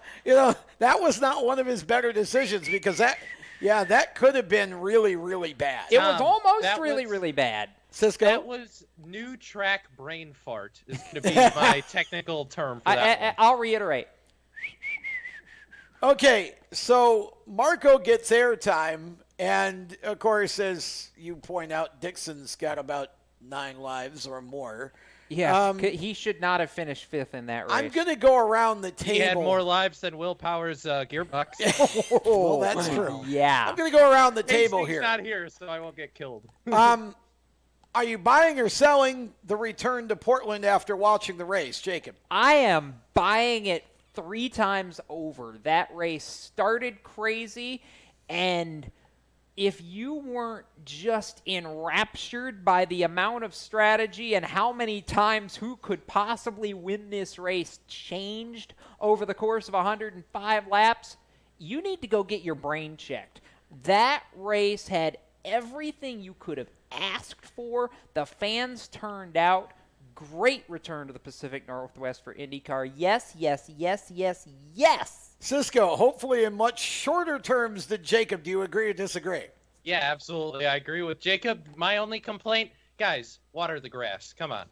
Speaker 2: was not one of his better decisions because that could have been really, really bad.
Speaker 4: It was almost really bad.
Speaker 2: Cisco?
Speaker 5: That was new track brain fart is going to be my technical term for that.
Speaker 4: I'll reiterate.
Speaker 2: Okay, so Marco gets airtime. And, of course, as you point out, Dixon's got about 9 lives or more.
Speaker 4: Yeah, he should not have finished 5th in that race.
Speaker 2: I'm going to go around the table.
Speaker 5: He had more lives than Will Power's gearbox.
Speaker 2: Well, that's true.
Speaker 4: Yeah.
Speaker 2: I'm going to go around the table here.
Speaker 5: He's not here, so I won't get killed.
Speaker 2: Are you buying or selling the return to Portland after watching the race, Jacob?
Speaker 4: I am buying it 3 times over. That race started crazy, and if you weren't just enraptured by the amount of strategy and how many times who could possibly win this race changed over the course of 105 laps, you need to go get your brain checked. That race had everything you could have asked for. The fans turned out. Great return to the Pacific Northwest for IndyCar. Yes, yes, yes, yes, yes.
Speaker 2: Cisco, hopefully in much shorter terms than Jacob. Do you agree or disagree?
Speaker 5: Yeah, absolutely. I agree with Jacob. My only complaint, guys, water the grass. Come on.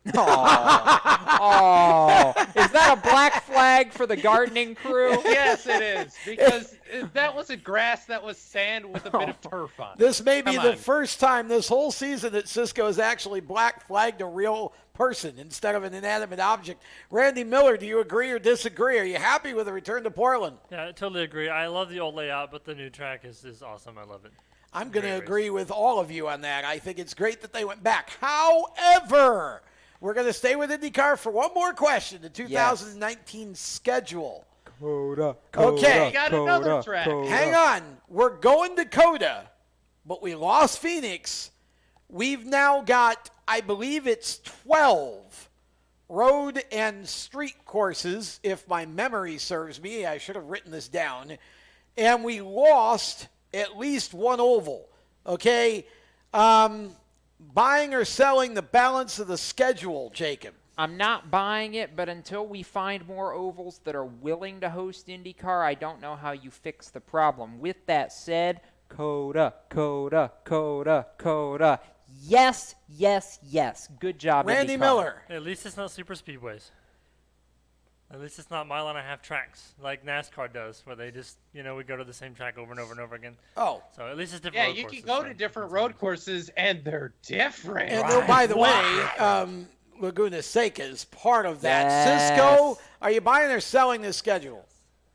Speaker 4: Oh, is that a black flag for the gardening crew?
Speaker 5: Yes, it is. Because that wasn't grass, that was sand with a bit of turf on it.
Speaker 2: This may be
Speaker 5: Come
Speaker 2: the
Speaker 5: on.
Speaker 2: first time this whole season that Cisco has actually black flagged a real person instead of an inanimate object. Randy Miller, do you agree or disagree? Are you happy with the return to Portland?
Speaker 9: Yeah, I totally agree. I love the old layout, but the new track is awesome. I love it.
Speaker 2: I'm going to agree with all of you on that. I think it's great that they went back. However, we're going to stay with IndyCar for one more question, the 2019 schedule. Okay.
Speaker 5: We got another track.
Speaker 2: Hang on. We're going to Coda, but we lost Phoenix. We've now got, I believe it's 12 road and street courses, if my memory serves me. I should have written this down. And we lost at least one oval. Okay? Buying or selling the balance of the schedule, Jacob?
Speaker 4: I'm not buying it, but until we find more ovals that are willing to host IndyCar, I don't know how you fix the problem. With that said, Coda. Yes, yes, yes. Good job,
Speaker 2: Randy
Speaker 4: IndyCar.
Speaker 2: Miller.
Speaker 9: At least it's not super speedways. At least it's not mile-and-a-half tracks like NASCAR does, where they just, we go to the same track over and over and over again.
Speaker 2: Oh.
Speaker 9: So at least it's different
Speaker 5: Yeah,
Speaker 9: road
Speaker 5: you
Speaker 9: courses,
Speaker 5: can go
Speaker 9: so
Speaker 5: to different road courses, and they're different.
Speaker 2: And by the way, Laguna Seca is part of that.
Speaker 4: Yes.
Speaker 2: Cisco, are you buying or selling this schedule?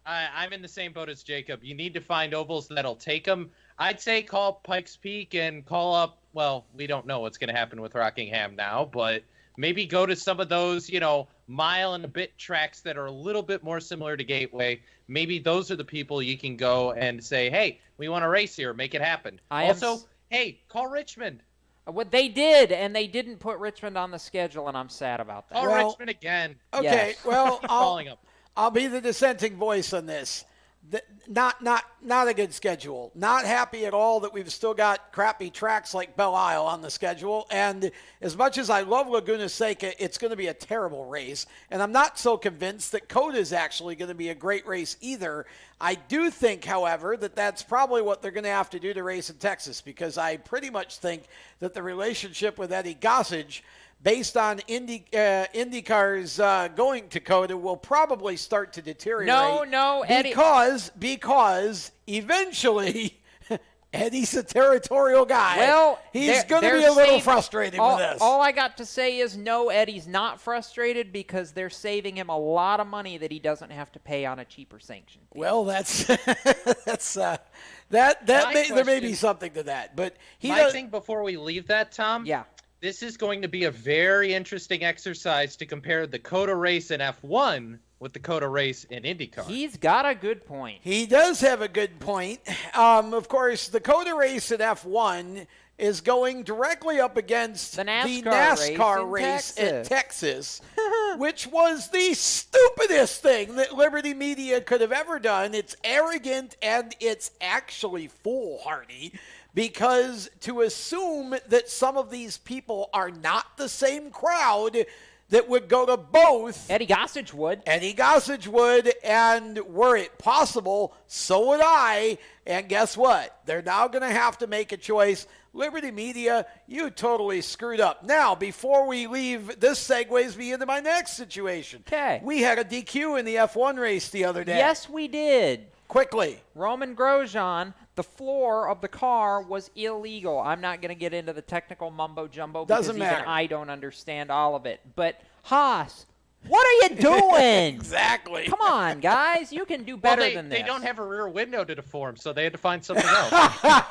Speaker 5: I'm in the same boat as Jacob. You need to find ovals that'll take them. I'd say call Pikes Peak and call up, well, we don't know what's going to happen with Rockingham now, but maybe go to some of those, mile and a bit tracks that are a little bit more similar to Gateway. Maybe those are the people you can go and say, hey, we want to race here. Make it happen. Hey, call Richmond.
Speaker 4: What they did, and they didn't put Richmond on the schedule, and I'm sad about that.
Speaker 5: Call Richmond again.
Speaker 2: Okay,
Speaker 4: Yes.
Speaker 2: well,
Speaker 5: Calling them.
Speaker 2: I'll be the dissenting voice on this. Not a good schedule. Not happy at all that we've still got crappy tracks like Belle Isle on the schedule. And as much as I love Laguna Seca, it's going to be a terrible race. And I'm not so convinced that Coda is actually going to be a great race either. I do think, however, that that's probably what they're going to have to do to race in Texas, because I pretty much think that the relationship with Eddie Gossage, based on IndyCar's going to Coda, will probably start to deteriorate.
Speaker 4: No, Eddie.
Speaker 2: Because eventually Eddie's a territorial guy.
Speaker 4: Well,
Speaker 2: he's going to be a little frustrated with this.
Speaker 4: All I got to say is no, Eddie's not frustrated, because they're saving him a lot of money that he doesn't have to pay on a cheaper sanction.
Speaker 2: Well, there may be something to that, but
Speaker 5: My thing before we leave that, Tom.
Speaker 4: Yeah.
Speaker 5: This is going to be a very interesting exercise to compare the Coda race in F1 with the Coda race in IndyCar.
Speaker 4: He's got a good point.
Speaker 2: He does have a good point. Of course, the Coda race in F1 is going directly up against the NASCAR race at Texas, which was the stupidest thing that Liberty Media could have ever done. It's arrogant and it's actually foolhardy, because to assume that some of these people are not the same crowd that would go to both.
Speaker 4: Eddie Gossage would.
Speaker 2: And were it possible, so would I. And guess what? They're now going to have to make a choice. Liberty Media, you totally screwed up. Now, before we leave, this segues me into my next situation.
Speaker 4: Okay.
Speaker 2: We had a DQ in the F1 race the other day.
Speaker 4: Yes, we did.
Speaker 2: Quickly.
Speaker 4: Roman Grosjean, the floor of the car was illegal. I'm not going to get into the technical mumbo-jumbo because even I don't understand all of it. But, Haas, what are you doing?
Speaker 2: Exactly.
Speaker 4: Come on, guys. You can do better than this.
Speaker 5: They don't have a rear window to deform, so they had to find something else.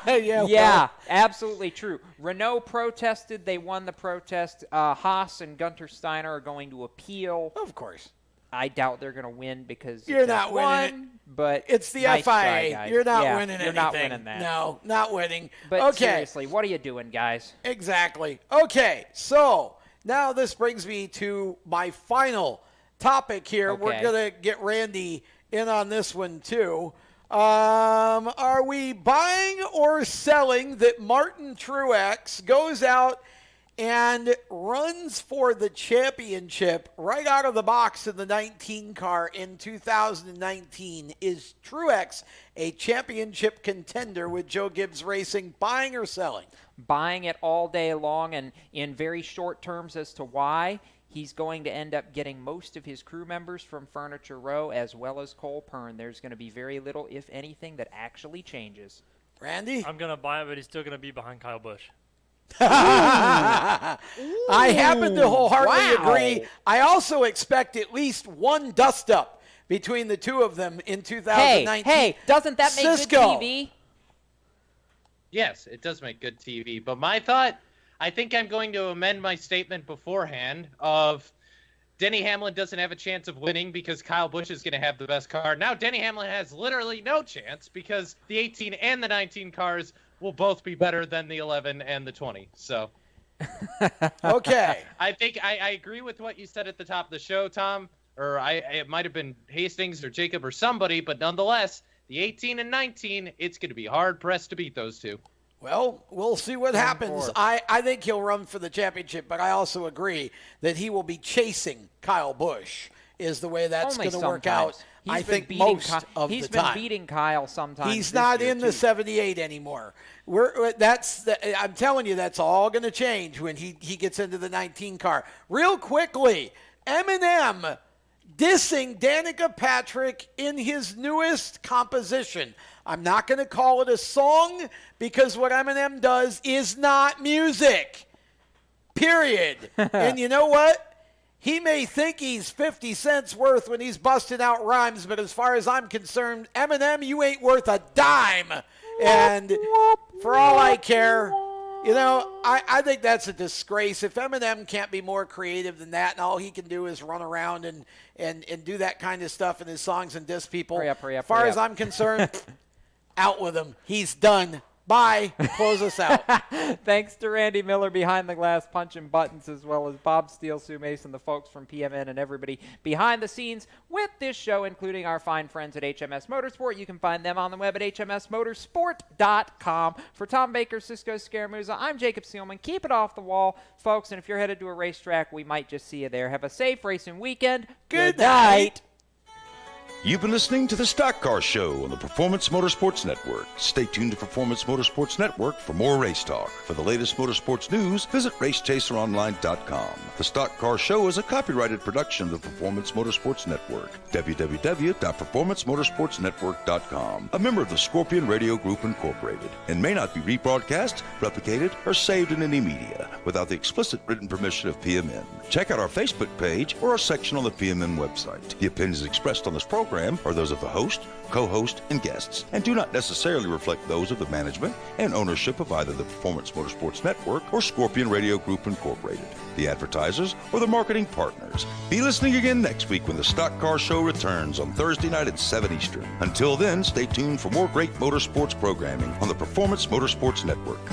Speaker 4: Yeah, absolutely true. Renault protested. They won the protest. Haas and Gunter Steiner are going to appeal.
Speaker 2: Of course.
Speaker 4: I doubt they're going to win because
Speaker 2: You're not winning it.
Speaker 4: But
Speaker 2: it's the
Speaker 4: nice
Speaker 2: FIA.
Speaker 4: try, guys.
Speaker 2: You're not
Speaker 4: yeah,
Speaker 2: winning anything.
Speaker 4: You're not winning that.
Speaker 2: No, not winning.
Speaker 4: But
Speaker 2: okay.
Speaker 4: seriously, what are you doing, guys?
Speaker 2: Exactly. Okay, so now this brings me to my final topic here.
Speaker 4: Okay.
Speaker 2: We're going to get Randy in on this one too. Are we buying or selling that Martin Truex goes out and runs for the championship right out of the box in the 19 car in 2019? Is Truex a championship contender with Joe Gibbs Racing? Buying or selling?
Speaker 4: Buying it all day long, and in very short terms as to why. He's going to end up getting most of his crew members from Furniture Row as well as Cole Pern. There's going to be very little, if anything, that actually changes.
Speaker 2: Randy?
Speaker 9: I'm going to buy it, but he's still going to be behind Kyle Busch.
Speaker 2: I happen to wholeheartedly agree. I also expect at least one dust-up between the two of them in 2019.
Speaker 4: Hey, doesn't that make
Speaker 2: Cisco.
Speaker 4: good TV?
Speaker 5: Yes, it does make good TV. But my thought, I think I'm going to amend my statement beforehand of Denny Hamlin doesn't have a chance of winning because Kyle Busch is going to have the best car. Now Denny Hamlin has literally no chance because the 18 and the 19 cars will both be better than the 11 and the 20. So,
Speaker 2: okay.
Speaker 5: I think I agree with what you said at the top of the show, Tom. Or it might have been Hastings or Jacob or somebody, but nonetheless, the 18 and 19, it's going to be hard pressed to beat those two.
Speaker 2: Well, we'll see what happens. I think he'll run for the championship, but I also agree that he will be chasing Kyle Busch is the way that's going to work out. I think most of the time.
Speaker 4: He's been beating Kyle sometimes.
Speaker 2: He's not in the 78 anymore. I'm telling you, that's all going to change when he gets into the 19 car. Real quickly, Eminem dissing Danica Patrick in his newest composition. I'm not going to call it a song because what Eminem does is not music. Period. And you know what? He may think he's 50 cents worth when he's busting out rhymes, but as far as I'm concerned, Eminem, you ain't worth a dime. And for all I care, you know, I think that's a disgrace. If Eminem can't be more creative than that and all he can do is run around and do that kind of stuff in his songs and diss people, as far as I'm concerned, out with him. He's done. Bye. Close us out.
Speaker 4: Thanks to Randy Miller behind the glass punching buttons, as well as Bob Steele, Sue Mason, the folks from PMN, and everybody behind the scenes with this show, including our fine friends at HMS Motorsport. You can find them on the web at hmsmotorsport.com. For Tom Baker, Cisco Scaramuza, I'm Jacob Seelman. Keep it off the wall, folks, and if you're headed to a racetrack, we might just see you there. Have a safe racing weekend.
Speaker 2: Good night.
Speaker 10: You've been listening to the Stock Car Show on the Performance Motorsports Network. Stay tuned to Performance Motorsports Network for more race talk. For the latest motorsports news, visit RaceChaserOnline.com. The Stock Car Show is a copyrighted production of the Performance Motorsports Network. www.performancemotorsportsnetwork.com. A member of the Scorpion Radio Group Incorporated, and may not be rebroadcast, replicated, or saved in any media without the explicit written permission of PMN. Check out our Facebook page or our section on the PMN website. The opinions expressed on this program are those of the host, co-host, and guests, and do not necessarily reflect those of the management and ownership of either the Performance Motorsports Network or Scorpion Radio Group Incorporated, the advertisers, or the marketing partners. Be listening again next week when the Stock Car Show returns on Thursday night at 7 Eastern. Until then, stay tuned for more great motorsports programming on the Performance Motorsports Network.